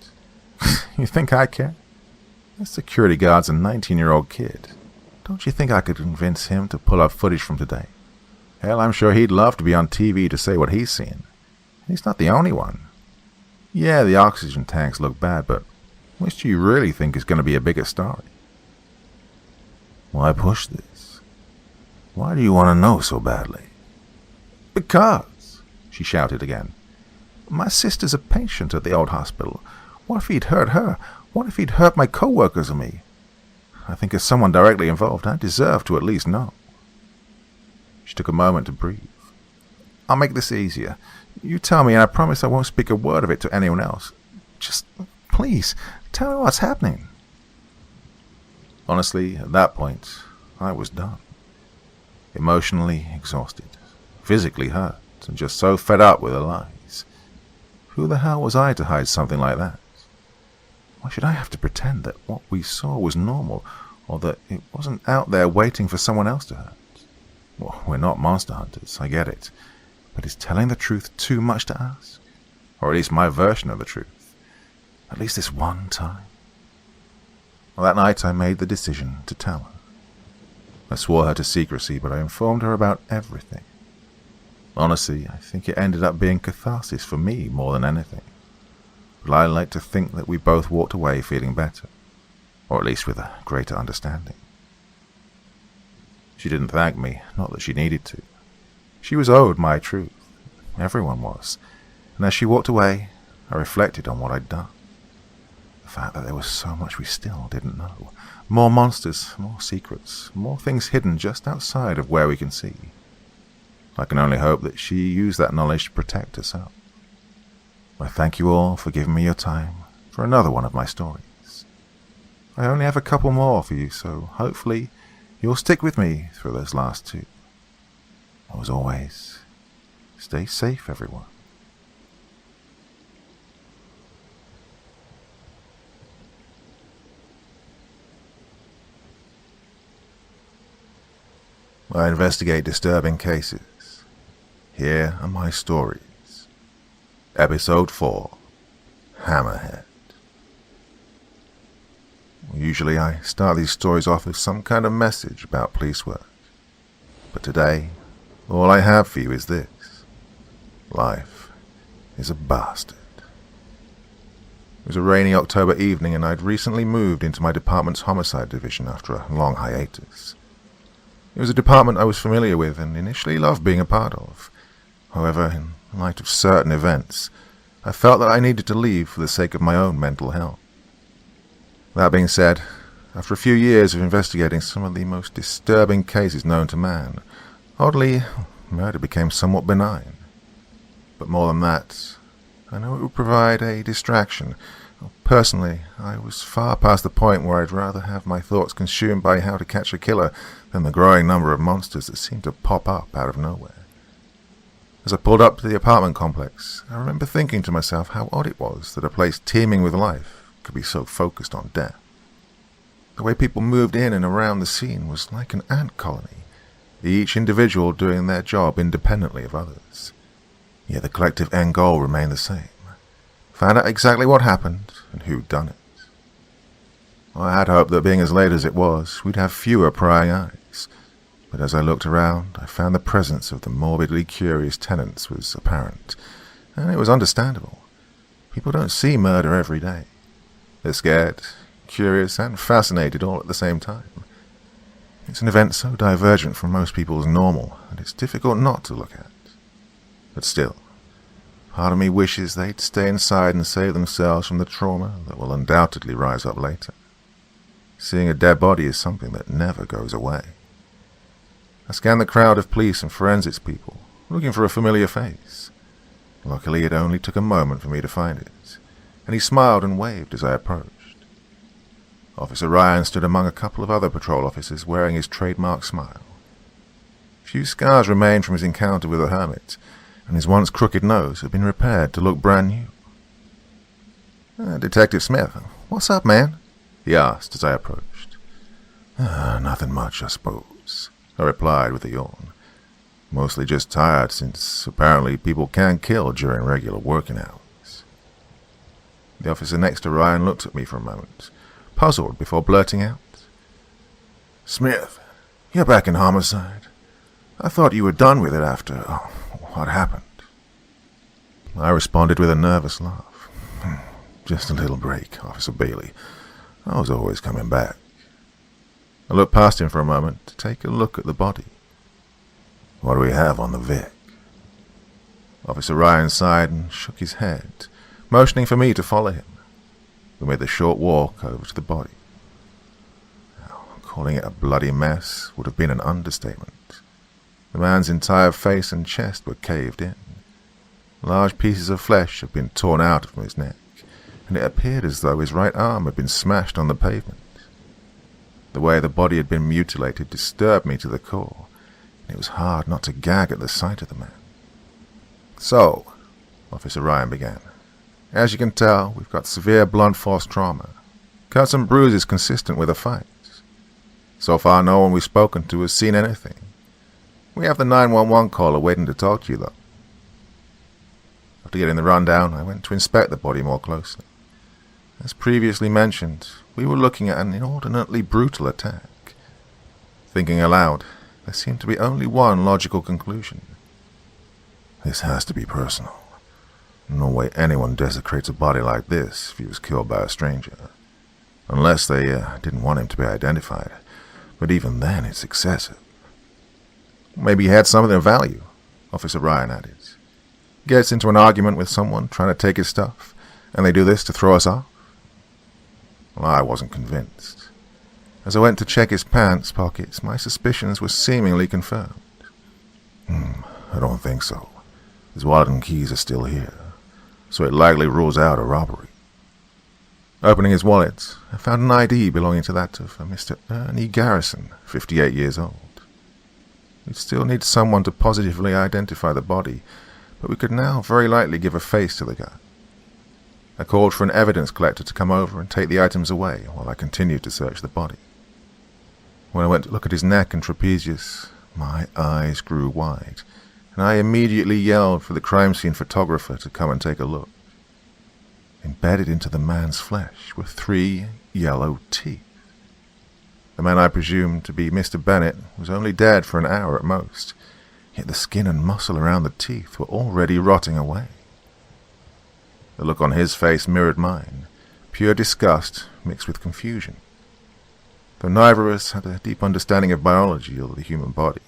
You think I care? The security guard's a 19-year-old kid. Don't you think I could convince him to pull up footage from today? Hell, I'm sure he'd love to be on TV to say what he's seen. He's not the only one. Yeah, the oxygen tanks look bad, but which do you really think is going to be a bigger story? Why push this? Why do you want to know so badly? Because, she shouted again. My sister's a patient at the old hospital. What if he'd hurt her? What if he'd hurt my co-workers or me? I think as someone directly involved, I deserve to at least know. She took a moment to breathe. I'll make this easier. You tell me and I promise I won't speak a word of it to anyone else. Just, please, tell me what's happening. Honestly, at that point, I was done. Emotionally exhausted, physically hurt, and just so fed up with her lies. Who the hell was I to hide something like that? Why should I have to pretend that what we saw was normal, or that it wasn't out there waiting for someone else to hurt? Well, we're not monster hunters, I get it. But is telling the truth too much to ask? Or at least my version of the truth. At least this one time. Well, that night I made the decision to tell her. I swore her to secrecy, but I informed her about everything. Honestly, I think it ended up being catharsis for me more than anything. But I like to think that we both walked away feeling better, or at least with a greater understanding. She didn't thank me, not that she needed to. She was owed my truth. Everyone was. And as she walked away, I reflected on what I'd done. The fact that there was so much we still didn't know. More monsters, more secrets, more things hidden just outside of where we can see. I can only hope that she used that knowledge to protect herself. I thank you all for giving me your time for another one of my stories. I only have a couple more for you, so hopefully you'll stick with me through those last two. As always, stay safe, everyone. I investigate disturbing cases. Here are my stories. Episode 4, Hammerhead. Usually I start these stories off with some kind of message about police work. But today, all I have for you is this. Life is a bastard. It was a rainy October evening and I'd recently moved into my department's homicide division after a long hiatus. It was a department I was familiar with and initially loved being a part of. However, in light of certain events, I felt that I needed to leave for the sake of my own mental health. That being said, after a few years of investigating some of the most disturbing cases known to man, oddly, murder became somewhat benign. But more than that, I know it would provide a distraction. Personally, I was far past the point where I'd rather have my thoughts consumed by how to catch a killer than the growing number of monsters that seemed to pop up out of nowhere. As I pulled up to the apartment complex, I remember thinking to myself how odd it was that a place teeming with life could be so focused on death. The way people moved in and around the scene was like an ant colony, each individual doing their job independently of others. Yet the collective end goal remained the same. Find out exactly what happened and who'd done it. I had hoped that being as late as it was, we'd have fewer prying eyes. But as I looked around, I found the presence of the morbidly curious tenants was apparent. And it was understandable. People don't see murder every day. They're scared, curious, and fascinated all at the same time. It's an event so divergent from most people's normal that it's difficult not to look at. But still, part of me wishes they'd stay inside and save themselves from the trauma that will undoubtedly rise up later. Seeing a dead body is something that never goes away. I scanned the crowd of police and forensics people, looking for a familiar face. Luckily, it only took a moment for me to find it, and he smiled and waved as I approached. Officer Ryan stood among a couple of other patrol officers wearing his trademark smile. few scars remained from his encounter with the hermit, and his once crooked nose had been repaired to look brand new. "Detective Smith, what's up, man?" he asked as I approached. Nothing much, I suppose," I replied with a yawn. "Mostly just tired, since apparently people can kill during regular working hours." The officer next to Ryan looked at me for a moment, puzzled before blurting out, "Smith, you're back in homicide. I thought you were done with it after what happened." I responded with a nervous laugh. "Just a little break, Officer Bailey. I was always coming back." I looked past him for a moment to take a look at the body. "What do we have on the Vic?" Officer Ryan sighed and shook his head, motioning for me to follow him. We made the short walk over to the body. Calling it a bloody mess would have been an understatement. The man's entire face and chest were caved in. Large pieces of flesh had been torn out from his neck, and it appeared as though his right arm had been smashed on the pavement. The way the body had been mutilated disturbed me to the core, and it was hard not to gag at the sight of the man. "So," Officer Ryan began, "as you can tell, we've got severe blunt force trauma. Cuts and bruises consistent with a fight. So far, no one we've spoken to has seen anything. We have the 911 caller waiting to talk to you, though." After getting the rundown, I went to inspect the body more closely. As previously mentioned, we were looking at an inordinately brutal attack. Thinking aloud, there seemed to be only one logical conclusion. "This has to be personal. No way anyone desecrates a body like this if he was killed by a stranger. Unless they didn't want him to be identified. But even then, it's excessive." "Maybe he had something of value," Officer Ryan added. "Gets into an argument with someone trying to take his stuff, and they do this to throw us off?" Well, I wasn't convinced. As I went to check his pants pockets, my suspicions were seemingly confirmed. I don't think so. His wallet and keys are still here, so it likely rules out a robbery." Opening his wallet, I found an ID belonging to that of Mr. Ernie Garrison, 58 years old. We'd still need someone to positively identify the body, but we could now very likely give a face to the guy. I called for an evidence collector to come over and take the items away while I continued to search the body. When I went to look at his neck and trapezius, my eyes grew wide, and I immediately yelled for the crime scene photographer to come and take a look. Embedded into the man's flesh were 3 yellow teeth. The man I presumed to be Mr. Bennett was only dead for an hour at most, yet the skin and muscle around the teeth were already rotting away. The look on his face mirrored mine, pure disgust mixed with confusion. Though neither of us had a deep understanding of biology or the human body,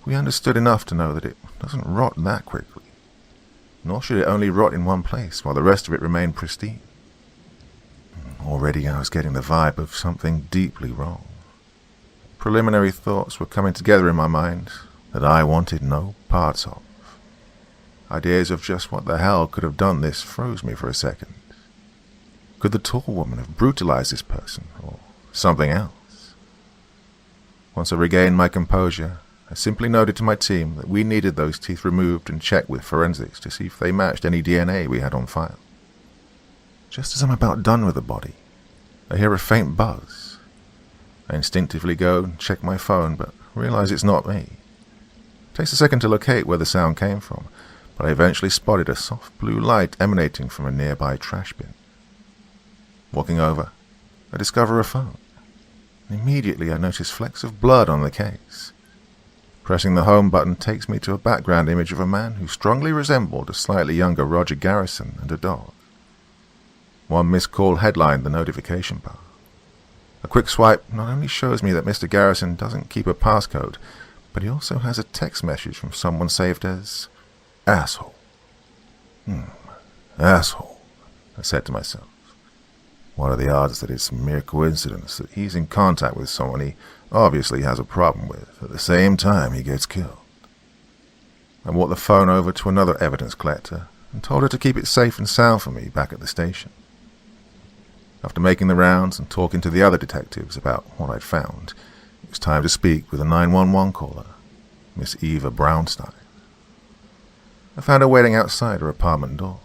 we understood enough to know that it doesn't rot that quickly. Nor should it only rot in one place while the rest of it remained pristine. Already I was getting the vibe of something deeply wrong. Preliminary thoughts were coming together in my mind that I wanted no parts of. Ideas of just what the hell could have done this froze me for a second. Could the tall woman have brutalized this person, or something else? Once I regained my composure, I simply noted to my team that we needed those teeth removed and checked with forensics to see if they matched any DNA we had on file. Just as I'm about done with the body, I hear a faint buzz. I instinctively go and check my phone, but realize it's not me. It takes a second to locate where the sound came from, but I eventually spotted a soft blue light emanating from a nearby trash bin. Walking over, I discover a phone. Immediately I notice flecks of blood on the case. Pressing the home button takes me to a background image of a man who strongly resembled a slightly younger Roger Garrison and a dog. One missed call headlined the notification bar. A quick swipe not only shows me that Mr. Garrison doesn't keep a passcode, but he also has a text message from someone saved as asshole. Asshole, I said to myself. What are the odds that it's a mere coincidence that he's in contact with someone he obviously has a problem with at the same time he gets killed? I walked the phone over to another evidence collector and told her to keep it safe and sound for me back at the station. After making the rounds and talking to the other detectives about what I'd found, it was time to speak with a 911 caller, Miss Eva Brownstein. I found her waiting outside her apartment door.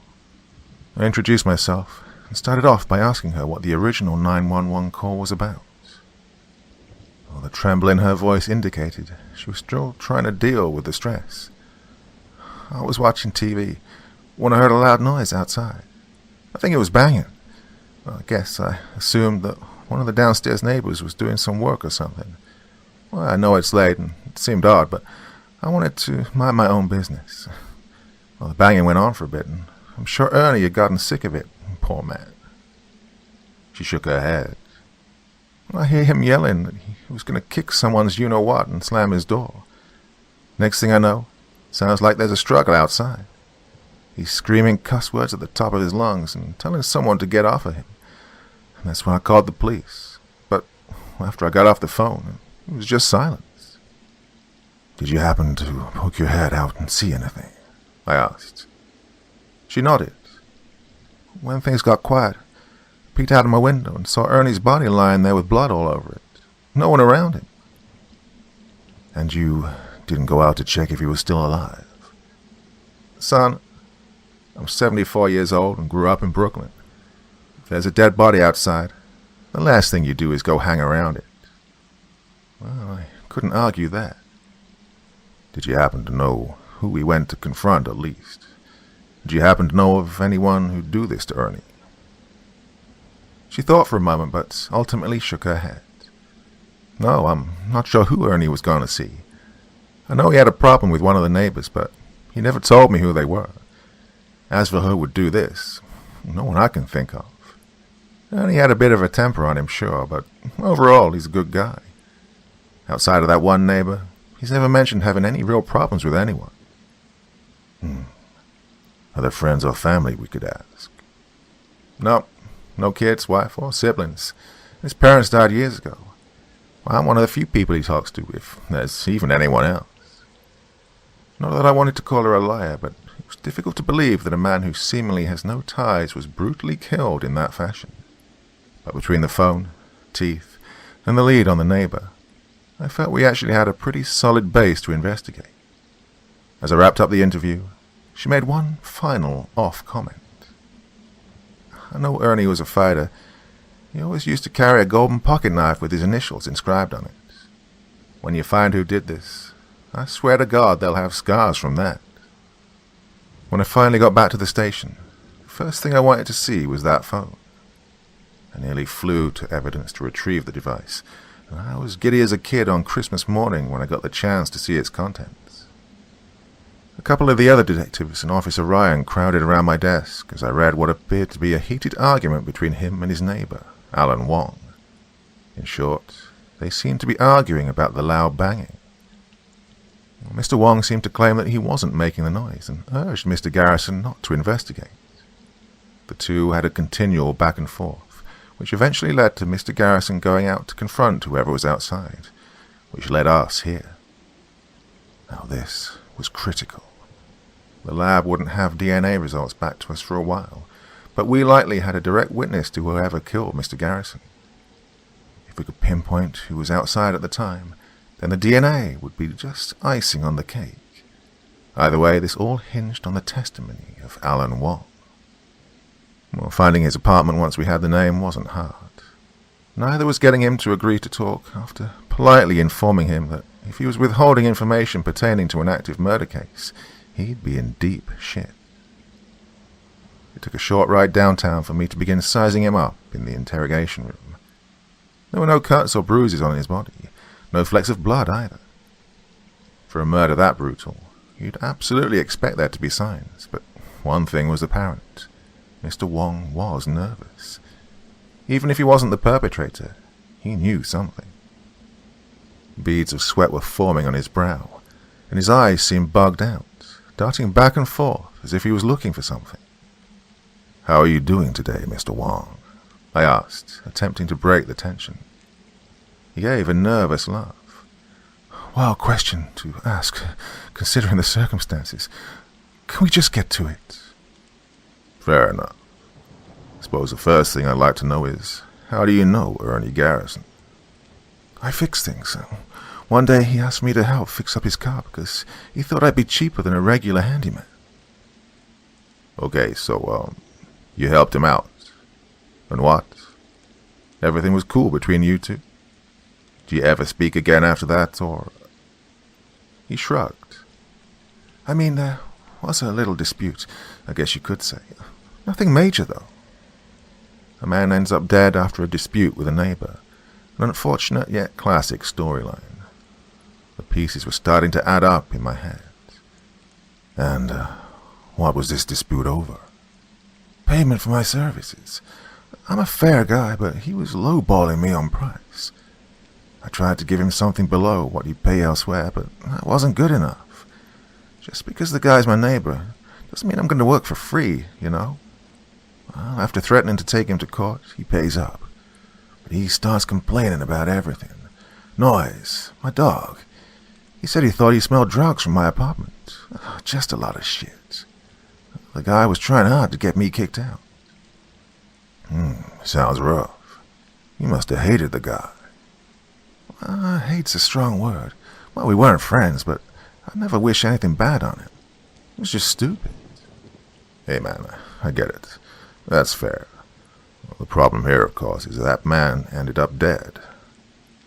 I introduced myself and started off by asking her what the original 911 call was about. Well, the tremble in her voice indicated she was still trying to deal with the stress. I was watching TV when I heard a loud noise outside. I think it was banging. Well, I guess I assumed that one of the downstairs neighbors was doing some work or something. Well, I know it's late and it seemed odd, but I wanted to mind my own business. Well, the banging went on for a bit, and I'm sure Ernie had gotten sick of it, poor man. She shook her head. I hear him yelling that he was going to kick someone's you-know-what and slam his door. Next thing I know, sounds like there's a struggle outside. He's screaming cuss words at the top of his lungs and telling someone to get off of him. And that's when I called the police. But after I got off the phone, it was just silence. "Did you happen to poke your head out and see anything?" I asked. She nodded. When things got quiet, I peeked out of my window and saw Ernie's body lying there with blood all over it. No one around him. "And you didn't go out to check if he was still alive?" "Son, I'm 74 years old and grew up in Brooklyn. If there's a dead body outside, the last thing you do is go hang around it." Well, I couldn't argue that. "Did you happen to know who we went to confront, at least? Did you happen to know of anyone who'd do this to Ernie?" She thought for a moment, but ultimately shook her head. "No, I'm not sure who Ernie was going to see. I know he had a problem with one of the neighbors, but he never told me who they were. As for who would do this, no one I can think of. Ernie had a bit of a temper on him, sure, but overall he's a good guy. Outside of that one neighbor, he's never mentioned having any real problems with anyone." "Are there friends or family we could ask?" "No, no kids, wife, or siblings. His parents died years ago. I'm one of the few people he talks to, if there's even anyone else." Not that I wanted to call her a liar, but it was difficult to believe that a man who seemingly has no ties was brutally killed in that fashion. But between the phone, teeth, and the lead on the neighbor, I felt we actually had a pretty solid base to investigate. As I wrapped up the interview, she made one final off comment. "I know Ernie was a fighter. He always used to carry a golden pocket knife with his initials inscribed on it. When you find who did this, I swear to God they'll have scars from that." When I finally got back to the station, the first thing I wanted to see was that phone. I nearly flew to evidence to retrieve the device, and I was giddy as a kid on Christmas morning when I got the chance to see its contents. A couple of the other detectives and Officer Ryan crowded around my desk as I read what appeared to be a heated argument between him and his neighbor, Alan Wong. In short, they seemed to be arguing about the loud banging. Mr. Wong seemed to claim that he wasn't making the noise and urged Mr. Garrison not to investigate. The two had a continual back and forth, which eventually led to Mr. Garrison going out to confront whoever was outside, which led us here. Now this was critical. The lab wouldn't have DNA results back to us for a while, but we likely had a direct witness to whoever killed Mr. Garrison. If we could pinpoint who was outside at the time, then the DNA would be just icing on the cake. Either way, this all hinged on the testimony of Alan Wong. Well, finding his apartment once we had the name wasn't hard. Neither was getting him to agree to talk after politely informing him that if he was withholding information pertaining to an active murder case, he'd be in deep shit. It took a short ride downtown for me to begin sizing him up in the interrogation room. There were no cuts or bruises on his body, no flecks of blood either. For a murder that brutal, you'd absolutely expect there to be signs, but one thing was apparent. Mr. Wong was nervous. Even if he wasn't the perpetrator, he knew something. Beads of sweat were forming on his brow, and his eyes seemed bugged out, darting back and forth as if he was looking for something. "How are you doing today, Mr. Wong?" I asked, attempting to break the tension. He gave a nervous laugh. "Wild question to ask, considering the circumstances. Can we just get to it?" "Fair enough. I suppose the first thing I'd like to know is, how do you know Ernie Garrison?" "I fix things. One day he asked me to help fix up his car because he thought I'd be cheaper than a regular handyman. Okay, so, you helped him out. And what? Everything was cool between you two? Did you ever speak again after that, or... He shrugged. I mean, there was a little dispute, I guess you could say. Nothing major, though. A man ends up dead after a dispute with a neighbor. An unfortunate yet classic storyline. The pieces were starting to add up in my head. And, what was this dispute over? Payment for my services. I'm a fair guy, but he was lowballing me on price. I tried to give him something below what he'd pay elsewhere, but that wasn't good enough. Just because the guy's my neighbor doesn't mean I'm going to work for free, you know? Well, after threatening to take him to court, he pays up. But he starts complaining about everything. Noise, my dog. He said he thought he smelled drugs from my apartment. Just a lot of shit. The guy was trying hard to get me kicked out. Sounds rough. You must have hated the guy. Hate's a strong word. Well, we weren't friends, but I never wish anything bad on him. It was just stupid. Hey man, I get it. That's fair. Well, the problem here, of course, is that man ended up dead.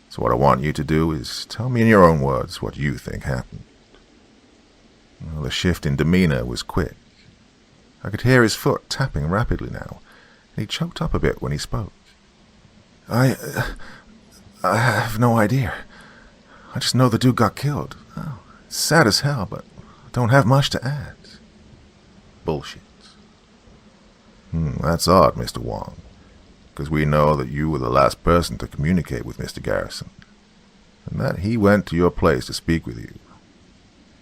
So what I want you to do is tell me in your own words what you think happened. Well, the shift in demeanor was quick. I could hear his foot tapping rapidly now, and he choked up a bit when he spoke. I have no idea. I just know the dude got killed. Oh, it's sad as hell, but I don't have much to add. Bullshit. That's odd, Mr. Wong, because we know that you were the last person to communicate with Mr. Garrison, and that he went to your place to speak with you.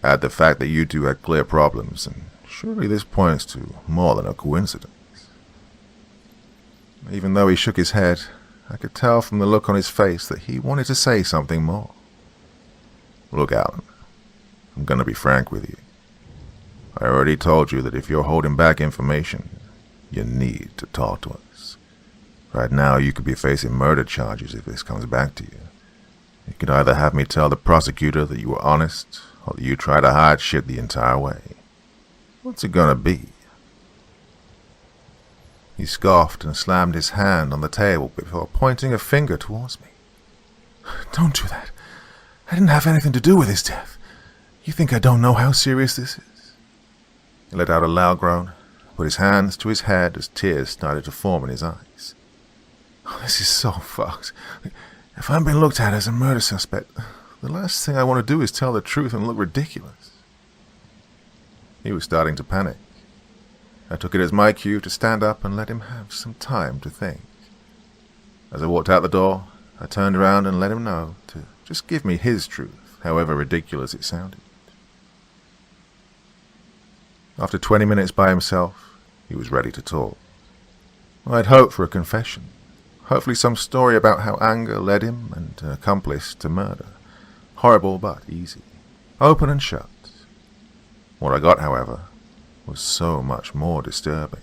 Add the fact that you two had clear problems, and surely this points to more than a coincidence. Even though he shook his head, I could tell from the look on his face that he wanted to say something more. Look, Alan, I'm going to be frank with you. I already told you that if you're holding back information, you need to talk to us. Right now, you could be facing murder charges if this comes back to you. You could either have me tell the prosecutor that you were honest, or that you try to hide shit the entire way. What's it gonna be? He scoffed and slammed his hand on the table before pointing a finger towards me. Don't do that. I didn't have anything to do with his death. You think I don't know how serious this is? He let out a loud groan, put his hands to his head as tears started to form in his eyes. Oh, this is so fucked. If I'm being looked at as a murder suspect, the last thing I want to do is tell the truth and look ridiculous. He was starting to panic. I took it as my cue to stand up and let him have some time to think. As I walked out the door, I turned around and let him know to just give me his truth, however ridiculous it sounded. After 20 minutes by himself, he was ready to talk. I'd hoped for a confession, hopefully some story about how anger led him and an accomplice to murder. Horrible but easy, open and shut. What I got, however, was so much more disturbing.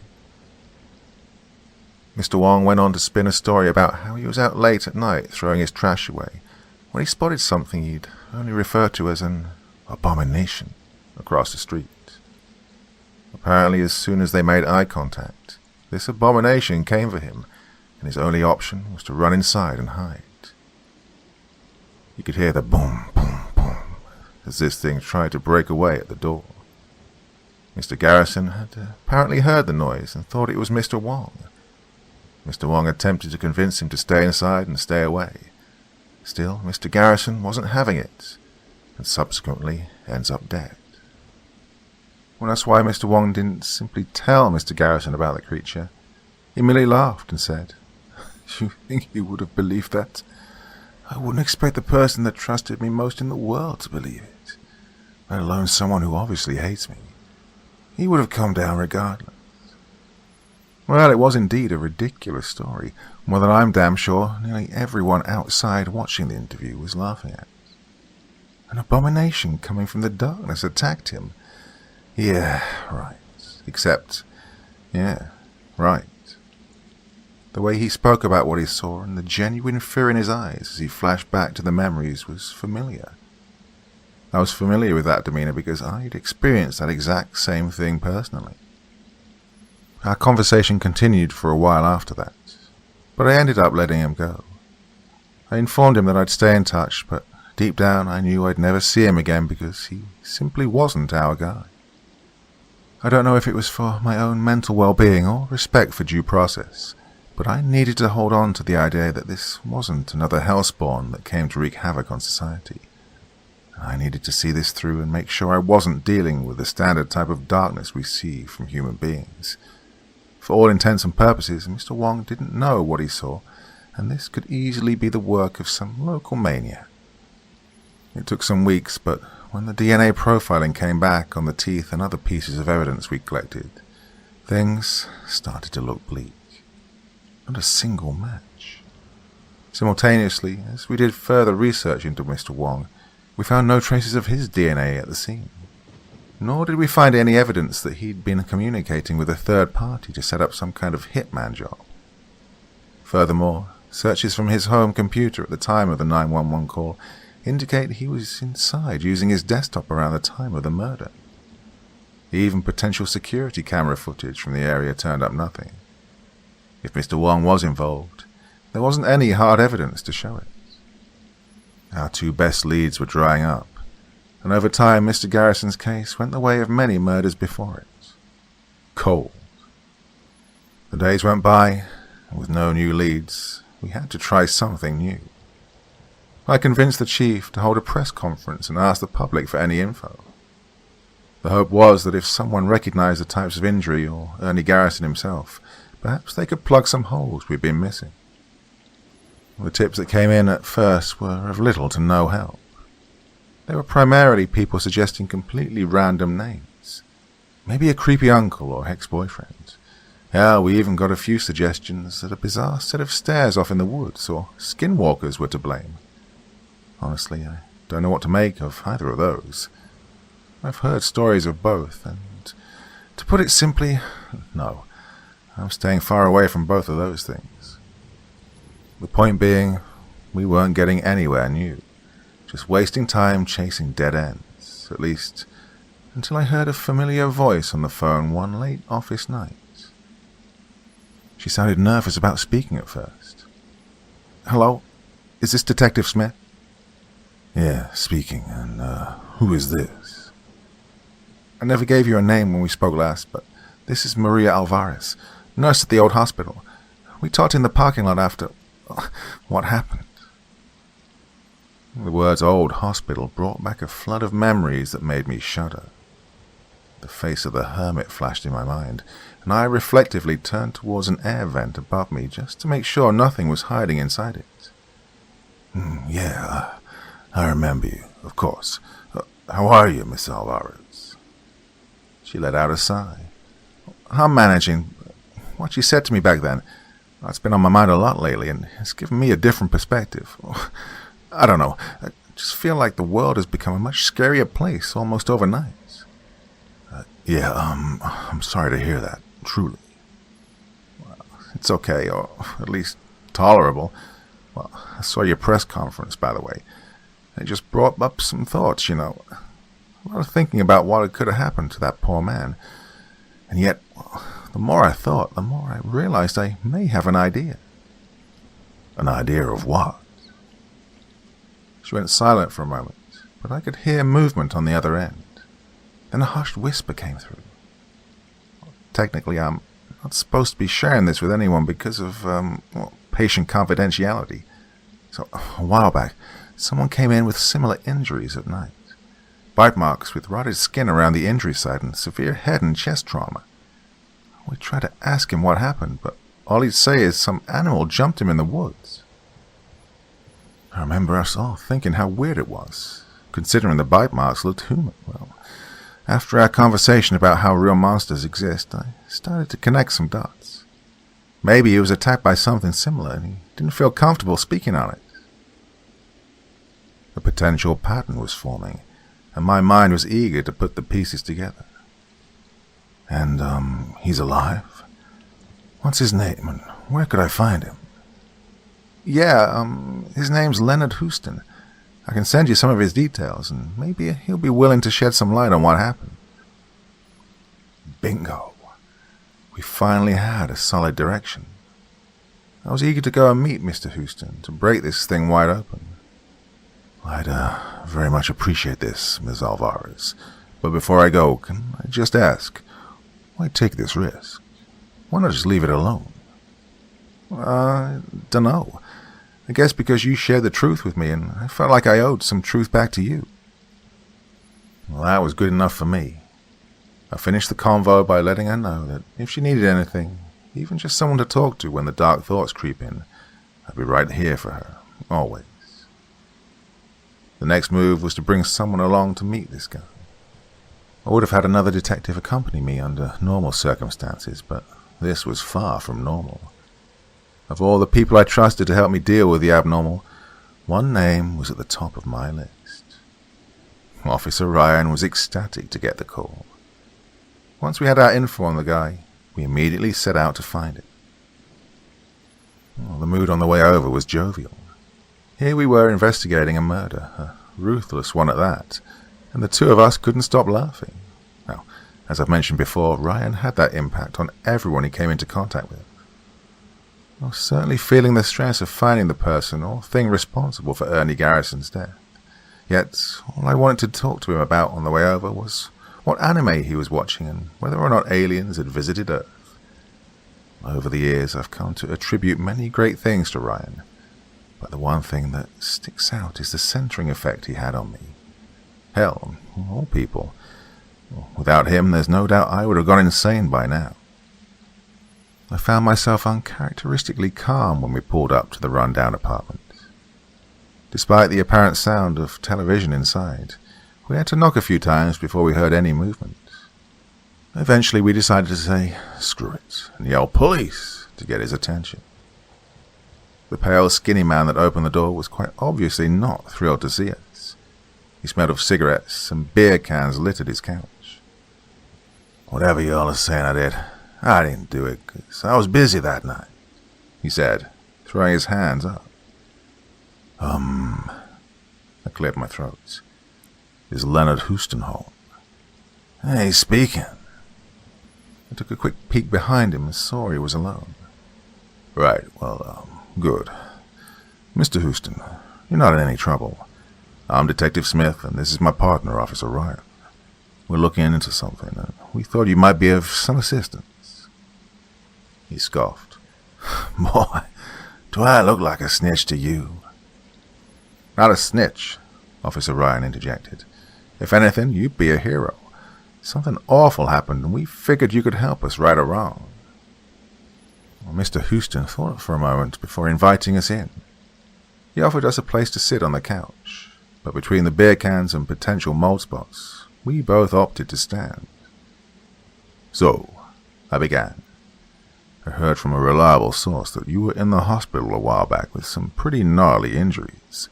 Mr. Wong went on to spin a story about how he was out late at night throwing his trash away when he spotted something he'd only referred to as an abomination across the street. Apparently, as soon as they made eye contact, this abomination came for him, and his only option was to run inside and hide. You could hear the boom, boom, boom as this thing tried to break away at the door. Mr. Garrison had apparently heard the noise and thought it was Mr. Wong. Mr. Wong attempted to convince him to stay inside and stay away. Still, Mr. Garrison wasn't having it, and subsequently ends up dead. Well, that's why Mr. Wong didn't simply tell Mr. Garrison about the creature. He merely laughed and said, "You think he would have believed that? I wouldn't expect the person that trusted me most in the world to believe it, let alone someone who obviously hates me. He would have come down regardless." Well, it was indeed a ridiculous story, one that I'm damn sure nearly everyone outside watching the interview was laughing at. An abomination coming from the darkness attacked him. Yeah, right. Except, yeah, right. The way he spoke about what he saw and the genuine fear in his eyes as he flashed back to the memories was familiar. I was familiar with that demeanor because I'd experienced that exact same thing personally. Our conversation continued for a while after that, but I ended up letting him go. I informed him that I'd stay in touch, but deep down I knew I'd never see him again because he simply wasn't our guy. I don't know if it was for my own mental well-being or respect for due process, but I needed to hold on to the idea that this wasn't another hellspawn that came to wreak havoc on society. I needed to see this through and make sure I wasn't dealing with the standard type of darkness we see from human beings. For all intents and purposes, Mr. Wong didn't know what he saw, and this could easily be the work of some local maniac. It took some weeks, but when the DNA profiling came back on the teeth and other pieces of evidence we collected, things started to look bleak. Not a single match. Simultaneously, as we did further research into Mr. Wong, we found no traces of his DNA at the scene. Nor did we find any evidence that he'd been communicating with a third party to set up some kind of hitman job. Furthermore, searches from his home computer at the time of the 911 call indicate he was inside using his desktop around the time of the murder. Even potential security camera footage from the area turned up nothing. If Mr. Wong was involved, there wasn't any hard evidence to show it. Our two best leads were drying up, and over time Mr. Garrison's case went the way of many murders before it. Cold. The days went by, and with no new leads, we had to try something new. I convinced the chief to hold a press conference and ask the public for any info. The hope was that if someone recognized the types of injury, or Ernie Garrison himself, perhaps they could plug some holes we'd been missing. The tips that came in at first were of little to no help. They were primarily people suggesting completely random names. Maybe a creepy uncle or ex-boyfriend. Hell, we even got a few suggestions that a bizarre set of stairs off in the woods or skinwalkers were to blame. Honestly, I don't know what to make of either of those. I've heard stories of both, and to put it simply, no. I'm staying far away from both of those things. The point being, we weren't getting anywhere new. Just wasting time chasing dead ends, at least until I heard a familiar voice on the phone one late office night. She sounded nervous about speaking at first. "Hello? Is this Detective Smith?" Yeah, speaking, and who is this? "I never gave you a name when we spoke last, but this is Maria Alvarez, nurse at the old hospital. We talked in the parking lot after what happened." The words "old hospital" brought back a flood of memories that made me shudder. The face of the hermit flashed in my mind, and I reflectively turned towards an air vent above me just to make sure nothing was hiding inside it. Yeah, I remember you, of course. How are you, Miss Alvarez? She let out a sigh. "I'm managing. What you said to me back then, that's been on my mind a lot lately, and it's given me a different perspective. I don't know. I just feel like the world has become a much scarier place almost overnight." I'm sorry to hear that, truly. Well, it's okay, or at least tolerable. Well, I saw your press conference, by the way. It just brought up some thoughts, you know. A lot of thinking about what could have happened to that poor man. And yet, the more I thought, the more I realized I may have an idea. An idea of what? She went silent for a moment, but I could hear movement on the other end. Then a hushed whisper came through. Technically, I'm not supposed to be sharing this with anyone because of, patient confidentiality. So, a while back, someone came in with similar injuries at night. Bite marks with rotted skin around the injury site and severe head and chest trauma. We tried to ask him what happened, but all he'd say is some animal jumped him in the woods. I remember us all thinking how weird it was, considering the bite marks looked human. Well, after our conversation about how real monsters exist, I started to connect some dots. Maybe he was attacked by something similar and he didn't feel comfortable speaking on it. A potential pattern was forming, and my mind was eager to put the pieces together. And, he's alive? What's his name, and Where could I find him? Yeah, his name's Leonard Houston. I can send you some of his details, and maybe he'll be willing to shed some light on what happened. Bingo. We finally had a solid direction. I was eager to go and meet Mr. Houston to break this thing wide open. I'd very much appreciate this, Ms. Alvarez. But before I go, can I just ask, why take this risk? Why not just leave it alone? Dunno. I guess because you shared the truth with me, and I felt like I owed some truth back to you. Well, that was good enough for me. I finished the convo by letting her know that if she needed anything, even just someone to talk to when the dark thoughts creep in, I'd be right here for her, always. The next move was to bring someone along to meet this guy. I would have had another detective accompany me under normal circumstances, but this was far from normal. Of all the people I trusted to help me deal with the abnormal, one name was at the top of my list. Officer Ryan was ecstatic to get the call. Once we had our info on the guy, we immediately set out to find it. Well, the mood on the way over was jovial. Here we were investigating a murder, a ruthless one at that, and the two of us couldn't stop laughing. Now, as I've mentioned before, Ryan had that impact on everyone he came into contact with. I was certainly feeling the stress of finding the person or thing responsible for Ernie Garrison's death. Yet, all I wanted to talk to him about on the way over was what anime he was watching and whether or not aliens had visited Earth. Over the years, I've come to attribute many great things to Ryan, but the one thing that sticks out is the centering effect he had on me. Hell, all people. Without him, there's no doubt I would have gone insane by now. I found myself uncharacteristically calm when we pulled up to the run-down apartment. Despite the apparent sound of television inside, we had to knock a few times before we heard any movement. Eventually we decided to say, screw it, and yell police to get his attention. The pale, skinny man that opened the door was quite obviously not thrilled to see us. He smelled of cigarettes and beer cans littered his couch. Whatever y'all are saying I did, I didn't do it, 'cause I was busy that night, he said, throwing his hands up. I cleared my throat. Is Leonard Houston home? Hey, speaking. I took a quick peek behind him and saw he was alone. Right, well, good. Mr. Houston, you're not in any trouble. I'm Detective Smith, and this is my partner, Officer Ryan. We're looking into something, and we thought you might be of some assistance. He scoffed. Boy, do I look like a snitch to you? Not a snitch, Officer Ryan interjected. If anything, you'd be a hero. Something awful happened, and we figured you could help us right or wrong. Well, Mr. Houston thought for a moment before inviting us in. He offered us a place to sit on the couch, but between the beer cans and potential mold spots, we both opted to stand. So, I began. I heard from a reliable source that you were in the hospital a while back with some pretty gnarly injuries.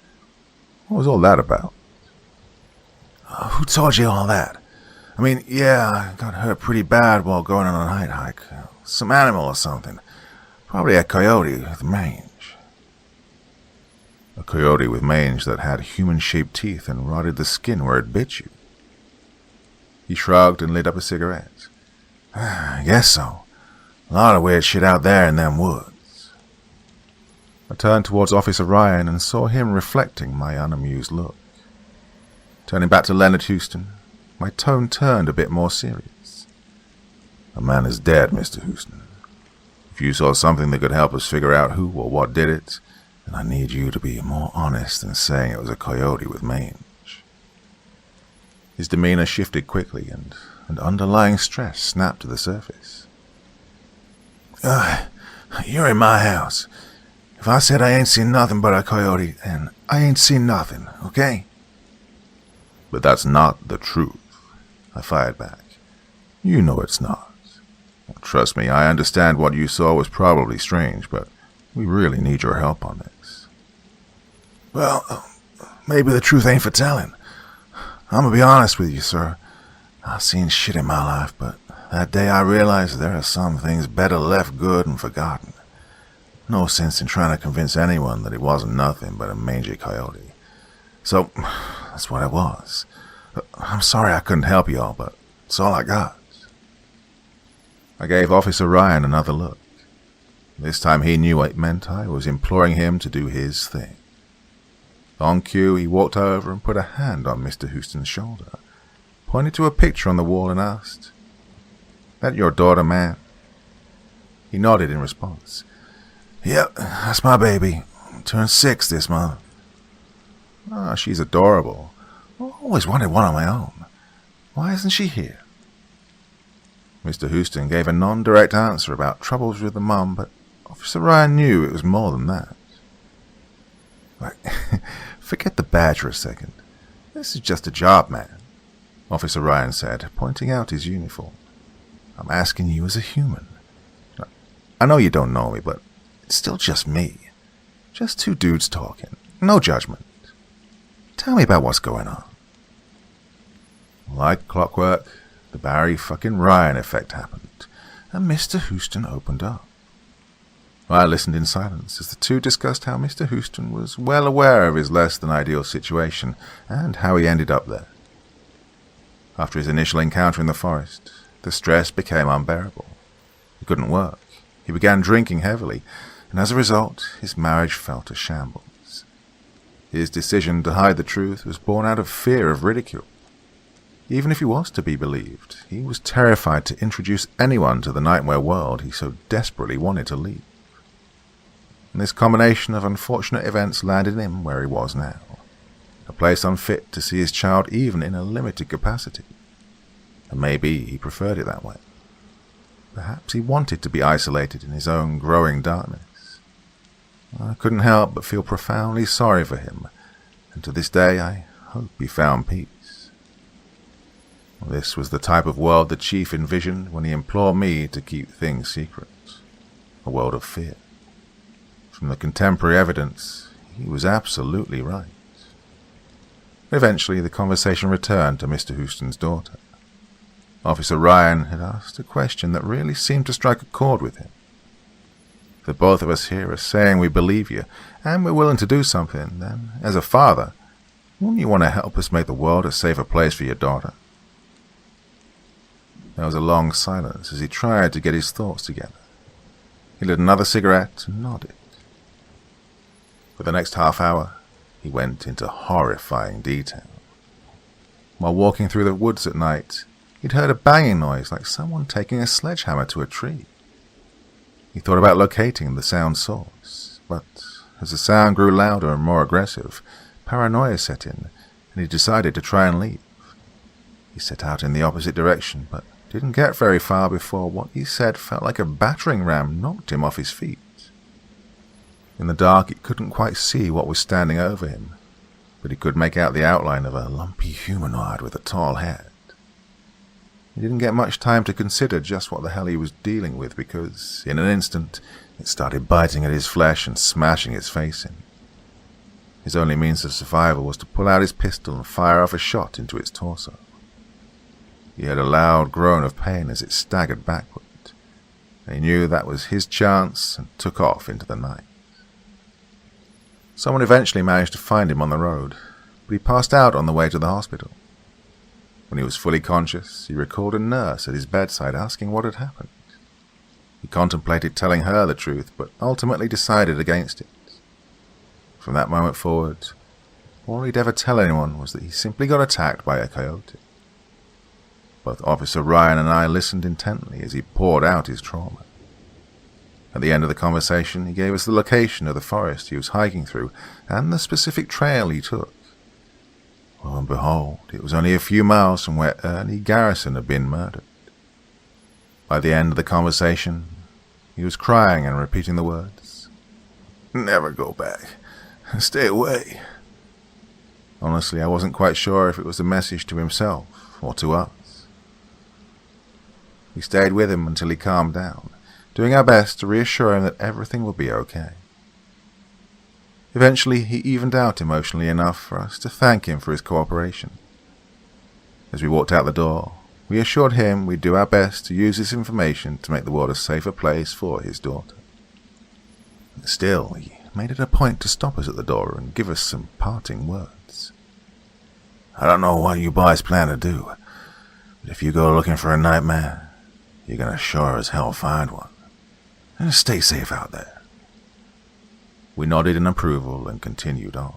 What was all that about? Who told you all that? I mean, yeah, I got hurt pretty bad while going on a night hike. Some animal or something. Probably a coyote with mange. A coyote with mange that had human-shaped teeth and rotted the skin where it bit you. He shrugged and lit up a cigarette. I guess so. A lot of weird shit out there in them woods. I turned towards Officer Ryan and saw him reflecting my unamused look. Turning back to Leonard Houston, my tone turned a bit more serious. A man is dead, Mr. Houston. If you saw something that could help us figure out who or what did it, then I need you to be more honest than saying it was a coyote with mange. His demeanor shifted quickly, and underlying stress snapped to the surface. You're in my house. If I said I ain't seen nothing but a coyote, then I ain't seen nothing, okay? But that's not the truth, I fired back. You know it's not. Trust me, I understand what you saw was probably strange, but we really need your help on this. Well, maybe the truth ain't for telling. I'm gonna be honest with you, sir. I've seen shit in my life, but that day I realized there are some things better left good and forgotten. No sense in trying to convince anyone that it wasn't nothing but a mangy coyote. So, that's what it was. I'm sorry I couldn't help y'all, but it's all I got. I gave Officer Ryan another look. This time he knew what it meant. I was imploring him to do his thing. On cue, he walked over and put a hand on Mr. Houston's shoulder, pointed to a picture on the wall and asked, "That your daughter, man?" He nodded in response. "Yep, that's my baby. Turned 6 this month." "Ah, she's adorable. Always wanted one of my own. Why isn't she here?" Mr. Houston gave a non-direct answer about troubles with the mum, but Officer Ryan knew it was more than that. "Forget the badge for a second. This is just a job, man," Officer Ryan said, pointing out his uniform. "I'm asking you as a human. I know you don't know me, but it's still just me. Just 2 dudes talking. No judgment. Tell me about what's going on." Like clockwork, the Barry fucking Ryan effect happened, and Mr. Houston opened up. I listened in silence as the two discussed how Mr. Houston was well aware of his less-than-ideal situation and how he ended up there. After his initial encounter in the forest, the stress became unbearable. He couldn't work. He began drinking heavily, and as a result, his marriage fell to shambles. His decision to hide the truth was born out of fear of ridicule. Even if he was to be believed, he was terrified to introduce anyone to the nightmare world he so desperately wanted to leave. And this combination of unfortunate events landed him where he was now, a place unfit to see his child even in a limited capacity. And maybe he preferred it that way. Perhaps he wanted to be isolated in his own growing darkness. I couldn't help but feel profoundly sorry for him, and to this day I hope he found peace. This was the type of world the chief envisioned when he implored me to keep things secret. A world of fear. From the contemporary evidence, he was absolutely right. Eventually, the conversation returned to Mr. Houston's daughter. Officer Ryan had asked a question that really seemed to strike a chord with him. "The both of us here are saying we believe you, and we're willing to do something, then, as a father, wouldn't you want to help us make the world a safer place for your daughter?" There was a long silence as he tried to get his thoughts together. He lit another cigarette and nodded. For the next half hour, he went into horrifying detail. While walking through the woods at night, he'd heard a banging noise like someone taking a sledgehammer to a tree. He thought about locating the sound source, but as the sound grew louder and more aggressive, paranoia set in, and he decided to try and leave. He set out in the opposite direction, but didn't get very far before what he said felt like a battering ram knocked him off his feet. In the dark, he couldn't quite see what was standing over him, but he could make out the outline of a lumpy humanoid with a tall head. He didn't get much time to consider just what the hell he was dealing with because, in an instant, it started biting at his flesh and smashing his face in. His only means of survival was to pull out his pistol and fire off a shot into its torso. He heard a loud groan of pain as it staggered backward, and he knew that was his chance and took off into the night. Someone eventually managed to find him on the road, but he passed out on the way to the hospital. When he was fully conscious, he recalled a nurse at his bedside asking what had happened. He contemplated telling her the truth, but ultimately decided against it. From that moment forward, all he'd ever tell anyone was that he simply got attacked by a coyote. Both Officer Ryan and I listened intently as he poured out his trauma. At the end of the conversation, he gave us the location of the forest he was hiking through and the specific trail he took. Lo and behold, it was only a few miles from where Ernie Garrison had been murdered. By the end of the conversation, he was crying and repeating the words, "Never go back. Stay away." Honestly, I wasn't quite sure if it was a message to himself or to us. We stayed with him until he calmed down, doing our best to reassure him that everything would be okay. Eventually, he evened out emotionally enough for us to thank him for his cooperation. As we walked out the door, we assured him we'd do our best to use this information to make the world a safer place for his daughter. Still, he made it a point to stop us at the door and give us some parting words. I don't know what you boys plan to do, but if you go looking for a nightmare, you're gonna sure as hell find one. And stay safe out there. We nodded in approval and continued on.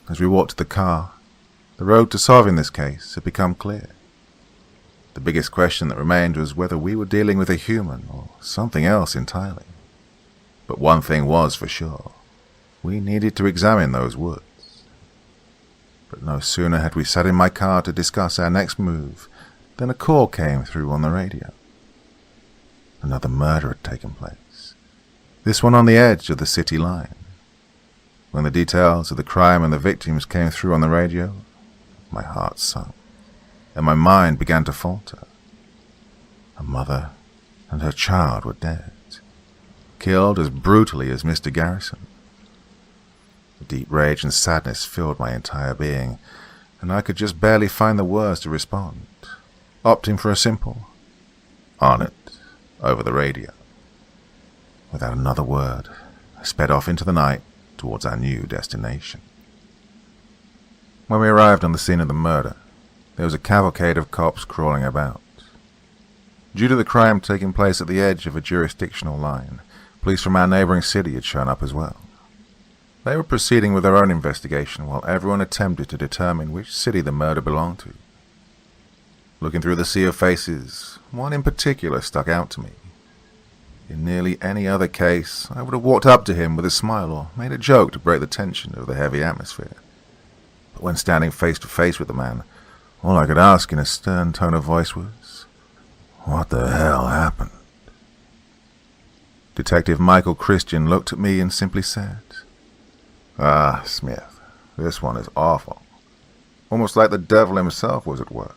As we walked to the car, the road to solving this case had become clear. The biggest question that remained was whether we were dealing with a human or something else entirely. But one thing was for sure. We needed to examine those woods. But no sooner had we sat in my car to discuss our next move than a call came through on the radio. Another murder had taken place, this one on the edge of the city line. When the details of the crime and the victims came through on the radio, my heart sunk, and my mind began to falter. A mother and her child were dead, killed as brutally as Mr. Garrison. A deep rage and sadness filled my entire being, and I could just barely find the words to respond, opting for a simple, "On it," over the radio. Without another word, I sped off into the night towards our new destination. When we arrived on the scene of the murder, there was a cavalcade of cops crawling about. Due to the crime taking place at the edge of a jurisdictional line, police from our neighboring city had shown up as well. They were proceeding with their own investigation while everyone attempted to determine which city the murder belonged to. Looking through the sea of faces, one in particular stuck out to me. In nearly any other case, I would have walked up to him with a smile or made a joke to break the tension of the heavy atmosphere. But when standing face to face with the man, all I could ask in a stern tone of voice was, "What the hell happened?" Detective Michael Christian looked at me and simply said, "Ah, Smith, this one is awful. Almost like the devil himself was at work."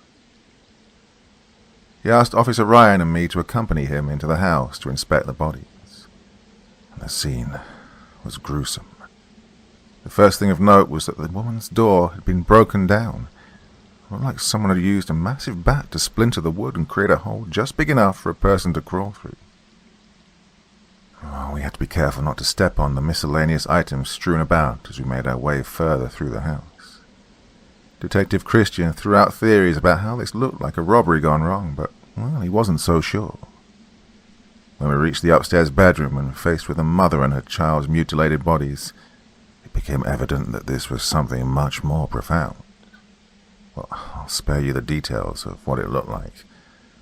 He asked Officer Ryan and me to accompany him into the house to inspect the bodies. And the scene was gruesome. The first thing of note was that the woman's door had been broken down. It looked like someone had used a massive bat to splinter the wood and create a hole just big enough for a person to crawl through. We had to be careful not to step on the miscellaneous items strewn about as we made our way further through the house. Detective Christian threw out theories about how this looked like a robbery gone wrong, but, well, he wasn't so sure. When we reached the upstairs bedroom and faced with a mother and her child's mutilated bodies, it became evident that this was something much more profound. Well, I'll spare you the details of what it looked like,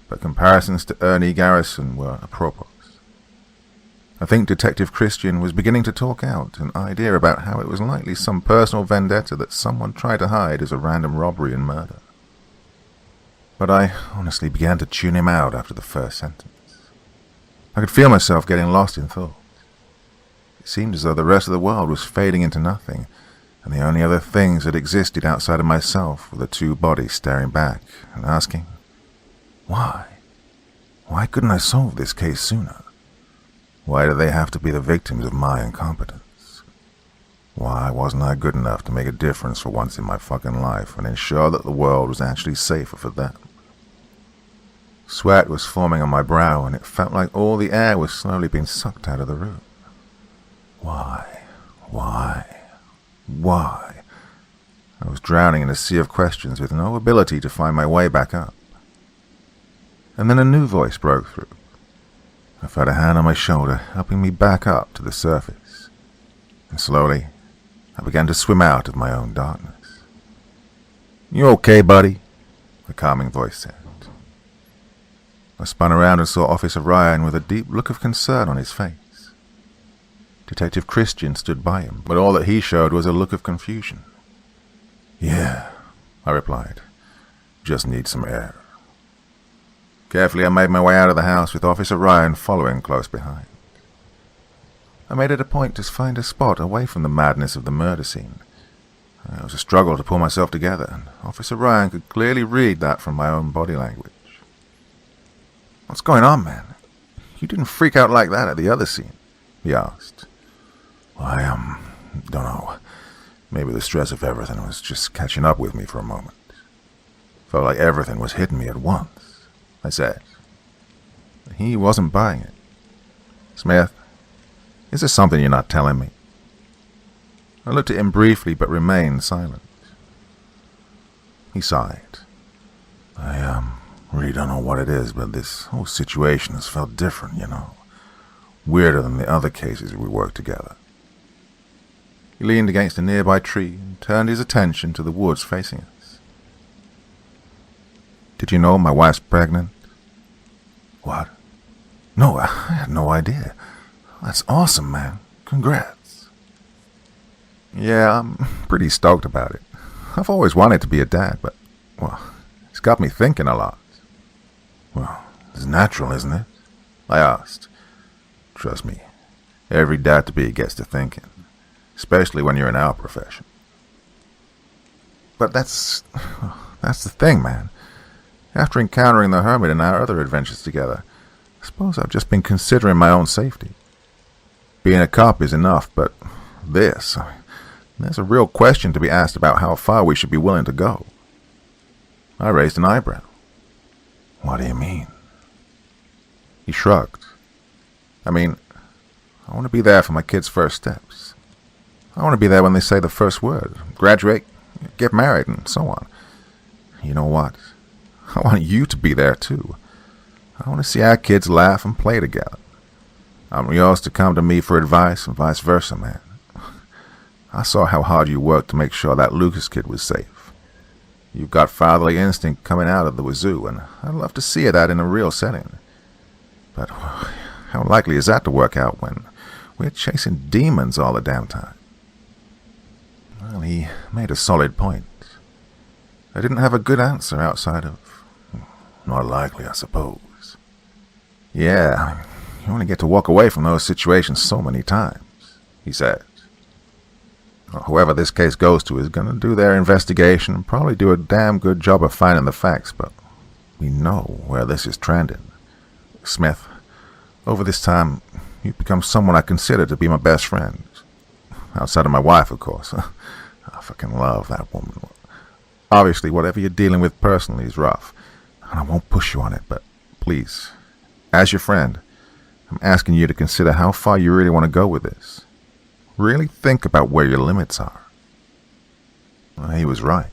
but comparisons to Ernie Garrison were apropos. I think Detective Christian was beginning to talk out an idea about how it was likely some personal vendetta that someone tried to hide as a random robbery and murder. But I honestly began to tune him out after the first sentence. I could feel myself getting lost in thought. It seemed as though the rest of the world was fading into nothing, and the only other things that existed outside of myself were the two bodies staring back and asking, why? Why couldn't I solve this case sooner? Why do they have to be the victims of my incompetence? Why wasn't I good enough to make a difference for once in my fucking life and ensure that the world was actually safer for them? Sweat was forming on my brow, and it felt like all the air was slowly being sucked out of the room. Why? I was drowning in a sea of questions with no ability to find my way back up. And then a new voice broke through. I felt a hand on my shoulder, helping me back up to the surface. And slowly, I began to swim out of my own darkness. "You okay, buddy?" the calming voice said. I spun around and saw Officer Ryan with a deep look of concern on his face. Detective Christian stood by him, but all that he showed was a look of confusion. "Yeah," I replied. "Just need some air." Carefully, I made my way out of the house with Officer Ryan following close behind. I made it a point to find a spot away from the madness of the murder scene. It was a struggle to pull myself together, and Officer Ryan could clearly read that from my own body language. "What's going on, man? You didn't freak out like that at the other scene," he asked. "I, don't know. Maybe the stress of everything was just catching up with me for a moment. Felt like everything was hitting me at once," I said. He wasn't buying it. "Smith, Is there something you're not telling me? I looked at him briefly, but remained silent. He sighed. I really don't know what it is, but this whole situation has felt different, Weirder than the other cases we worked together. He leaned against a nearby tree and turned his attention to the woods facing us. Did you know my wife's pregnant? What? No, I had no idea. That's awesome, man. Congrats. Yeah, I'm pretty stoked about it. I've always wanted to be a dad, but, well, it's got me thinking a lot. Well, it's natural, isn't it? I asked. Trust me, every dad-to-be gets to thinking, especially when you're in our profession. But that's the thing, man. After encountering the hermit and our other adventures together, I suppose I've just been considering my own safety. Being a cop is enough, but there's a real question to be asked about how far we should be willing to go. I raised an eyebrow. What do you mean? He shrugged. I mean, I want to be there for my kids' first steps. I want to be there when they say the first word, graduate, get married, and so on. You know what? I want you to be there, too. I want to see our kids laugh and play together. I want yours to come to me for advice and vice versa, man. I saw how hard you worked to make sure that Lucas kid was safe. You've got fatherly instinct coming out of the wazoo, and I'd love to see that in a real setting. But how likely is that to work out when we're chasing demons all the damn time? Well, he made a solid point. I didn't have a good answer outside of... Not likely, I suppose. Yeah, you only get to walk away from those situations so many times, he said. Whoever this case goes to is going to do their investigation and probably do a damn good job of finding the facts, but we know where this is trending. Smith, over this time, you've become someone I consider to be my best friend. Outside of my wife, of course. I fucking love that woman. Obviously, whatever you're dealing with personally is rough, and I won't push you on it, but please, as your friend, I'm asking you to consider how far you really want to go with this. Really think about where your limits are. Well, he was right.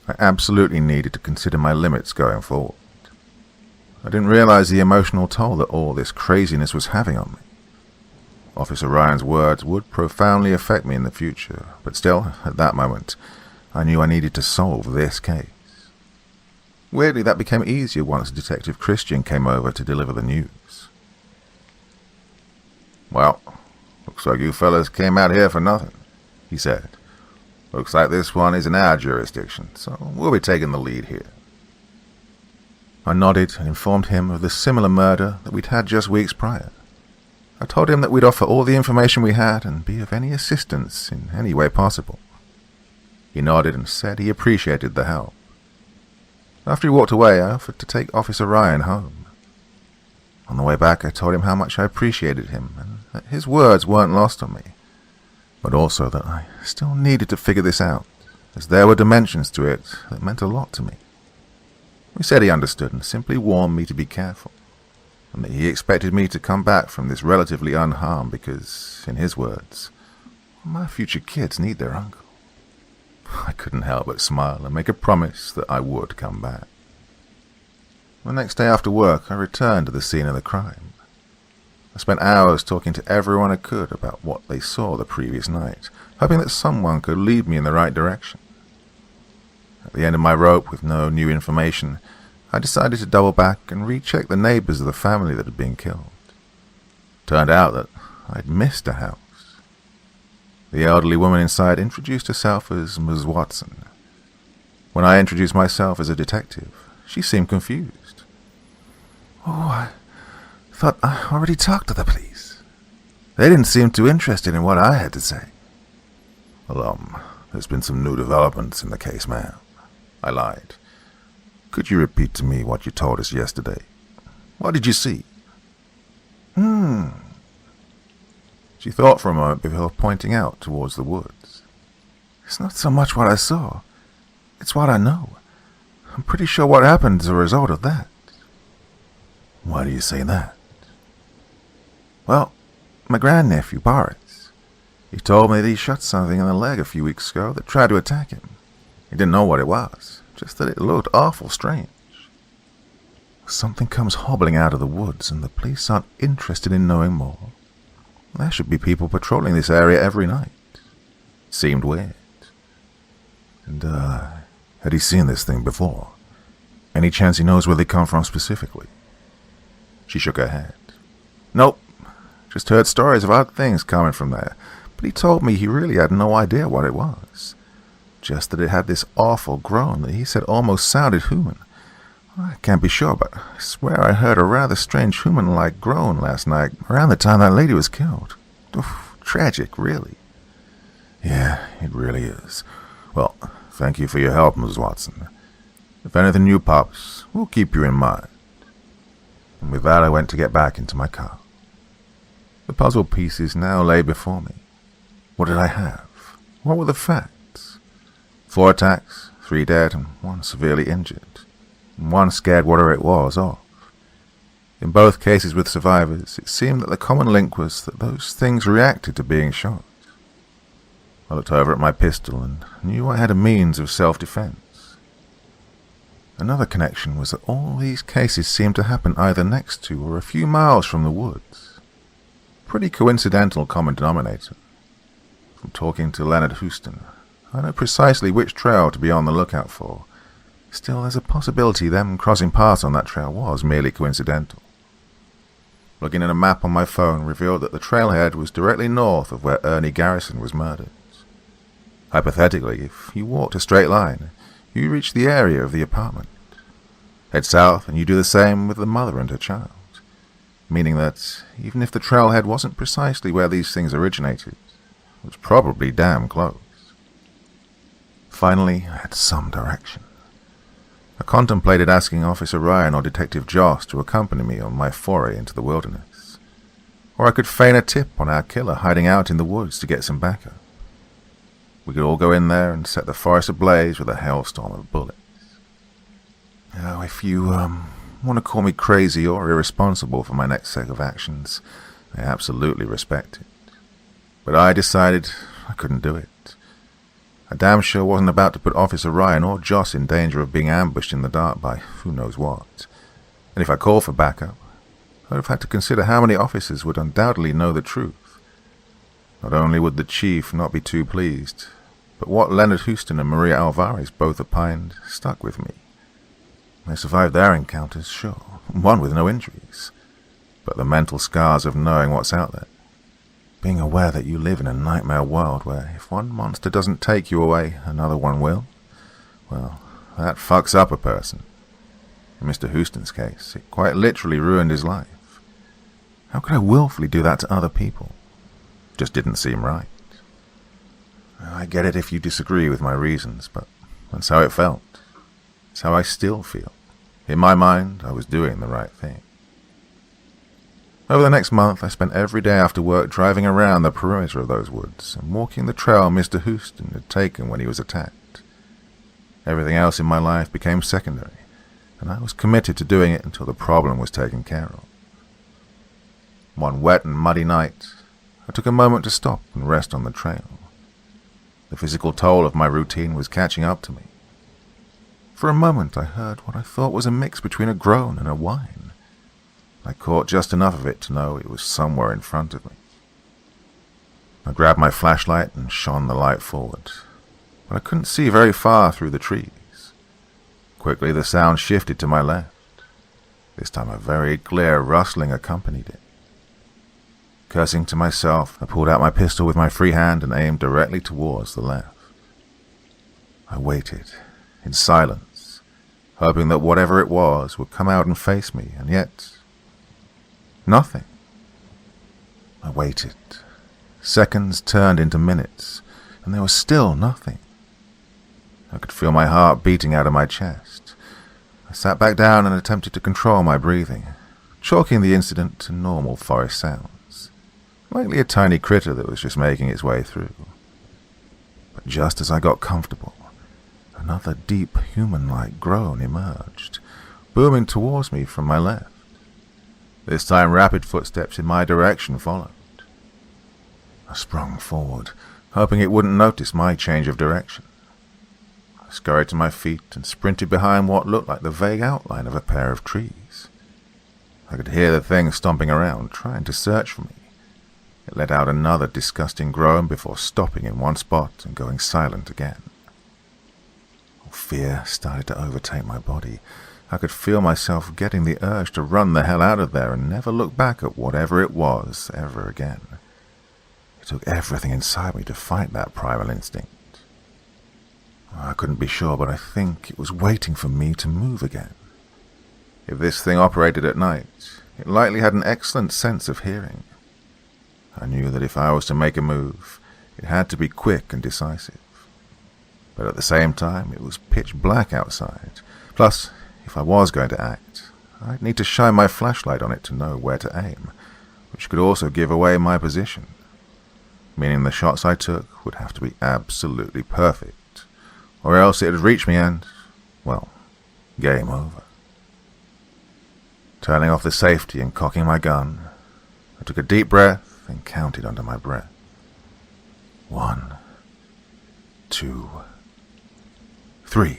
I absolutely needed to consider my limits going forward. I didn't realize the emotional toll that all this craziness was having on me. Officer Ryan's words would profoundly affect me in the future, but still, at that moment, I knew I needed to solve this case. Weirdly, that became easier once Detective Christian came over to deliver the news. Well, looks like you fellas came out here for nothing, he said. Looks like this one is in our jurisdiction, so we'll be taking the lead here. I nodded and informed him of the similar murder that we'd had just weeks prior. I told him that we'd offer all the information we had and be of any assistance in any way possible. He nodded and said he appreciated the help. After he walked away, I offered to take Officer Ryan home. On the way back, I told him how much I appreciated him and that his words weren't lost on me, but also that I still needed to figure this out, as there were dimensions to it that meant a lot to me. He said he understood and simply warned me to be careful, and that he expected me to come back from this relatively unharmed because, in his words, my future kids need their uncle. I couldn't help but smile and make a promise that I would come back. The next day after work, I returned to the scene of the crime. I spent hours talking to everyone I could about what they saw the previous night, hoping that someone could lead me in the right direction. At the end of my rope, with no new information, I decided to double back and recheck the neighbors of the family that had been killed. Turned out that I'd missed a house. The elderly woman inside introduced herself as Ms. Watson. When I introduced myself as a detective, she seemed confused. Oh, I thought I already talked to the police. They didn't seem too interested in what I had to say. Well, there's been some new developments in the case, ma'am. I lied. Could you repeat to me what you told us yesterday? What did you see? She thought for a moment before pointing out towards the woods. It's not so much what I saw. It's what I know. I'm pretty sure what happened as a result of that. Why do you say that? Well, My grandnephew, Boris. He told me that he shot something in the leg a few weeks ago that tried to attack him. He didn't know what it was, just that it looked awful strange. Something comes hobbling out of the woods and the police aren't interested in knowing more. There should be people patrolling this area every night. It seemed weird. And, had he seen this thing before? Any chance he knows where they come from specifically? She shook her head. Nope. Just heard stories of odd things coming from there, but he told me he really had no idea what it was. Just that it had this awful groan that he said almost sounded human. I can't be sure, but I swear I heard a rather strange human-like groan last night around the time that lady was killed. Oof, tragic, really. Yeah, it really is. Well, thank you for your help, Ms. Watson. If anything new pops, we'll keep you in mind. And with that I went to get back into my car. The puzzle pieces now lay before me. What did I have? What were the facts? 4 attacks, 3 dead, and 1 severely injured. And 1 scared whatever it was off. In both cases with survivors, it seemed that the common link was that those things reacted to being shot. I looked over at my pistol and knew I had a means of self-defense. Another connection was that all these cases seemed to happen either next to or a few miles from the woods. Pretty coincidental common denominator. From talking to Leonard Houston, I know precisely which trail to be on the lookout for. Still, there's a possibility them crossing paths on that trail was merely coincidental. Looking at a map on my phone revealed that the trailhead was directly north of where Ernie Garrison was murdered. Hypothetically, if you walked a straight line, you reach the area of the apartment. Head south and you do the same with the mother and her child, meaning that even if the trailhead wasn't precisely where these things originated, it was probably damn close. Finally, I had some direction. I contemplated asking Officer Ryan or Detective Joss to accompany me on my foray into the wilderness. Or I could feign a tip on our killer hiding out in the woods to get some backup. We could all go in there and set the forest ablaze with a hailstorm of bullets. Now, if you want to call me crazy or irresponsible for my next set of actions, I absolutely respect it. But I decided I couldn't do it. I damn sure wasn't about to put Officer Ryan or Joss in danger of being ambushed in the dark by who knows what. And if I called for backup, I'd have had to consider how many officers would undoubtedly know the truth. Not only would the chief not be too pleased, but what Leonard Houston and Maria Alvarez both opined stuck with me. They survived their encounters, sure, one with no injuries, but the mental scars of knowing what's out there. Being aware that you live in a nightmare world where if one monster doesn't take you away, another one will, well, that fucks up a person. In Mr. Houston's case, it quite literally ruined his life. How could I willfully do that to other people? Just didn't seem right. I get it if you disagree with my reasons, but that's how it felt. It's how I still feel. In my mind, I was doing the right thing. Over the next month, I spent every day after work driving around the perimeter of those woods and walking the trail Mr. Houston had taken when he was attacked. Everything else in my life became secondary, and I was committed to doing it until the problem was taken care of. One wet and muddy night, I took a moment to stop and rest on the trail. The physical toll of my routine was catching up to me. For a moment I heard what I thought was a mix between a groan and a whine. I caught just enough of it to know it was somewhere in front of me. I grabbed my flashlight and shone the light forward, but I couldn't see very far through the trees. Quickly the sound shifted to my left. This time a very clear rustling accompanied it. Cursing to myself, I pulled out my pistol with my free hand and aimed directly towards the left. I waited, in silence, hoping that whatever it was would come out and face me, and yet nothing. I waited. Seconds turned into minutes, and there was still nothing. I could feel my heart beating out of my chest. I sat back down and attempted to control my breathing, chalking the incident to normal forest sounds, likely a tiny critter that was just making its way through. But just as I got comfortable, another deep human-like groan emerged, booming towards me from my left. This time rapid footsteps in my direction followed. I sprung forward, hoping it wouldn't notice my change of direction. I scurried to my feet and sprinted behind what looked like the vague outline of a pair of trees. I could hear the thing stomping around, trying to search for me. It let out another disgusting groan before stopping in one spot and going silent again. Fear started to overtake my body. I could feel myself getting the urge to run the hell out of there and never look back at whatever it was ever again. It took everything inside me to fight that primal instinct. I couldn't be sure, but I think it was waiting for me to move again. If this thing operated at night, it likely had an excellent sense of hearing. I knew that if I was to make a move, it had to be quick and decisive. But at the same time, it was pitch black outside. Plus, if I was going to act, I'd need to shine my flashlight on it to know where to aim, which could also give away my position, meaning the shots I took would have to be absolutely perfect, or else it'd reach me and, well, game over. Turning off the safety and cocking my gun, I took a deep breath and counted under my breath. 1, 2, 3.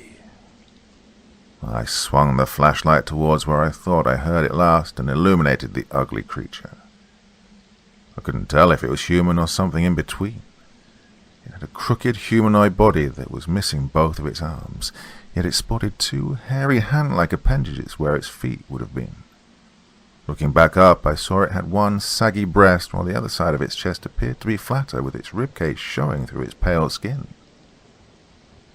I swung the flashlight towards where I thought I heard it last and illuminated the ugly creature. I couldn't tell if it was human or something in between. It had a crooked humanoid body that was missing both of its arms, yet it sported 2 hairy hand-like appendages where its feet would have been. Looking back up, I saw it had one saggy breast, while the other side of its chest appeared to be flatter, with its ribcage showing through its pale skin.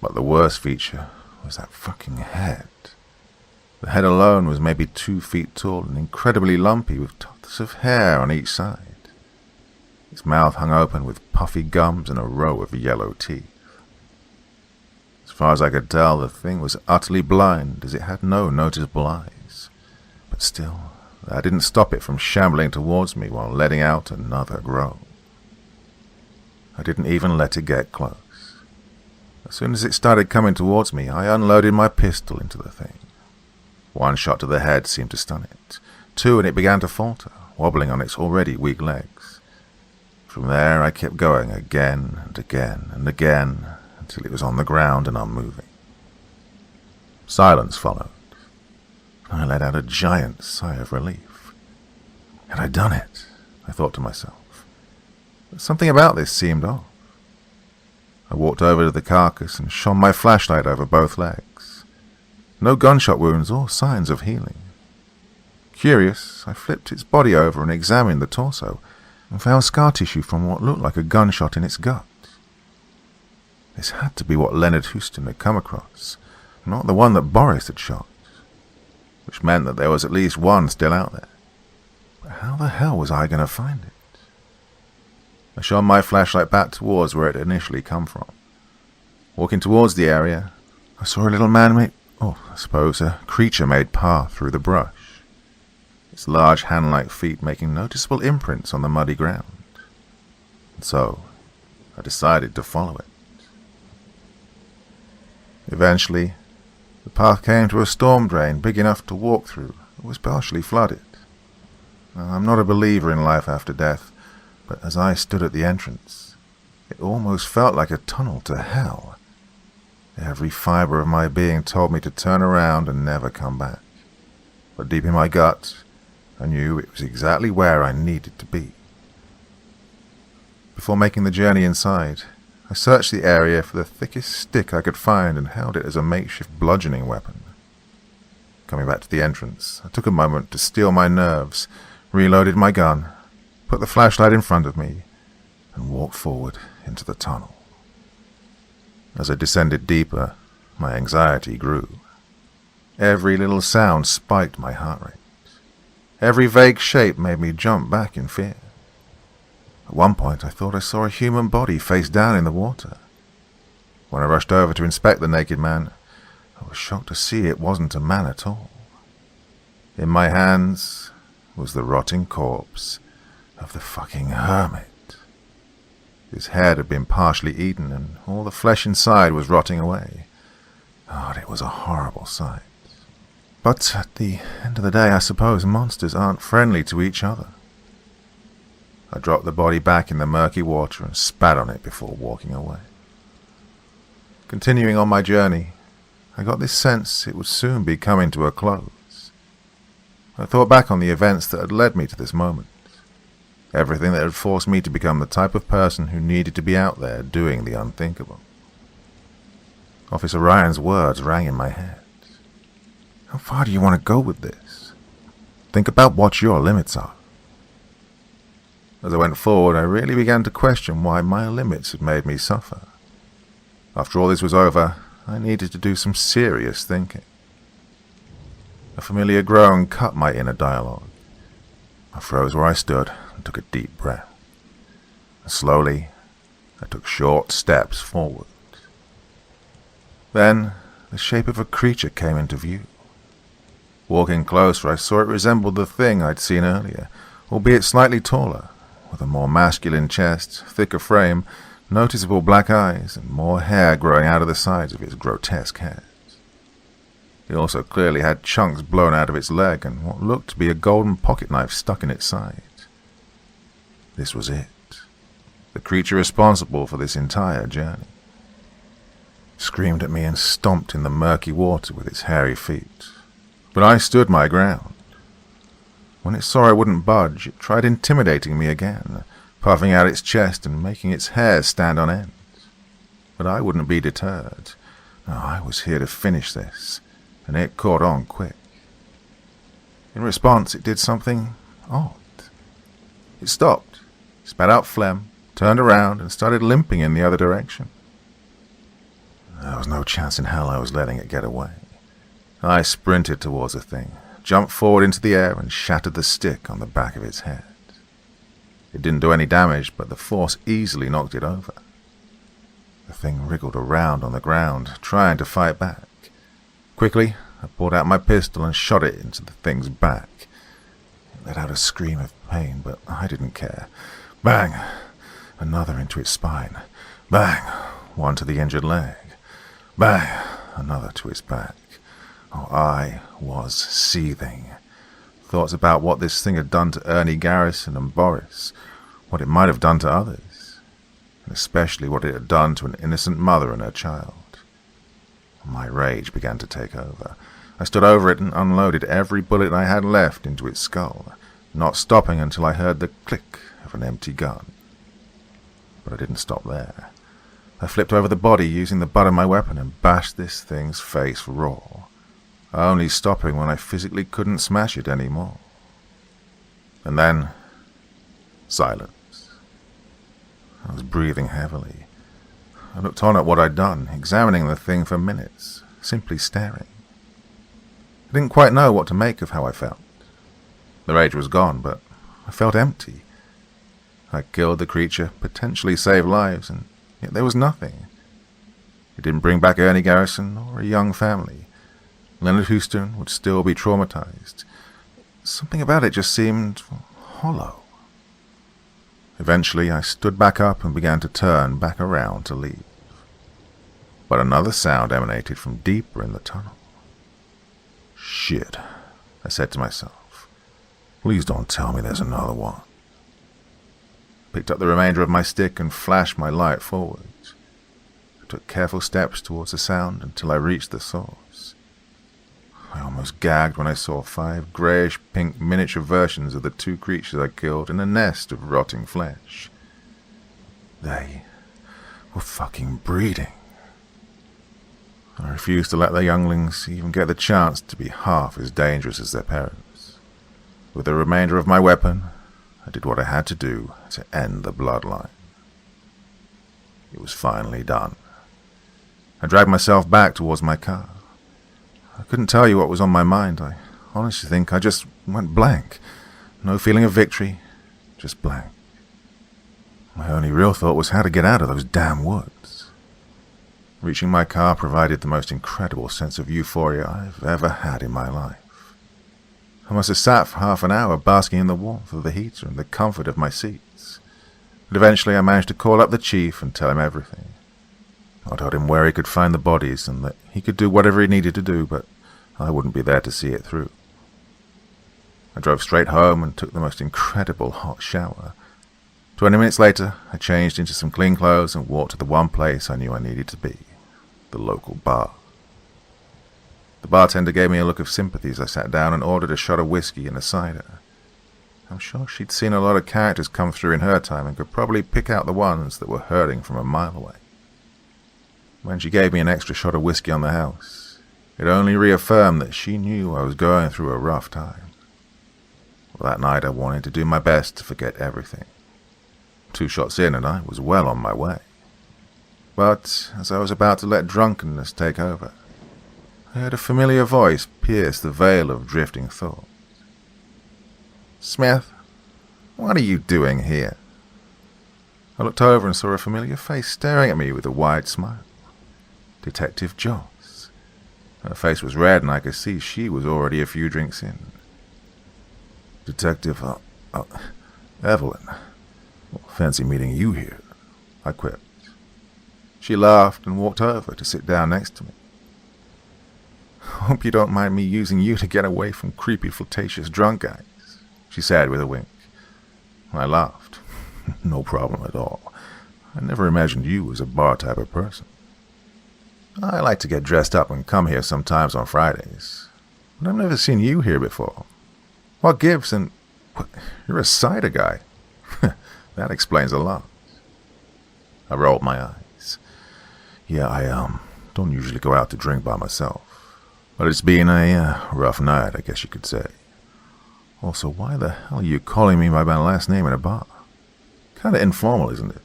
But the worst feature was that fucking head. The head alone was maybe 2 feet tall and incredibly lumpy, with tufts of hair on each side. Its mouth hung open with puffy gums and a row of yellow teeth. As far as I could tell, the thing was utterly blind, as it had no noticeable eyes. But still, that didn't stop it from shambling towards me while letting out another groan. I didn't even let it get close. As soon as it started coming towards me, I unloaded my pistol into the thing. 1 shot to the head seemed to stun it. 2, and it began to falter, wobbling on its already weak legs. From there, I kept going again and again and again, until it was on the ground and unmoving. Silence followed. I let out a giant sigh of relief. Had I done it? I thought to myself. But something about this seemed off. I walked over to the carcass and shone my flashlight over both legs. No gunshot wounds or signs of healing. Curious, I flipped its body over and examined the torso, and found scar tissue from what looked like a gunshot in its gut. This had to be what Leonard Houston had come across, not the one that Boris had shot, which meant that there was at least one still out there. But how the hell was I going to find it? I shone my flashlight back towards where it had initially come from. Walking towards the area, I saw a little a creature-made path through the brush, its large hand-like feet making noticeable imprints on the muddy ground. And so, I decided to follow it. Eventually, the path came to a storm drain big enough to walk through. It was partially flooded. Now, I'm not a believer in life after death, but as I stood at the entrance, it almost felt like a tunnel to hell. Every fiber of my being told me to turn around and never come back. But deep in my gut, I knew it was exactly where I needed to be. Before making the journey inside, I searched the area for the thickest stick I could find and held it as a makeshift bludgeoning weapon. Coming back to the entrance, I took a moment to steel my nerves, reloaded my gun, put the flashlight in front of me, and walked forward into the tunnel. As I descended deeper, my anxiety grew. Every little sound spiked my heart rate. Every vague shape made me jump back in fear. At one point, I thought I saw a human body face down in the water. When I rushed over to inspect the naked man, I was shocked to see it wasn't a man at all. In my hands was the rotting corpse of the fucking hermit. His head had been partially eaten, and all the flesh inside was rotting away. God, it was a horrible sight. But at the end of the day, I suppose monsters aren't friendly to each other. I dropped the body back in the murky water and spat on it before walking away. Continuing on my journey, I got this sense it would soon be coming to a close. I thought back on the events that had led me to this moment. Everything that had forced me to become the type of person who needed to be out there doing the unthinkable. Officer Ryan's words rang in my head. How far do you want to go with this? Think about what your limits are. As I went forward, I really began to question why my limits had made me suffer. After all this was over, I needed to do some serious thinking. A familiar groan cut my inner dialogue. I froze where I stood and took a deep breath. And slowly, I took short steps forward. Then, the shape of a creature came into view. Walking closer, I saw it resembled the thing I'd seen earlier, albeit slightly taller, with a more masculine chest, thicker frame, noticeable black eyes, and more hair growing out of the sides of its grotesque head. It also clearly had chunks blown out of its leg and what looked to be a golden pocket knife stuck in its side. This was it, the creature responsible for this entire journey. It screamed at me and stomped in the murky water with its hairy feet. But I stood my ground. When it saw I wouldn't budge, it tried intimidating me again, puffing out its chest and making its hair stand on end. But I wouldn't be deterred. No, I was here to finish this, and it caught on quick. In response, it did something odd. It stopped, spat out phlegm, turned around, and started limping in the other direction. There was no chance in hell I was letting it get away. I sprinted towards the thing, jumped forward into the air, and shattered the stick on the back of its head. It didn't do any damage, but the force easily knocked it over. The thing wriggled around on the ground, trying to fight back. Quickly, I pulled out my pistol and shot it into the thing's back. It let out a scream of pain, but I didn't care. Bang! Another into its spine. Bang! One to the injured leg. Bang! Another to its back. Oh, I was seething. Thoughts about what this thing had done to Ernie Garrison and Boris, what it might have done to others, and especially what it had done to an innocent mother and her child. My rage began to take over. I stood over it and unloaded every bullet I had left into its skull, not stopping until I heard the click of an empty gun. But I didn't stop there. I flipped over the body using the butt of my weapon and bashed this thing's face raw, only stopping when I physically couldn't smash it anymore. And then, silence. I was breathing heavily. I looked on at what I'd done, examining the thing for minutes, simply staring. I didn't quite know what to make of how I felt. The rage was gone, but I felt empty. I killed the creature, potentially saved lives, and yet there was nothing. It didn't bring back Ernie Garrison or a young family. Leonard Houston would still be traumatized. Something about it just seemed hollow. Eventually, I stood back up and began to turn back around to leave. But another sound emanated from deeper in the tunnel. Shit, I said to myself. Please don't tell me there's another one. Picked up the remainder of my stick and flashed my light forwards. I took careful steps towards the sound until I reached the source. I almost gagged when I saw 5 greyish-pink miniature versions of the 2 creatures I killed in a nest of rotting flesh. They were fucking breeding. I refused to let the younglings even get the chance to be half as dangerous as their parents. With the remainder of my weapon, I did what I had to do to end the bloodline. It was finally done. I dragged myself back towards my car. I couldn't tell you what was on my mind. I honestly think I just went blank. No feeling of victory, just blank. My only real thought was how to get out of those damn woods. Reaching my car provided the most incredible sense of euphoria I've ever had in my life. I must have sat for half an hour basking in the warmth of the heater and the comfort of my seats. But eventually I managed to call up the chief and tell him everything. I told him where he could find the bodies and that he could do whatever he needed to do, but I wouldn't be there to see it through. I drove straight home and took the most incredible hot shower. 20 minutes later, I changed into some clean clothes and walked to the one place I knew I needed to be, the local bar. The bartender gave me a look of sympathy as I sat down and ordered a shot of whiskey and a cider. I'm sure she'd seen a lot of characters come through in her time and could probably pick out the ones that were hurting from a mile away. When she gave me an extra shot of whiskey on the house, it only reaffirmed that she knew I was going through a rough time. Well, that night I wanted to do my best to forget everything. 2 shots in and I was well on my way. But as I was about to let drunkenness take over, I heard a familiar voice pierce the veil of drifting thought. "Smith, what are you doing here?" I looked over and saw a familiar face staring at me with a wide smile. Detective Joss. Her face was red and I could see she was already a few drinks in. "Detective, Evelyn, fancy meeting you here," I quipped. She laughed and walked over to sit down next to me. "Hope you don't mind me using you to get away from creepy, flirtatious drunk guys," she said with a wink. I laughed. "No problem at all. I never imagined you as a bar type of person. I like to get dressed up and come here sometimes on Fridays, but I've never seen you here before. What gives? And you're a cider guy. That explains a lot." I rolled my eyes. "Yeah, I don't usually go out to drink by myself, but it's been a rough night, I guess you could say. Also, why the hell are you calling me by my last name in a bar? Kinda informal, isn't it?"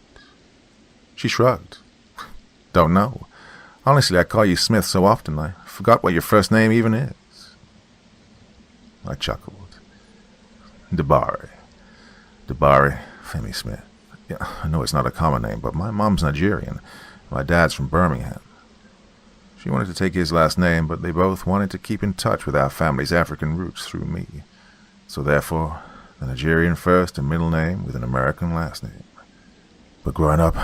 She shrugged. "Don't know. Honestly, I call you Smith so often, I forgot what your first name even is." I chuckled. "Debari. Femi Smith. Yeah, I know it's not a common name, but my mom's Nigerian. My dad's from Birmingham. She wanted to take his last name, but they both wanted to keep in touch with our family's African roots through me. So therefore, the Nigerian first and middle name with an American last name. But growing up,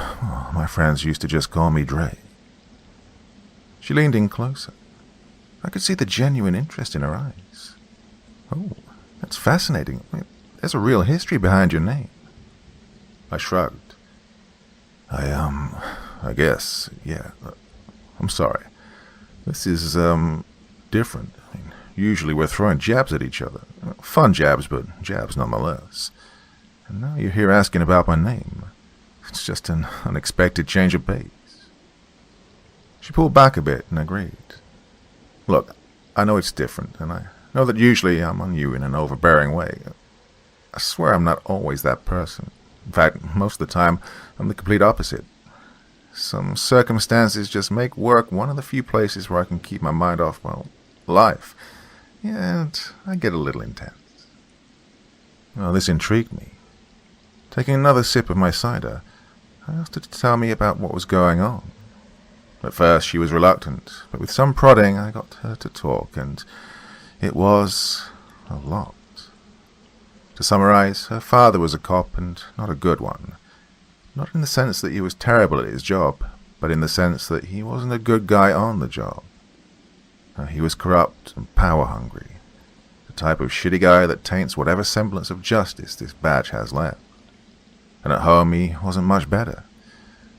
my friends used to just call me Dre." She leaned in closer. I could see the genuine interest in her eyes. "Oh, that's fascinating. There's a real history behind your name." I shrugged. I guess, yeah. I'm sorry. This is, different. I mean, usually we're throwing jabs at each other. Fun jabs, but jabs nonetheless. And now you're here asking about my name. It's just an unexpected change of pace." She pulled back a bit and agreed. "Look, I know it's different, and I know that usually I'm on you in an overbearing way. I swear I'm not always that person. In fact, most of the time, I'm the complete opposite. Some circumstances just make work one of the few places where I can keep my mind off, well, life. Yeah, and I get a little intense." Well, this intrigued me. Taking another sip of my cider, I asked her to tell me about what was going on. At first she was reluctant, but with some prodding I got her to talk, and it was a lot. To summarize, her father was a cop, and not a good one. Not in the sense that he was terrible at his job, but in the sense that he wasn't a good guy on the job. He was corrupt and power-hungry, the type of shitty guy that taints whatever semblance of justice this badge has left. And at home he wasn't much better.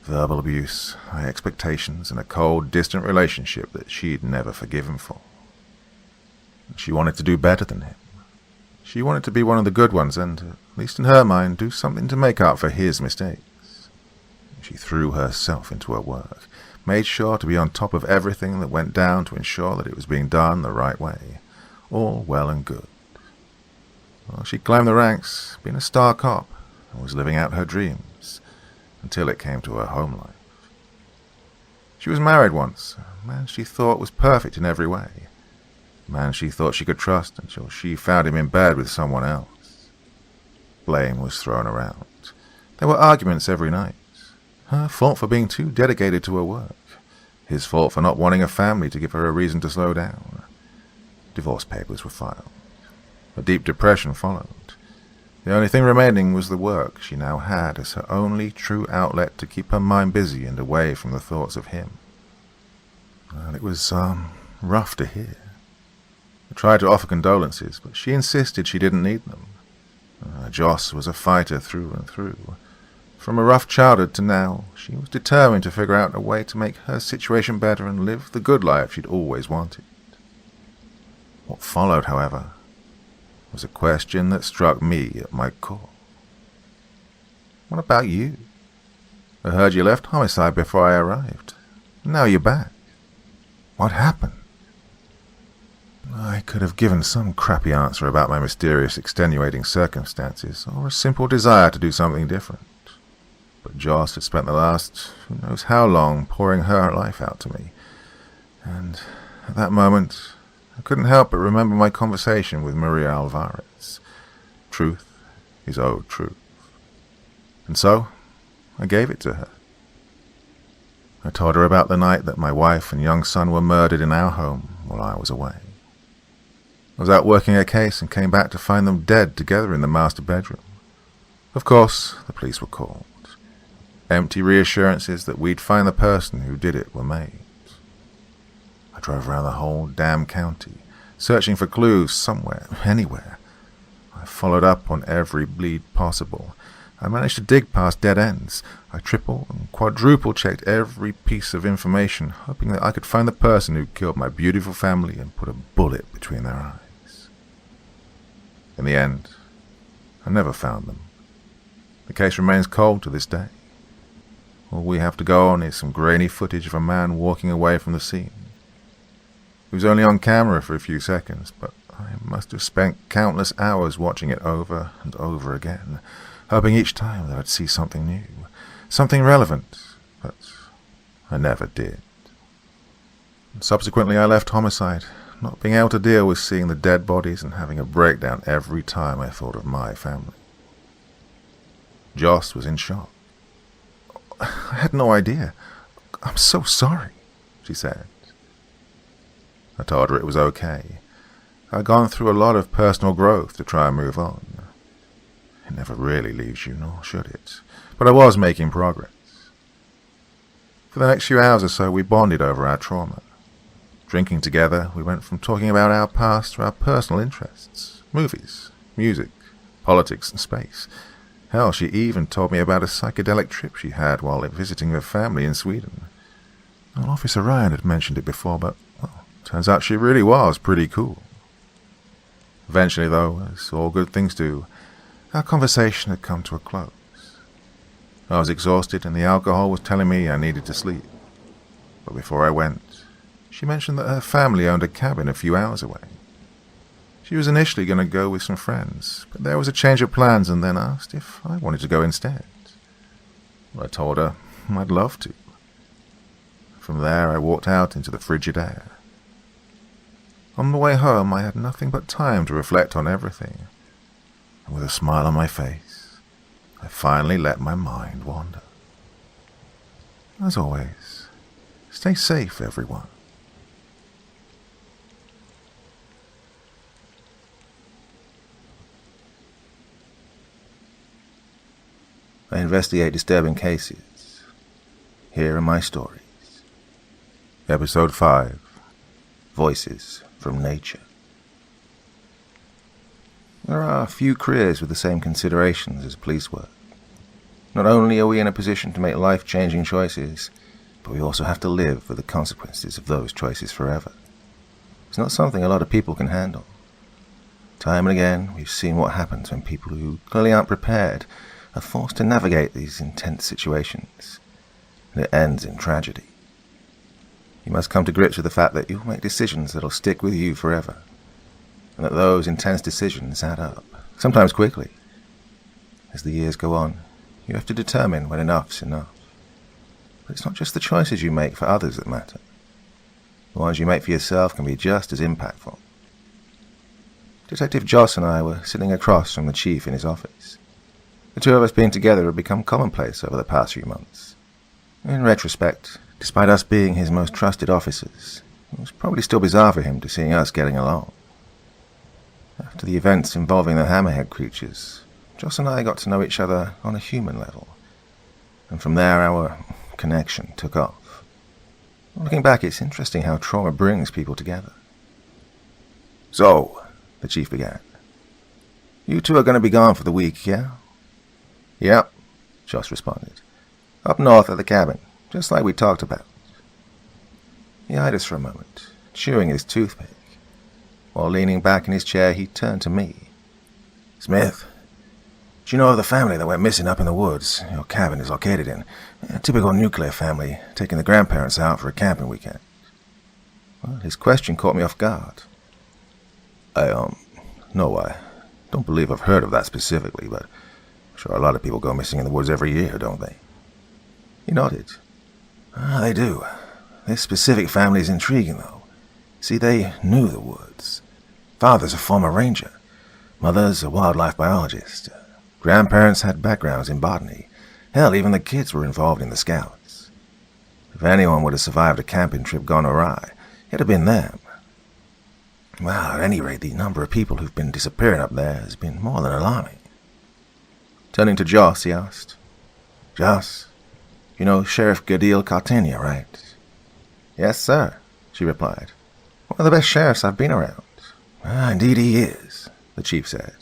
Verbal abuse, high expectations, and a cold, distant relationship that she'd never forgive him for. She wanted to do better than him. She wanted to be one of the good ones and, at least in her mind, do something to make up for his mistakes. She threw herself into her work, made sure to be on top of everything that went down to ensure that it was being done the right way. All well and good. Well, she climbed the ranks, being a star cop, and was living out her dreams, until it came to her home life. She was married once, a man she thought was perfect in every way, a man she thought she could trust until she found him in bed with someone else. Blame was thrown around. There were arguments every night. Her fault for being too dedicated to her work, his fault for not wanting a family to give her a reason to slow down. Divorce papers were filed. A deep depression followed. The only thing remaining was the work she now had as her only true outlet to keep her mind busy and away from the thoughts of him. And it was, rough to hear. I tried to offer condolences, but she insisted she didn't need them. Joss was a fighter through and through, From a rough childhood to now, she was determined to figure out a way to make her situation better and live the good life she'd always wanted. What followed, however, was a question that struck me at my core. What about you? I heard you left homicide before I arrived. Now you're back. What happened? I could have given some crappy answer about my mysterious extenuating circumstances, or a simple desire to do something different. But Joss had spent the last who knows how long pouring her life out to me, and at that moment I couldn't help but remember my conversation with Maria Alvarez. Truth is owed truth. And so I gave it to her. I told her about the night that my wife and young son were murdered in our home while I was away. I was out working a case and came back to find them dead together in the master bedroom. Of course, the police were called. Empty reassurances that we'd find the person who did it were made. I drove around the whole damn county, searching for clues somewhere, anywhere. I followed up on every lead possible. I managed to dig past dead ends. I triple and quadruple checked every piece of information, hoping that I could find the person who killed my beautiful family and put a bullet between their eyes. In the end, I never found them. The case remains cold to this day. All we have to go on is some grainy footage of a man walking away from the scene. He was only on camera for a few seconds, but I must have spent countless hours watching it over and over again, hoping each time that I'd see something new, something relevant, but I never did. And subsequently I left homicide, not being able to deal with seeing the dead bodies and having a breakdown every time I thought of my family. Joss was in shock. I had no idea. I'm so sorry, she said. I told her it was okay. I'd gone through a lot of personal growth to try and move on. It never really leaves you, nor should it. But I was making progress. For the next few hours or so, we bonded over our trauma. Drinking together, we went from talking about our past to our personal interests. Movies, music, politics, and space. Hell, she even told me about a psychedelic trip she had while visiting her family in Sweden. Well, Officer Ryan had mentioned it before, but, well, turns out she really was pretty cool. Eventually, though, as all good things do, our conversation had come to a close. I was exhausted and the alcohol was telling me I needed to sleep. But before I went, she mentioned that her family owned a cabin a few hours away. She was initially going to go with some friends, but there was a change of plans and then asked if I wanted to go instead. I told her I'd love to. From there I walked out into the frigid air. On the way home I had nothing but time to reflect on everything. And with a smile on my face, I finally let my mind wander. As always, stay safe, everyone. I investigate disturbing cases. Here are my stories. Episode 5. Voices from Nature. There are few careers with the same considerations as police work. Not only are we in a position to make life-changing choices, but we also have to live with the consequences of those choices forever. It's not something a lot of people can handle. Time and again, we've seen what happens when people who clearly aren't prepared are forced to navigate these intense situations, and it ends in tragedy. You must come to grips with the fact that you'll make decisions that'll stick with you forever, and that those intense decisions add up, sometimes quickly. As the years go on, you have to determine when enough's enough. But it's not just the choices you make for others that matter. The ones you make for yourself can be just as impactful. Detective Joss and I were sitting across from the chief in his office. The two of us being together had become commonplace over the past few months. In retrospect, despite us being his most trusted officers, it was probably still bizarre for him to see us getting along. After the events involving the hammerhead creatures, Joss and I got to know each other on a human level, and from there our connection took off. Looking back, it's interesting how trauma brings people together. "So," the chief began, "you two are going to be gone for the week, yeah?" "Yep," Joss responded. Up north at the cabin, just like we talked about. He eyed us for a moment, chewing his toothpick. While leaning back in his chair, he turned to me. Smith, do you know of the family that went missing up in the woods your cabin is located in? A typical nuclear family, taking the grandparents out for a camping weekend. Well, his question caught me off guard. No, I don't believe I've heard of that specifically, but I'm sure a lot of people go missing in the woods every year, don't they? He nodded. They do. This specific family is intriguing, though. See, they knew the woods. Father's a former ranger. Mother's a wildlife biologist. Grandparents had backgrounds in botany. Hell, even the kids were involved in the scouts. If anyone would have survived a camping trip gone awry, it'd have been them. Well, at any rate, the number of people who've been disappearing up there has been more than alarming. Turning to Joss, he asked, Joss, you know Sheriff Gadil Cartenia, right? Yes, sir, she replied. One of the best sheriffs I've been around. Indeed he is, the chief said.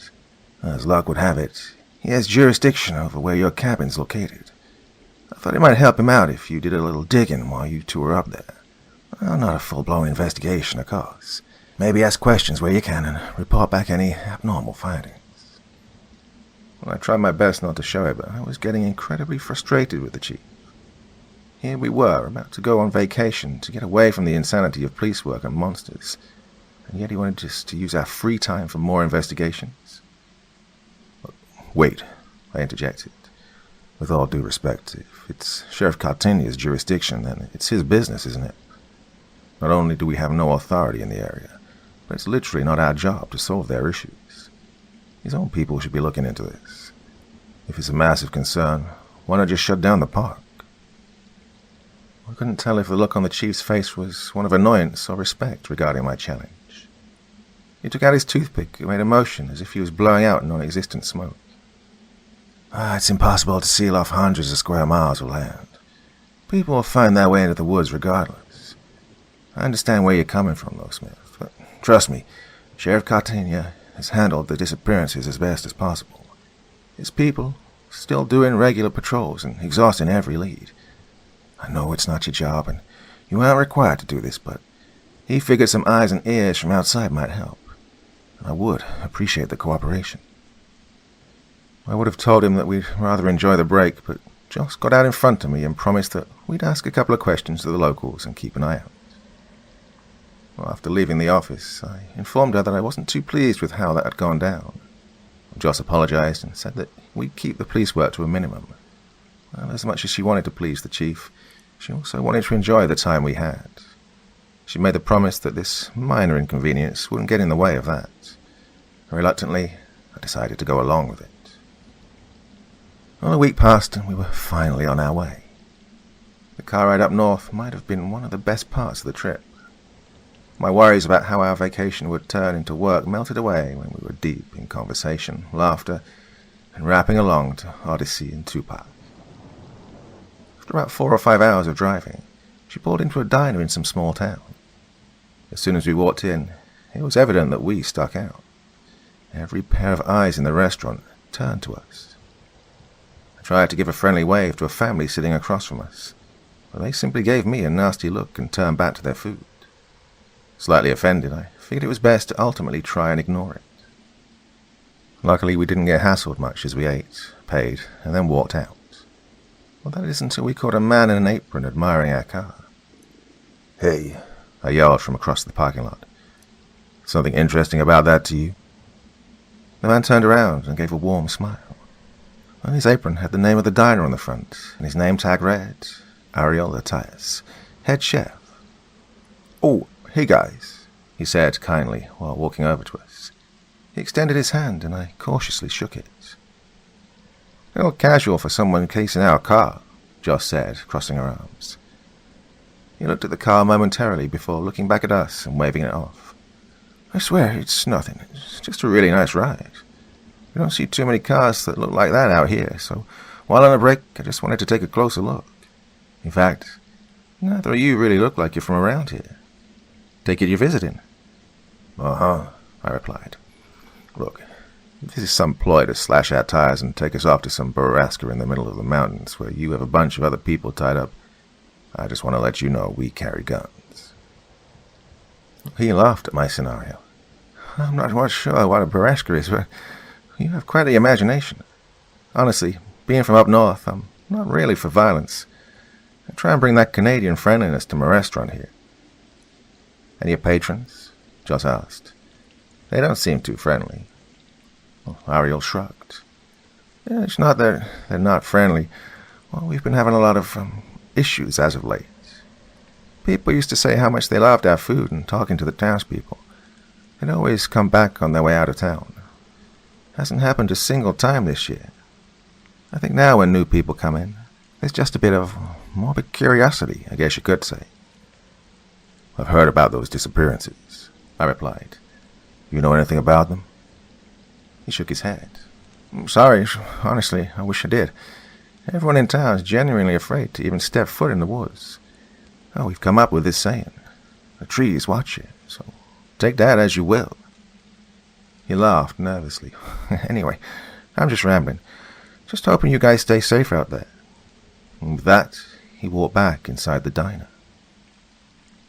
As luck would have it, he has jurisdiction over where your cabin's located. I thought it might help him out if you did a little digging while you two were up there. Well, not a full-blown investigation, of course. Maybe ask questions where you can and report back any abnormal findings. Well, I tried my best not to show it, but I was getting incredibly frustrated with the chief. Here we were, about to go on vacation to get away from the insanity of police work and monsters, and yet he wanted us to use our free time for more investigations. Wait, I interjected. With all due respect, if it's Sheriff Cartenia's jurisdiction, then it's his business, isn't it? Not only do we have no authority in the area, but it's literally not our job to solve their issues. His own people should be looking into this. If it's a massive concern, why not just shut down the park? I couldn't tell if the look on the chief's face was one of annoyance or respect regarding my challenge. He took out his toothpick and made a motion as if he was blowing out non-existent smoke. It's impossible to seal off hundreds of square miles of land. People will find their way into the woods regardless. I understand where you're coming from, though, Smith, but trust me, Sheriff Cartenia has handled the disappearances as best as possible. His people still doing regular patrols and exhausting every lead. I know it's not your job, and you aren't required to do this, but he figured some eyes and ears from outside might help. And I would appreciate the cooperation. I would have told him that we'd rather enjoy the break, but Joss got out in front of me and promised that we'd ask a couple of questions to the locals and keep an eye out. Well, after leaving the office, I informed her that I wasn't too pleased with how that had gone down. Joss apologized and said that we'd keep the police work to a minimum. Well, as much as she wanted to please the chief, she also wanted to enjoy the time we had. She made the promise that this minor inconvenience wouldn't get in the way of that. Reluctantly, I decided to go along with it. Well, a week passed and we were finally on our way. The car ride up north might have been one of the best parts of the trip. My worries about how our vacation would turn into work melted away when we were deep in conversation, laughter, and rapping along to Odyssey and Tupac. After about 4 or 5 hours of driving, she pulled into a diner in some small town. As soon as we walked in, it was evident that we stuck out. Every pair of eyes in the restaurant turned to us. I tried to give a friendly wave to a family sitting across from us, but they simply gave me a nasty look and turned back to their food. Slightly offended, I figured it was best to ultimately try and ignore it. Luckily, we didn't get hassled much as we ate, paid, and then walked out. Well, that is until we caught a man in an apron admiring our car. "Hey," I yelled from across the parking lot. "Something interesting about that to you?" The man turned around and gave a warm smile. On his apron had the name of the diner on the front, and his name tag read, Ariel Attias, head chef. "Oh, hey guys," he said kindly while walking over to us. He extended his hand and I cautiously shook it. "A little casual for someone casing our car," Joss said, crossing her arms. He looked at the car momentarily before looking back at us and waving it off. "I swear, it's nothing. It's just a really nice ride. We don't see too many cars that look like that out here, so while on a break, I just wanted to take a closer look. In fact, neither of you really look like you're from around here. Take it you're visiting?" "Uh-huh," I replied. "Look, This is some ploy to slash our tires and take us off to some burrasca in the middle of the mountains where you have a bunch of other people tied up. I just want to let you know we carry guns. He laughed at my scenario. I'm not quite sure what a burrasca is, but you have quite the imagination. Honestly, being from up north, I'm not really for violence. I try and bring that Canadian friendliness to my restaurant here. And your patrons? Joss asked. They don't seem too friendly. Well, Ariel shrugged. Yeah, it's not that they're not friendly. Well, we've been having a lot of issues as of late. People used to say how much they loved our food and talking to the townspeople. They'd always come back on their way out of town. Hasn't happened a single time this year. I think now when new people come in, there's just a bit of morbid curiosity, I guess you could say. I've heard about those disappearances, I replied. You know anything about them? He shook his head. Sorry, honestly, I wish I did. Everyone in town is genuinely afraid to even step foot in the woods. Oh, we've come up with this saying. The trees watch you, so take that as you will. He laughed nervously. Anyway, I'm just rambling. Just hoping you guys stay safe out there. And with that, he walked back inside the diner.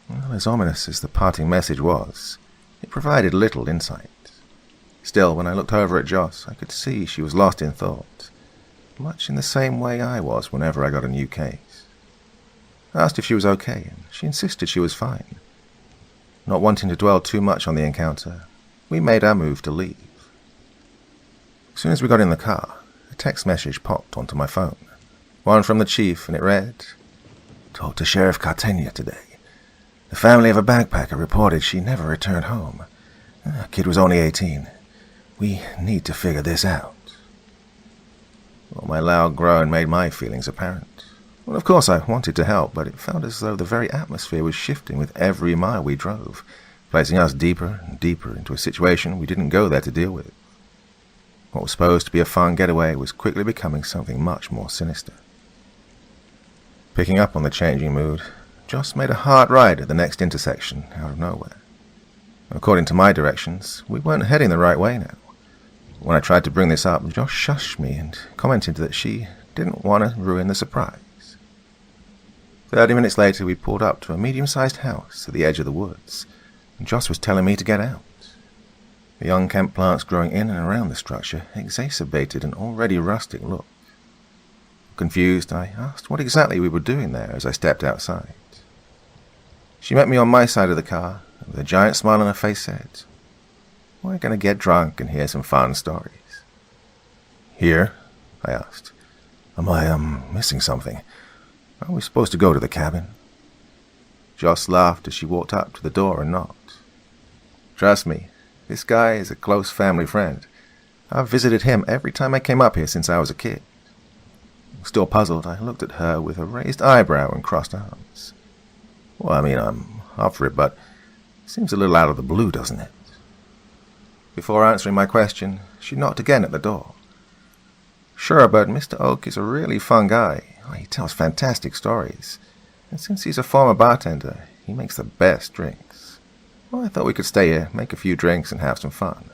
Well, as ominous as the parting message was, it provided little insight. Still, when I looked over at Joss, I could see she was lost in thought, much in the same way I was whenever I got a new case. I asked if she was okay, and she insisted she was fine. Not wanting to dwell too much on the encounter, we made our move to leave. As soon as we got in the car, a text message popped onto my phone. One from the chief, and it read, Talked to Sheriff Cartenia today. The family of a backpacker reported she never returned home. The kid was only 18. We need to figure this out. Well, my loud groan made my feelings apparent. Well, of course I wanted to help, but it felt as though the very atmosphere was shifting with every mile we drove, placing us deeper and deeper into a situation we didn't go there to deal with. What was supposed to be a fun getaway was quickly becoming something much more sinister. Picking up on the changing mood, Joss made a hard right at the next intersection out of nowhere. According to my directions, we weren't heading the right way now. When I tried to bring this up, Joss shushed me and commented that she didn't want to ruin the surprise. 30 minutes later, we pulled up to a medium-sized house at the edge of the woods, and Joss was telling me to get out. The unkempt plants growing in and around the structure exacerbated an already rustic look. Confused, I asked what exactly we were doing there as I stepped outside. She met me on my side of the car, and with a giant smile on her face said, We're going to get drunk and hear some fun stories. Here? I asked. Am I missing something? Are we supposed to go to the cabin? Joss laughed as she walked up to the door and knocked. Trust me, this guy is a close family friend. I've visited him every time I came up here since I was a kid. Still puzzled, I looked at her with a raised eyebrow and crossed arms. Well, I mean, I'm up for it, but it seems a little out of the blue, doesn't it? Before answering my question, she knocked again at the door. Sure, but Mr. Oak is a really fun guy. He tells fantastic stories. And since he's a former bartender, he makes the best drinks. Well, I thought we could stay here, make a few drinks, and have some fun.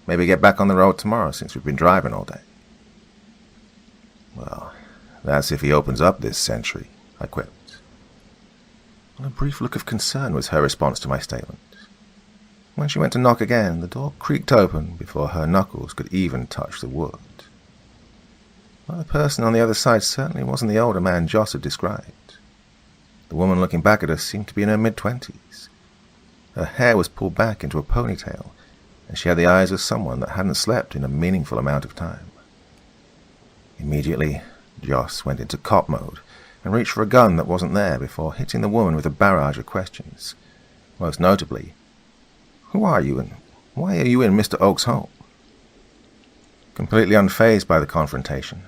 Maybe get back on the road tomorrow since we've been driving all day. Well, that's if he opens up this century, I quipped. A brief look of concern was her response to my statement. When she went to knock again, the door creaked open before her knuckles could even touch the wood. Well, the person on the other side certainly wasn't the older man Joss had described. The woman looking back at us seemed to be in her mid-20s. Her hair was pulled back into a ponytail, and she had the eyes of someone that hadn't slept in a meaningful amount of time. Immediately, Joss went into cop mode and reached for a gun that wasn't there before hitting the woman with a barrage of questions. Most notably, Who are you and why are you in Mr. Oak's home? Completely unfazed by the confrontation,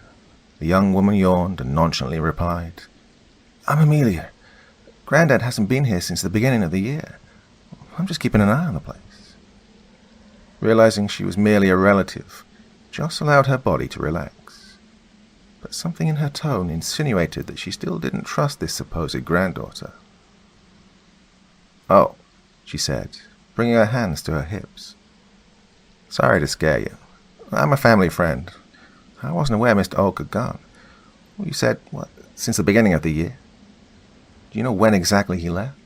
the young woman yawned and nonchalantly replied, I'm Amelia. Granddad hasn't been here since the beginning of the year. I'm just keeping an eye on the place. Realizing she was merely a relative, Joss allowed her body to relax. But something in her tone insinuated that she still didn't trust this supposed granddaughter. Oh, she said, bringing her hands to her hips. Sorry to scare you. I'm a family friend. I wasn't aware Mr. Oak had gone. Well, you said, what, since the beginning of the year? Do you know when exactly he left?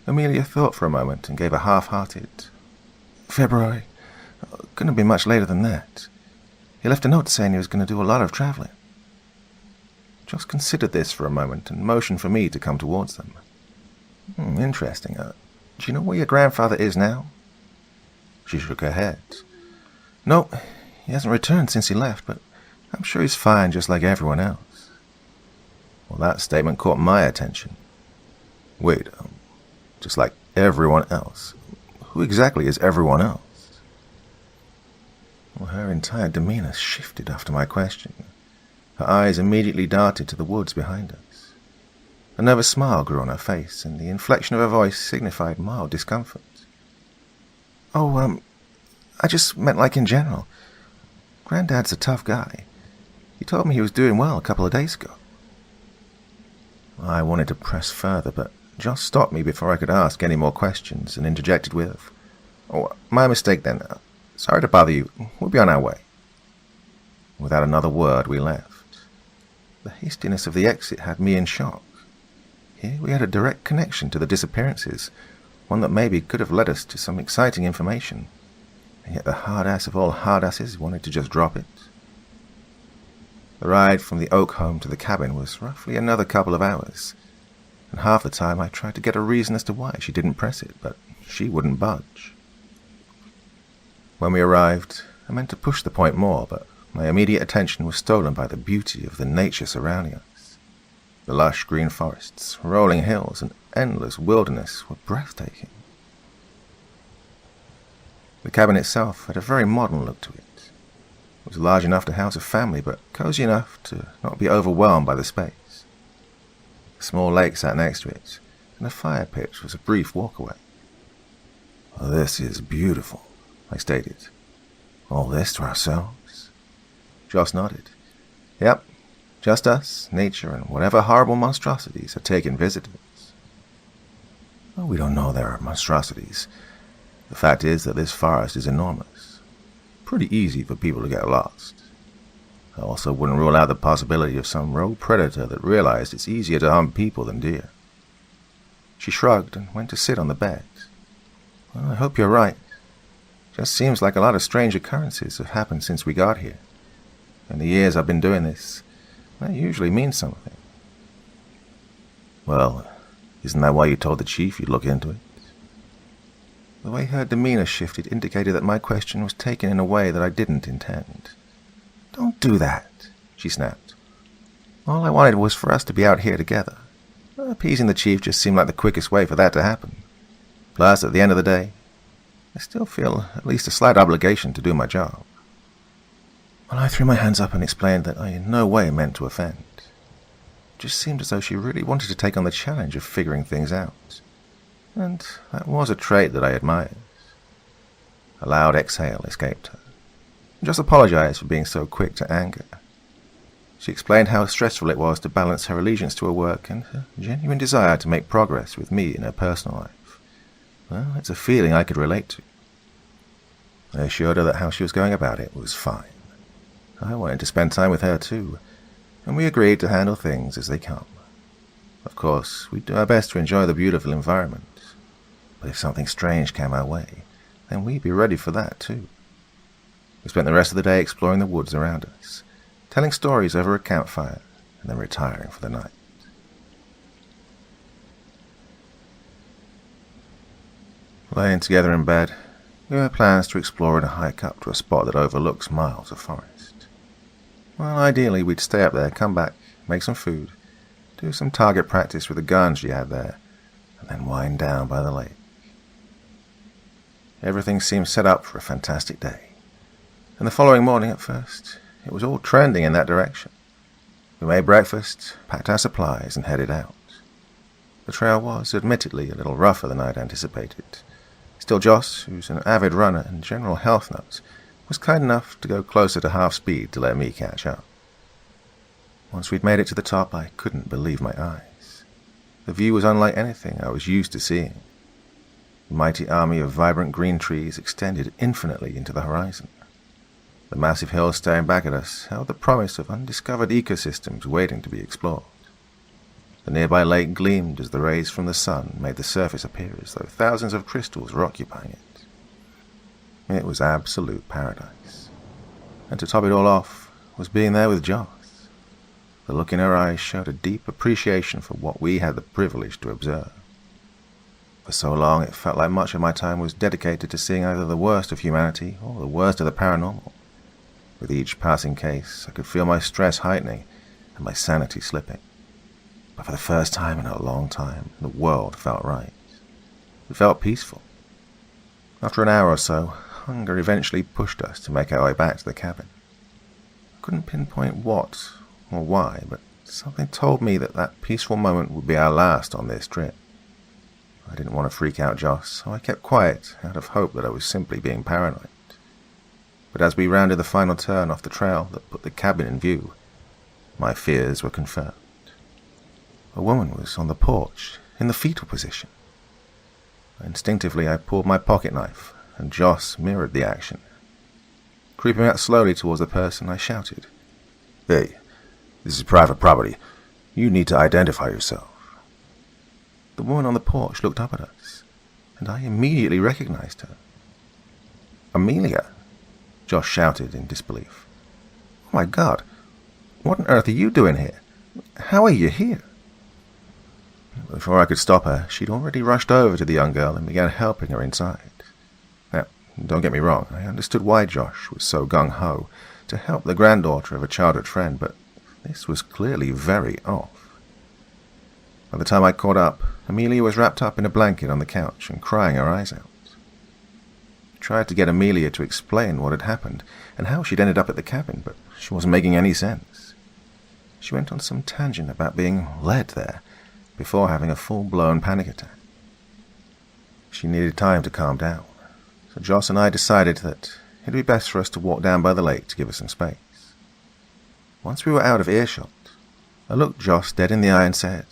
Amelia thought for a moment and gave a half-hearted, February. Couldn't have been much later than that. He left a note saying he was going to do a lot of traveling. Joss considered this for a moment and motioned for me to come towards them. Interesting. Do you know where your grandfather is now? She shook her head. No, he hasn't returned since he left, but I'm sure he's fine just like everyone else. Well, that statement caught my attention. Wait, just like everyone else? Who exactly is everyone else? Well, her entire demeanor shifted after my question. Her eyes immediately darted to the woods behind us. A nervous smile grew on her face, and the inflection of her voice signified mild discomfort. Oh, I just meant like in general. Granddad's a tough guy. He told me he was doing well a couple of days ago. I wanted to press further, but Joss stopped me before I could ask any more questions and interjected with, Oh, my mistake then. Sorry to bother you. We'll be on our way. Without another word, we left. The hastiness of the exit had me in shock. Here we had a direct connection to the disappearances, one that maybe could have led us to some exciting information, and yet the hard-ass of all hard-asses wanted to just drop it. The ride from the Oak home to the cabin was roughly another couple of hours, and half the time I tried to get a reason as to why she didn't press it, but she wouldn't budge. When we arrived, I meant to push the point more, but my immediate attention was stolen by the beauty of the nature surrounding us. The lush green forests, rolling hills, and endless wilderness were breathtaking. The cabin itself had a very modern look to it. It was large enough to house a family, but cozy enough to not be overwhelmed by the space. A small lake sat next to it, and a fire pit was a brief walk away. This is beautiful, I stated. All this to ourselves? Joss nodded. Yep, just us, nature, and whatever horrible monstrosities have taken visitors. Well, we don't know there are monstrosities. The fact is that this forest is enormous. Pretty easy for people to get lost. I also wouldn't rule out the possibility of some rogue predator that realized it's easier to hunt people than deer. She shrugged and went to sit on the bed. Well, I hope you're right. Just seems like a lot of strange occurrences have happened since we got here. In the years I've been doing this, that usually means something. Well, isn't that why you told the chief you'd look into it? The way her demeanor shifted indicated that my question was taken in a way that I didn't intend. Don't do that, she snapped. All I wanted was for us to be out here together. Appeasing the chief just seemed like the quickest way for that to happen. Plus, at the end of the day, I still feel at least a slight obligation to do my job. Well, I threw my hands up and explained that I in no way meant to offend. It just seemed as though she really wanted to take on the challenge of figuring things out. And that was a trait that I admired. A loud exhale escaped her. Just apologized for being so quick to anger. She explained how stressful it was to balance her allegiance to her work and her genuine desire to make progress with me in her personal life. Well, it's a feeling I could relate to. I assured her that how she was going about it was fine. I wanted to spend time with her too, and we agreed to handle things as they come. Of course, we'd do our best to enjoy the beautiful environment, but if something strange came our way, then we'd be ready for that too. We spent the rest of the day exploring the woods around us, telling stories over a campfire, and then retiring for the night. Laying together in bed, we had plans to explore and hike up to a spot that overlooks miles of forest. Well, ideally, we'd stay up there, come back, make some food, do some target practice with the gun she had there, and then wind down by the lake. Everything seemed set up for a fantastic day, and the following morning at first, it was all trending in that direction. We made breakfast, packed our supplies, and headed out. The trail was, admittedly, a little rougher than I'd anticipated. Still, Joss, who's an avid runner and general health nut, was kind enough to go closer to half speed to let me catch up. Once we'd made it to the top, I couldn't believe my eyes. The view was unlike anything I was used to seeing. The mighty army of vibrant green trees extended infinitely into the horizon. The massive hills staring back at us held the promise of undiscovered ecosystems waiting to be explored. The nearby lake gleamed as the rays from the sun made the surface appear as though thousands of crystals were occupying it. It was absolute paradise. And to top it all off was being there with Joss. The look in her eyes showed a deep appreciation for what we had the privilege to observe. For so long it felt like much of my time was dedicated to seeing either the worst of humanity or the worst of the paranormal. With each passing case, I could feel my stress heightening and my sanity slipping. But for the first time in a long time, the world felt right. It felt peaceful. After an hour or so, hunger eventually pushed us to make our way back to the cabin. I couldn't pinpoint what or why, but something told me that that peaceful moment would be our last on this trip. I didn't want to freak out Joss, so I kept quiet out of hope that I was simply being paranoid. But as we rounded the final turn off the trail that put the cabin in view, my fears were confirmed. A woman was on the porch, in the fetal position. Instinctively, I pulled my pocket knife, and Joss mirrored the action. Creeping out slowly towards the person, I shouted, "Hey, this is private property. You need to identify yourself." The woman on the porch looked up at us, and I immediately recognized her. "Amelia!" Joss shouted in disbelief. "Oh my God, what on earth are you doing here? How are you here?" Before I could stop her, she'd already rushed over to the young girl and began helping her inside. Now, don't get me wrong, I understood why Josh was so gung-ho to help the granddaughter of a childhood friend, but this was clearly very off. By the time I caught up, Amelia was wrapped up in a blanket on the couch and crying her eyes out. I tried to get Amelia to explain what had happened and how she'd ended up at the cabin, but she wasn't making any sense. She went on some tangent about being led there, before having a full-blown panic attack. She needed time to calm down, so Joss and I decided that it'd be best for us to walk down by the lake to give her some space. Once we were out of earshot, I looked Joss dead in the eye and said,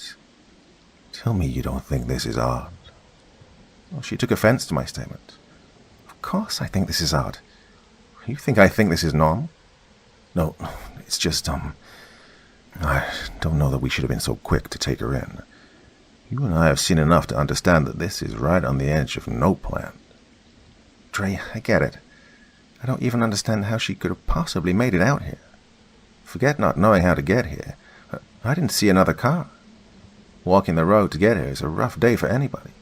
"Tell me you don't think this is odd." Well, she took offense to my statement. "Of course I think this is odd. You think I think this is normal?" "No, it's just, I don't know that we should have been so quick to take her in. You and I have seen enough to understand that this is right on the edge of no plan." "Dre, I get it. I don't even understand how she could have possibly made it out here. Forget not knowing how to get here. I didn't see another car. Walking the road to get here is a rough day for anybody.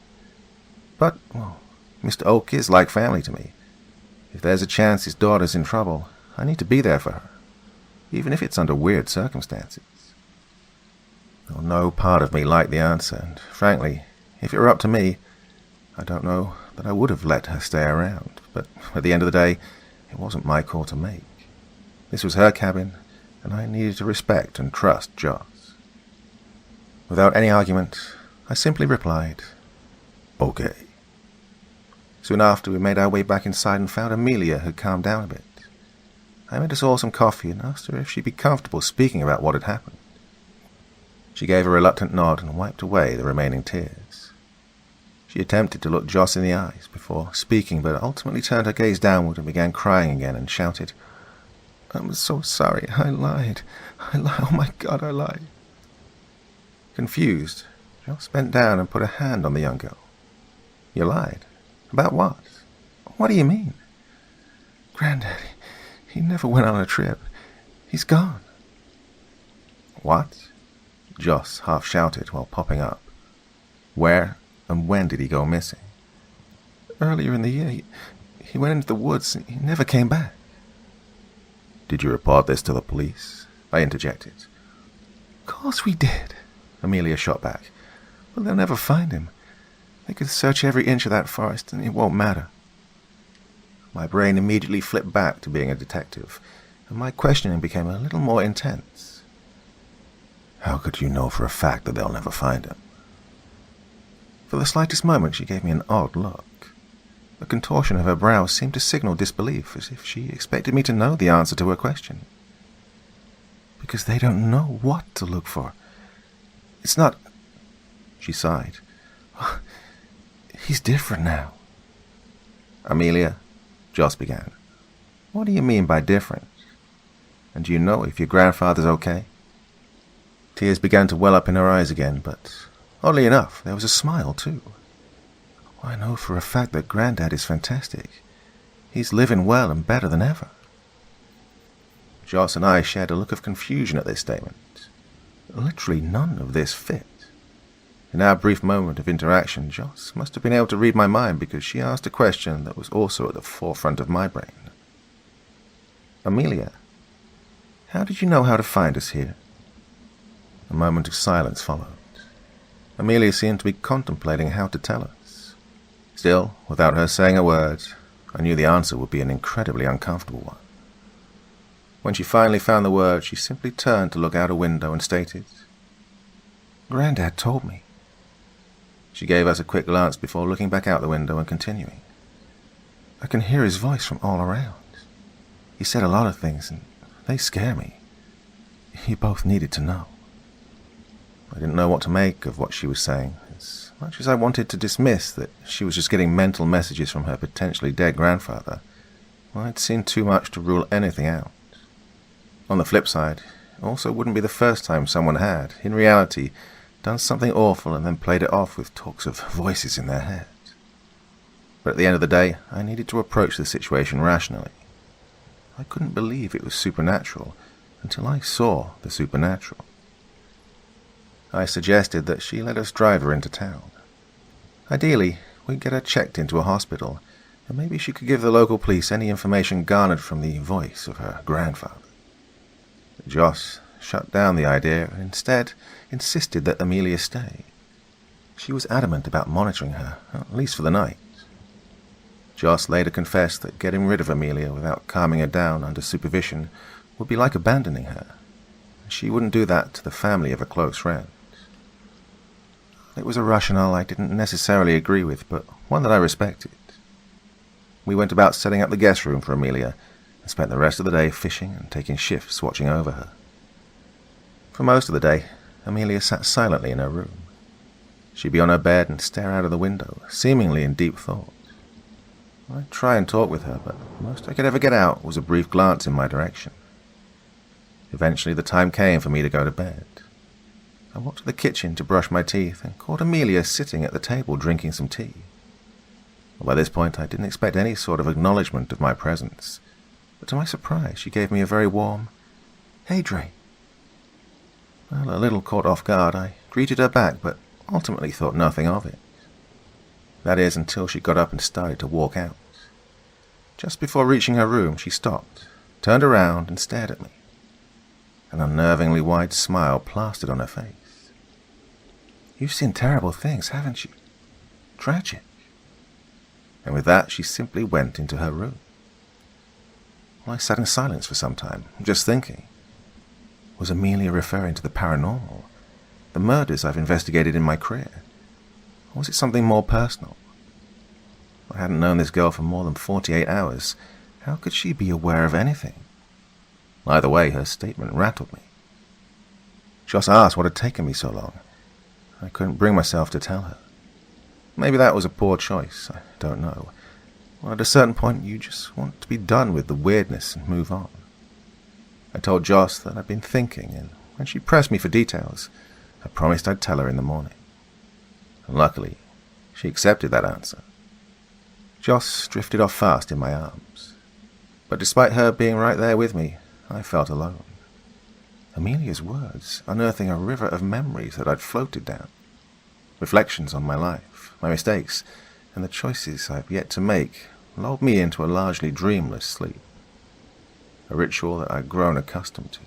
But, well, Mr. Oak is like family to me. If there's a chance his daughter's in trouble, I need to be there for her, even if it's under weird circumstances." Well, no part of me liked the answer, and frankly, if it were up to me, I don't know that I would have let her stay around. But at the end of the day, it wasn't my call to make. This was her cabin, and I needed to respect and trust Joss. Without any argument, I simply replied, "Okay." Soon after, we made our way back inside and found Amelia had calmed down a bit. I made us all some coffee and asked her if she'd be comfortable speaking about what had happened. She gave a reluctant nod and wiped away the remaining tears. She attempted to look Joss in the eyes before speaking, but ultimately turned her gaze downward and began crying again and shouted, "I'm so sorry, I lied. Oh my God, I lied." Confused, Joss bent down and put a hand on the young girl. "You lied? About what? What do you mean?" "Granddaddy, he never went on a trip. He's gone." "What?" Joss half shouted while popping up. "Where and when did he go missing?" "Earlier in the year, he went into the woods and he never came back." "Did you report this to the police?" I interjected. "Of course we did," Amelia shot back. "But they'll never find him. They could search every inch of that forest and it won't matter." My brain immediately flipped back to being a detective, and my questioning became a little more intense. "How could you know for a fact that they'll never find him?" For the slightest moment, she gave me an odd look. The contortion of her brows seemed to signal disbelief, as if she expected me to know the answer to her question. "Because they don't know what to look for. It's not—" She sighed. "He's different now." "Amelia," Joss began. What do you mean by different? And do you know if your grandfather's okay? Tears began to well up in her eyes again, but oddly enough, there was a smile too. I know for a fact that Granddad is fantastic. He's living well and better than ever. Joss and I shared a look of confusion at this statement. Literally none of this fit. In our brief moment of interaction, Joss must have been able to read my mind because she asked a question that was also at the forefront of my brain. Amelia, how did you know how to find us here? A moment of silence followed. Amelia seemed to be contemplating how to tell us. Still, without her saying a word, I knew the answer would be an incredibly uncomfortable one. When she finally found the word, she simply turned to look out a window and stated, "Granddad told me." She gave us a quick glance before looking back out the window and continuing. "I can hear his voice from all around. He said a lot of things, and they scare me. You both needed to know." I didn't know what to make of what she was saying. As much as I wanted to dismiss that she was just getting mental messages from her potentially dead grandfather, I'd seen too much to rule anything out. On the flip side, it also wouldn't be the first time someone had, in reality, done something awful and then played it off with talks of voices in their head. But at the end of the day, I needed to approach the situation rationally. I couldn't believe it was supernatural until I saw the supernatural. I suggested that she let us drive her into town. Ideally, we'd get her checked into a hospital, and maybe she could give the local police any information garnered from the voice of her grandfather. Joss shut down the idea and instead insisted that Amelia stay. She was adamant about monitoring her, at least for the night. Joss later confessed that getting rid of Amelia without calming her down under supervision would be like abandoning her. She wouldn't do that to the family of a close friend. It was a rationale I didn't necessarily agree with, but one that I respected. We went about setting up the guest room for Amelia and spent the rest of the day fishing and taking shifts watching over her. For most of the day, Amelia sat silently in her room. She'd be on her bed and stare out of the window, seemingly in deep thought. I'd try and talk with her, but most I could ever get out was a brief glance in my direction. Eventually the time came for me to go to bed. I walked to the kitchen to brush my teeth and caught Amelia sitting at the table drinking some tea. By this point I didn't expect any sort of acknowledgement of my presence, but to my surprise she gave me a very warm, "Hey, Dre." Well, a little caught off guard, I greeted her back, but ultimately thought nothing of it. That is, until she got up and started to walk out. Just before reaching her room, she stopped, turned around and stared at me. An unnervingly wide smile plastered on her face. "You've seen terrible things, haven't you? Tragic." And with that, she simply went into her room. Well, I sat in silence for some time, just thinking. Was Amelia referring to the paranormal? The murders I've investigated in my career? Or was it something more personal? I hadn't known this girl for more than 48 hours. How could she be aware of anything? Either way, her statement rattled me. Joss asked what had taken me so long. I couldn't bring myself to tell her. Maybe that was a poor choice, I don't know. Well, at a certain point, you just want to be done with the weirdness and move on. I told Joss that I'd been thinking, and when she pressed me for details, I promised I'd tell her in the morning. And luckily, she accepted that answer. Joss drifted off fast in my arms. But despite her being right there with me, I felt alone. Amelia's words unearthing a river of memories that I'd floated down. Reflections on my life, my mistakes, and the choices I've yet to make lulled me into a largely dreamless sleep. A ritual that I'd grown accustomed to.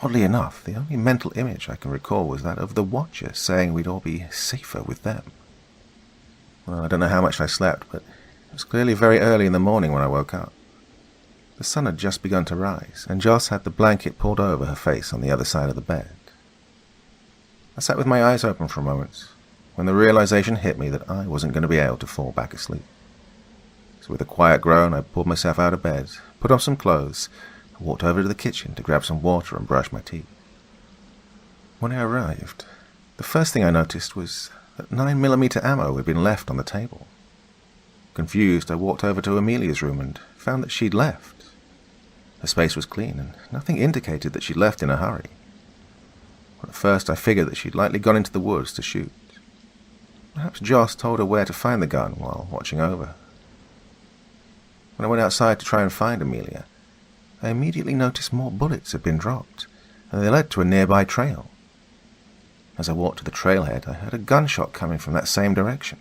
Oddly enough, the only mental image I can recall was that of the Watcher saying we'd all be safer with them. Well, I don't know how much I slept, but it was clearly very early in the morning when I woke up. The sun had just begun to rise, and Joss had the blanket pulled over her face on the other side of the bed. I sat with my eyes open for a moment, when the realization hit me that I wasn't going to be able to fall back asleep. So with a quiet groan, I pulled myself out of bed, put on some clothes, and walked over to the kitchen to grab some water and brush my teeth. When I arrived, the first thing I noticed was that 9mm ammo had been left on the table. Confused, I walked over to Amelia's room and found that she'd left. The space was clean, and nothing indicated that she'd left in a hurry. At first I figured that she'd likely gone into the woods to shoot. Perhaps Joss told her where to find the gun while watching over. When I went outside to try and find Amelia, I immediately noticed more bullets had been dropped, and they led to a nearby trail. As I walked to the trailhead, I heard a gunshot coming from that same direction.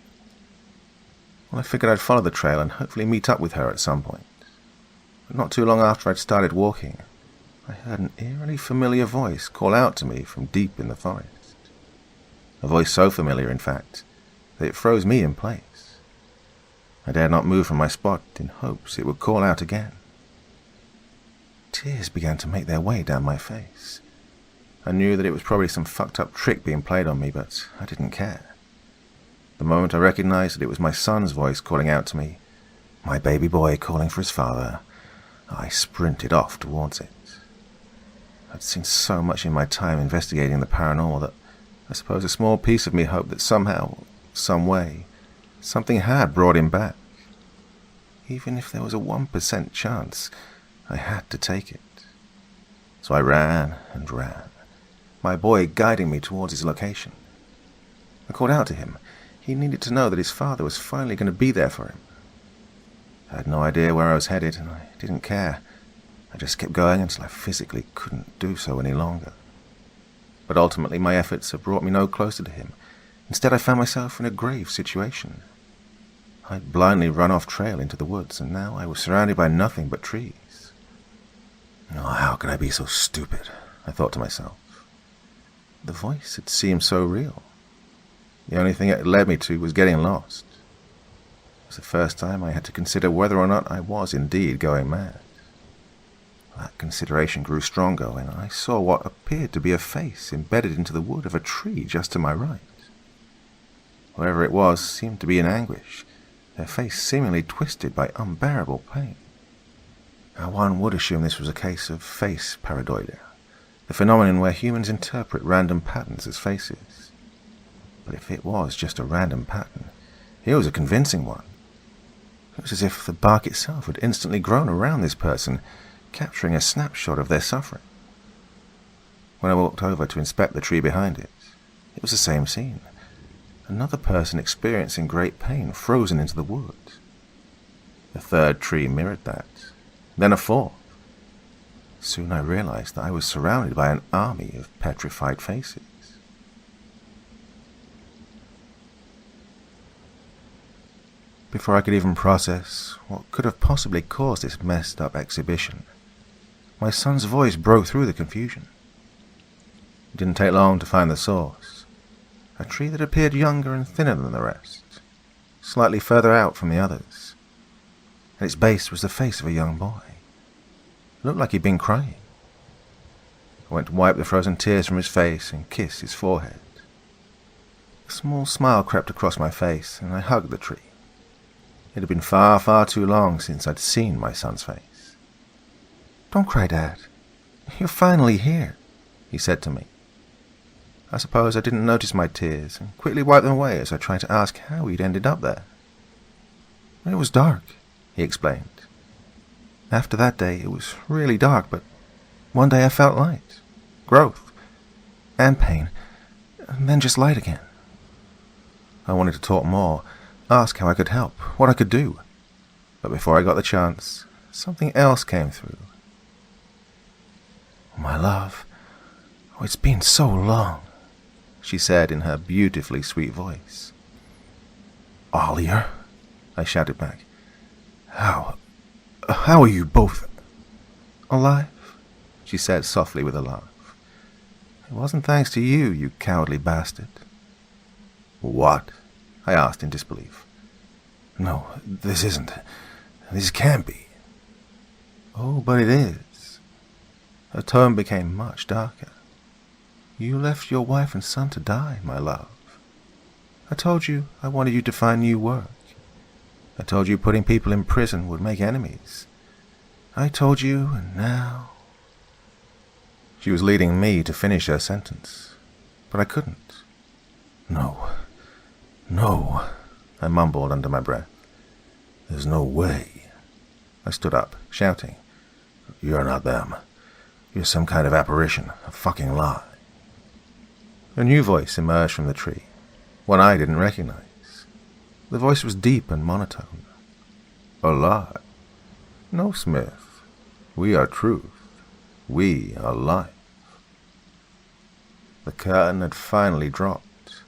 Well, I figured I'd follow the trail and hopefully meet up with her at some point. But not too long after I'd started walking, I heard an eerily familiar voice call out to me from deep in the forest. A voice so familiar, in fact, that it froze me in place. I dared not move from my spot in hopes it would call out again. Tears began to make their way down my face. I knew that it was probably some fucked up trick being played on me, but I didn't care. The moment I recognized that it was my son's voice calling out to me, my baby boy calling for his father, I sprinted off towards it. I'd seen so much in my time investigating the paranormal that I suppose a small piece of me hoped that somehow, some way, something had brought him back. Even if there was a 1% chance, I had to take it. So I ran and ran, my boy guiding me towards his location. I called out to him. He needed to know that his father was finally going to be there for him. I had no idea where I was headed, and I didn't care. I just kept going until I physically couldn't do so any longer. But ultimately my efforts had brought me no closer to him. Instead, I found myself in a grave situation. I'd blindly run off trail into the woods, and now I was surrounded by nothing but trees. Oh, how could I be so stupid? I thought to myself. The voice had seemed so real. The only thing it led me to was getting lost. It was the first time I had to consider whether or not I was indeed going mad. That consideration grew stronger when I saw what appeared to be a face embedded into the wood of a tree just to my right. Whoever it was seemed to be in anguish, their face seemingly twisted by unbearable pain. Now, one would assume this was a case of face pareidolia, the phenomenon where humans interpret random patterns as faces. But if it was just a random pattern, it was a convincing one. It was as if the bark itself had instantly grown around this person, capturing a snapshot of their suffering. When I walked over to inspect the tree behind it, it was the same scene. Another person experiencing great pain frozen into the wood. The third tree mirrored that, then a fourth. Soon I realized that I was surrounded by an army of petrified faces. Before I could even process what could have possibly caused this messed up exhibition, my son's voice broke through the confusion. It didn't take long to find the source. A tree that appeared younger and thinner than the rest, slightly further out from the others. At its base was the face of a young boy. It looked like he'd been crying. I went to wipe the frozen tears from his face and kiss his forehead. A small smile crept across my face, and I hugged the tree. It had been far, far too long since I'd seen my son's face. "Don't cry, Dad. You're finally here," he said to me. I suppose I didn't notice my tears and quickly wiped them away as I tried to ask how he'd ended up there. "It was dark," he explained. "After that day, it was really dark, but one day I felt light, growth, and pain, and then just light again." I wanted to talk more, ask how I could help, what I could do. But before I got the chance, something else came through. "My love, it's been so long," she said in her beautifully sweet voice. "Alia," I shouted back. How are you both?" "Alive," she said softly with a laugh. "It wasn't thanks to you, you cowardly bastard." "What?" I asked in disbelief. "No, this isn't. This can't be." "Oh, but it is." Her tone became much darker. "You left your wife and son to die, my love. I told you I wanted you to find new work. I told you putting people in prison would make enemies. I told you, and now..." She was leading me to finish her sentence, but I couldn't. No, I mumbled under my breath. There's no way. I stood up, shouting. You're not them. You're some kind of apparition, a fucking lie. A new voice emerged from the tree, one I didn't recognize. The voice was deep and monotone. A lie? No, Smith. We are truth. We are life. The curtain had finally dropped.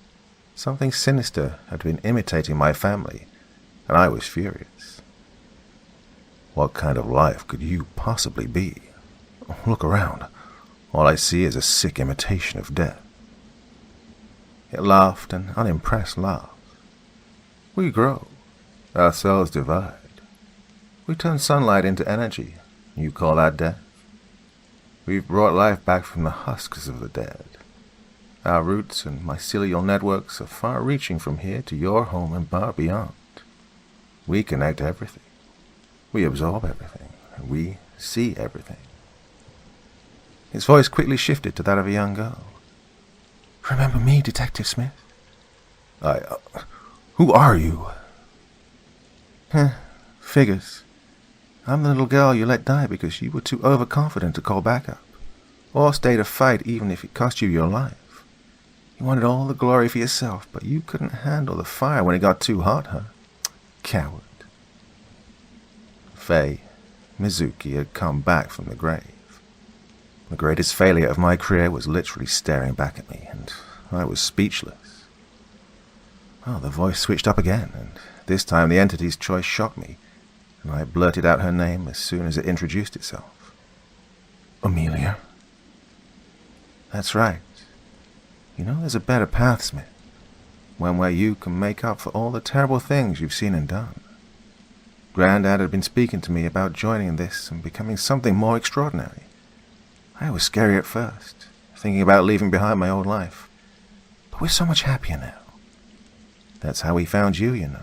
Something sinister had been imitating my family, and I was furious. What kind of life could you possibly be? Look around. All I see is a sick imitation of death. It laughed an unimpressed laugh. We grow. Our cells divide. We turn sunlight into energy. You call that death? We've brought life back from the husks of the dead. Our roots and mycelial networks are far-reaching from here to your home and far beyond. We connect everything. We absorb everything. And we see everything. His voice quickly shifted to that of a young girl. Remember me, Detective Smith? Who are you? Figures. I'm the little girl you let die because you were too overconfident to call backup, or stay to fight even if it cost you your life. You wanted all the glory for yourself, but you couldn't handle the fire when it got too hot, huh? Coward. Faye, Mizuki had come back from the grave. The greatest failure of my career was literally staring back at me, and I was speechless. Oh, the voice switched up again, and this time the entity's choice shocked me, and I blurted out her name as soon as it introduced itself. Amelia? That's right. You know there's a better path, Smith. One where you can make up for all the terrible things you've seen and done. Grandad had been speaking to me about joining this and becoming something more extraordinary. I was scary at first, thinking about leaving behind my old life. But we're so much happier now. That's how we found you, you know.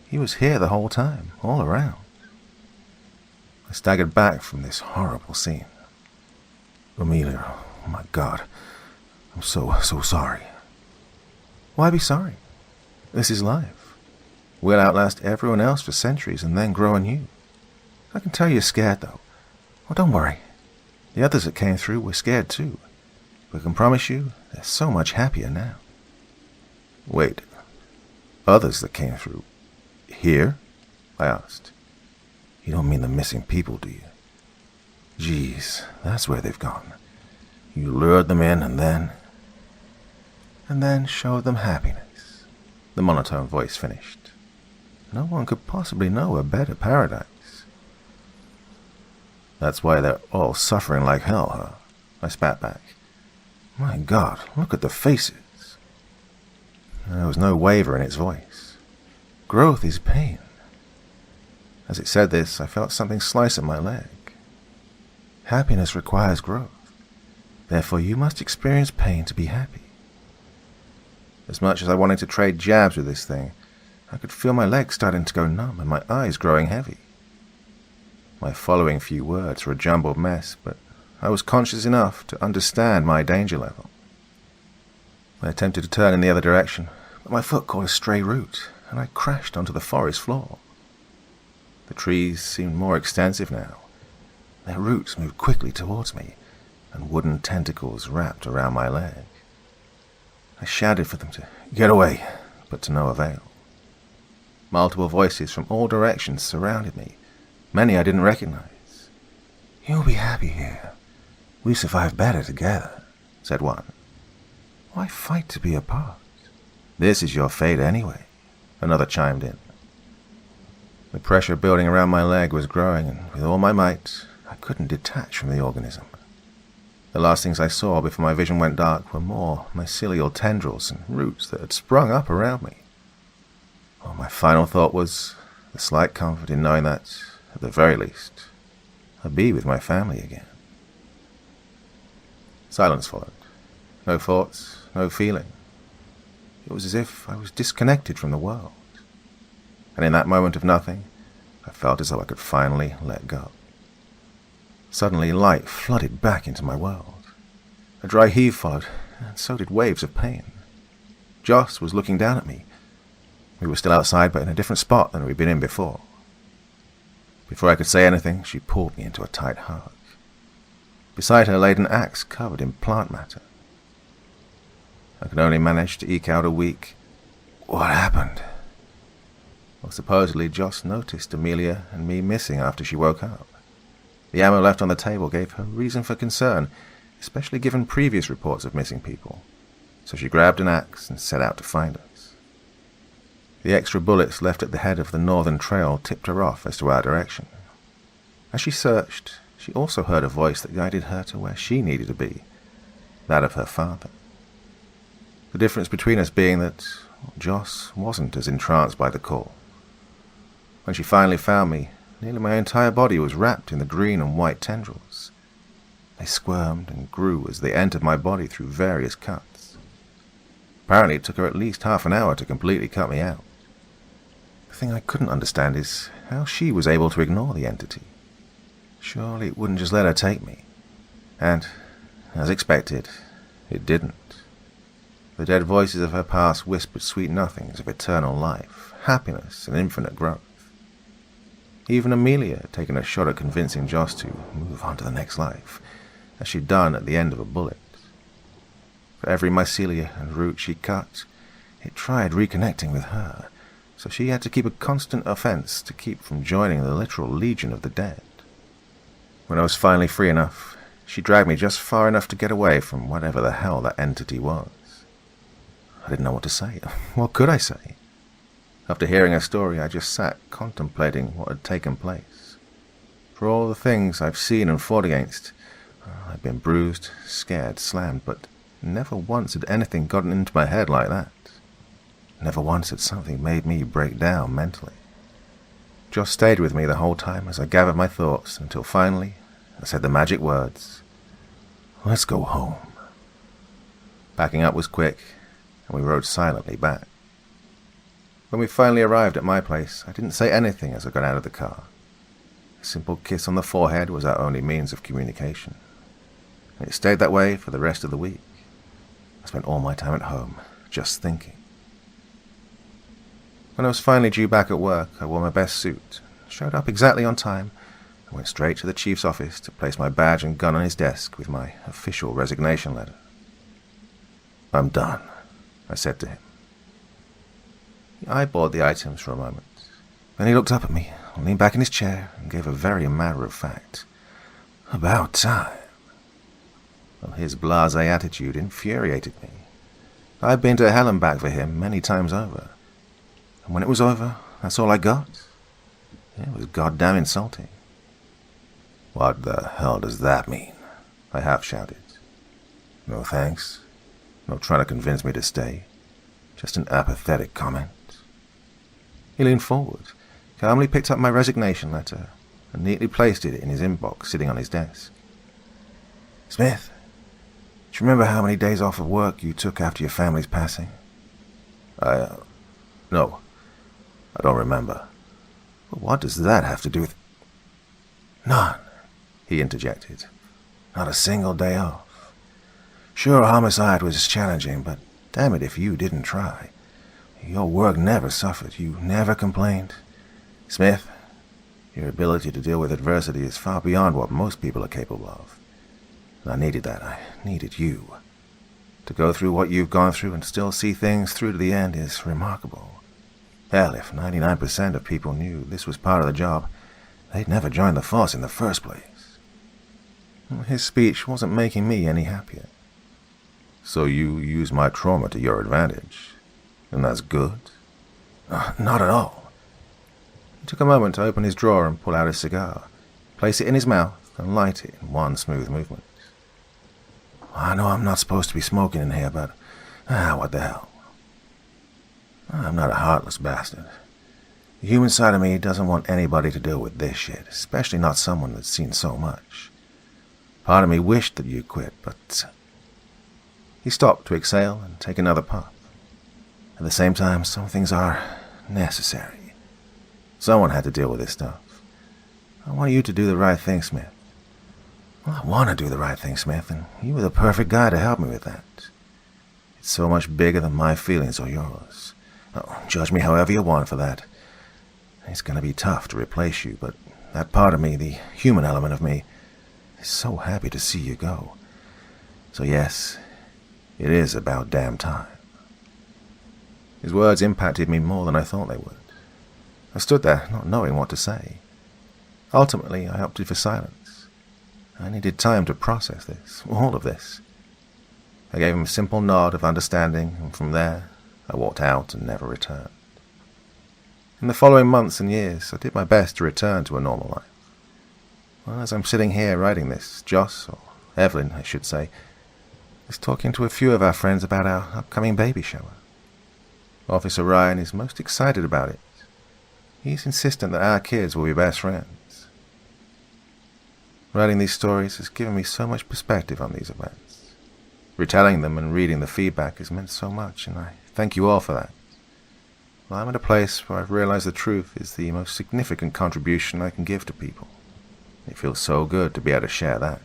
He was here the whole time, all around. I staggered back from this horrible scene. Amelia, oh my God, I'm so sorry. Why be sorry? This is life. We'll outlast everyone else for centuries and then grow anew. I can tell you're scared, though. Well, don't worry. The others that came through were scared too. But I can promise you, they're so much happier now. Wait, others that came through? Here? I asked. You don't mean the missing people, do you? Jeez, that's where they've gone. You lured them in and then showed them happiness, the monotone voice finished. No one could possibly know a better paradise. That's why they're all suffering like hell, huh? I spat back. My God, look at the faces. There was no waver in its voice. Growth is pain. As it said this, I felt something slice at my leg. Happiness requires growth. Therefore, you must experience pain to be happy. As much as I wanted to trade jabs with this thing, I could feel my legs starting to go numb and my eyes growing heavy. My following few words were a jumbled mess, but I was conscious enough to understand my danger level. I attempted to turn in the other direction, but my foot caught a stray root, and I crashed onto the forest floor. The trees seemed more extensive now. Their roots moved quickly towards me, and wooden tentacles wrapped around my leg. I shouted for them to get away, but to no avail. Multiple voices from all directions surrounded me, many I didn't recognize. You'll be happy here. We survive better together, said one. Why fight to be apart? This is your fate anyway, another chimed in. The pressure building around my leg was growing, and with all my might, I couldn't detach from the organism. The last things I saw before my vision went dark were more mycelial tendrils and roots that had sprung up around me. Oh, my final thought was the slight comfort in knowing that, at the very least, I'd be with my family again. Silence followed. No thoughts, no feeling. It was as if I was disconnected from the world. And in that moment of nothing, I felt as though I could finally let go. Suddenly, light flooded back into my world. A dry heave followed, and so did waves of pain. Joss was looking down at me. We were still outside, but in a different spot than we'd been in before. Before I could say anything, she pulled me into a tight hug. Beside her laid an axe covered in plant matter. I could only manage to eke out a weak, "What happened?" Well, supposedly Joss noticed Amelia and me missing after she woke up. The ammo left on the table gave her reason for concern, especially given previous reports of missing people, so she grabbed an axe and set out to find us. The extra bullets left at the head of the northern trail tipped her off as to our direction. As she searched, she also heard a voice that guided her to where she needed to be, that of her father. The difference between us being that Joss wasn't as entranced by the call. When she finally found me, nearly my entire body was wrapped in the green and white tendrils. They squirmed and grew as they entered my body through various cuts. Apparently it took her at least half an hour to completely cut me out. The thing I couldn't understand is how she was able to ignore the entity. Surely it wouldn't just let her take me. And, as expected, it didn't. The dead voices of her past whispered sweet nothings of eternal life, happiness, and infinite growth. Even Amelia had taken a shot at convincing Joss to move on to the next life, as she'd done at the end of a bullet. For every mycelia and root she cut, it tried reconnecting with her, so she had to keep a constant offense to keep from joining the literal legion of the dead. When I was finally free enough, she dragged me just far enough to get away from whatever the hell that entity was. I didn't know what to say. What could I say? After hearing her story, I just sat contemplating what had taken place. For all the things I've seen and fought against, I'd been bruised, scared, slammed, but never once had anything gotten into my head like that. Never once had something made me break down mentally. Joss stayed with me the whole time as I gathered my thoughts until finally I said the magic words, "Let's go home." Packing up was quick, and we rode silently back. When we finally arrived at my place, I didn't say anything as I got out of the car. A simple kiss on the forehead was our only means of communication. And it stayed that way for the rest of the week. I spent all my time at home, just thinking. When I was finally due back at work, I wore my best suit, showed up exactly on time, and went straight to the chief's office to place my badge and gun on his desk with my official resignation letter. "I'm done," I said to him. He eyeballed the items for a moment. Then he looked up at me, leaned back in his chair, and gave a very matter-of-fact, "About time." Well, his blasé attitude infuriated me. I'd been to hell and back for him many times over. And when it was over, that's all I got. It was goddamn insulting. "What the hell does that mean?" I half shouted. "No thanks. No trying to convince me to stay. Just an apathetic comment." He leaned forward, calmly picked up my resignation letter, and neatly placed it in his inbox sitting on his desk. "Smith, do you remember how many days off of work you took after your family's passing?" No, I don't remember." "But what does that have to do with—" "None," he interjected. "Not a single day off. Sure, homicide was challenging, but damn it if you didn't try. Your work never suffered. You never complained. Smith, your ability to deal with adversity is far beyond what most people are capable of. And I needed that. I needed you. To go through what you've gone through and still see things through to the end is remarkable. Hell, if 99% of people knew this was part of the job, they'd never join the force in the first place." His speech wasn't making me any happier. "So you use my trauma to your advantage, and that's good?" "Not at all." He took a moment to open his drawer and pull out his cigar, place it in his mouth, and light it in one smooth movement. "I know I'm not supposed to be smoking in here, but what the hell? I'm not a heartless bastard. The human side of me doesn't want anybody to deal with this shit, especially not someone that's seen so much. Part of me wished that you quit, but—" He stopped to exhale and take another puff. "At the same time, some things are necessary. Someone had to deal with this stuff. I want you to do the right thing, Smith." "Well, I want to do the right thing, Smith, and you were the perfect guy to help me with that. It's so much bigger than my feelings or yours. Oh, judge me however you want for that. It's going to be tough to replace you, but that part of me, the human element of me, is so happy to see you go. So yes, it is about damn time. His words impacted me more than I thought they would. I stood there, not knowing what to say. Ultimately, I opted for silence. I needed time to process this, all of this. I gave him a simple nod of understanding, and from there, I walked out and never returned. In the following months and years, I did my best to return to a normal life. Well, as I'm sitting here writing this, Joss, or Evelyn, I should say, is talking to a few of our friends about our upcoming baby shower. Officer Ryan is most excited about it. He's insistent that our kids will be best friends. Writing these stories has given me so much perspective on these events. Retelling them and reading the feedback has meant so much, and I thank you all for that. Well, I'm at a place where I've realized the truth is the most significant contribution I can give to people. It feels so good to be able to share that.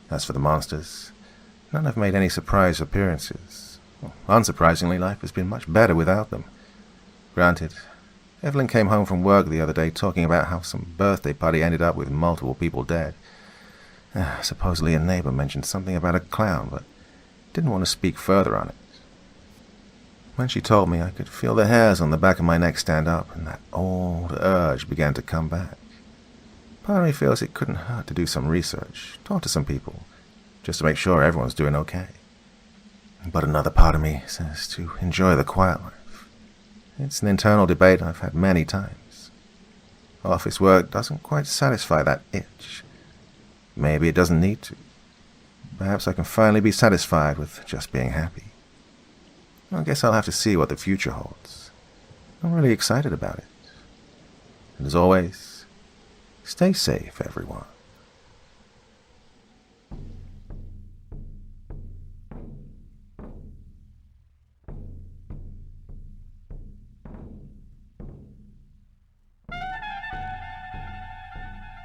As for the monsters, none have made any surprise appearances. Well, unsurprisingly, life has been much better without them. Granted, Evelyn came home from work the other day talking about how some birthday party ended up with multiple people dead. Supposedly a neighbor mentioned something about a clown, but didn't want to speak further on it. When she told me, I could feel the hairs on the back of my neck stand up, and that old urge began to come back. Part of me feels it couldn't hurt to do some research, talk to some people, just to make sure everyone's doing okay. But another part of me says to enjoy the quiet life. It's an internal debate I've had many times. Office work doesn't quite satisfy that itch. Maybe it doesn't need to. Perhaps I can finally be satisfied with just being happy. I guess I'll have to see what the future holds. I'm really excited about it. And as always, stay safe, everyone.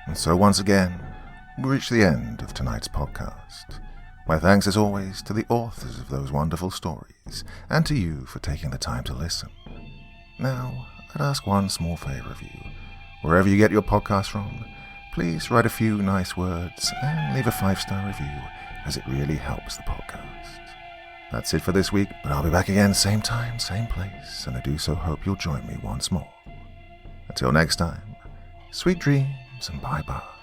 And so once again, we reach the end of tonight's podcast. My thanks as always to the authors of those wonderful stories, and to you for taking the time to listen. Now, I'd ask one small favor of you. Wherever you get your podcast from, please write a few nice words and leave a 5-star review, as it really helps the podcast. That's it for this week, but I'll be back again same time, same place, and I do so hope you'll join me once more. Until next time, sweet dreams and bye-bye.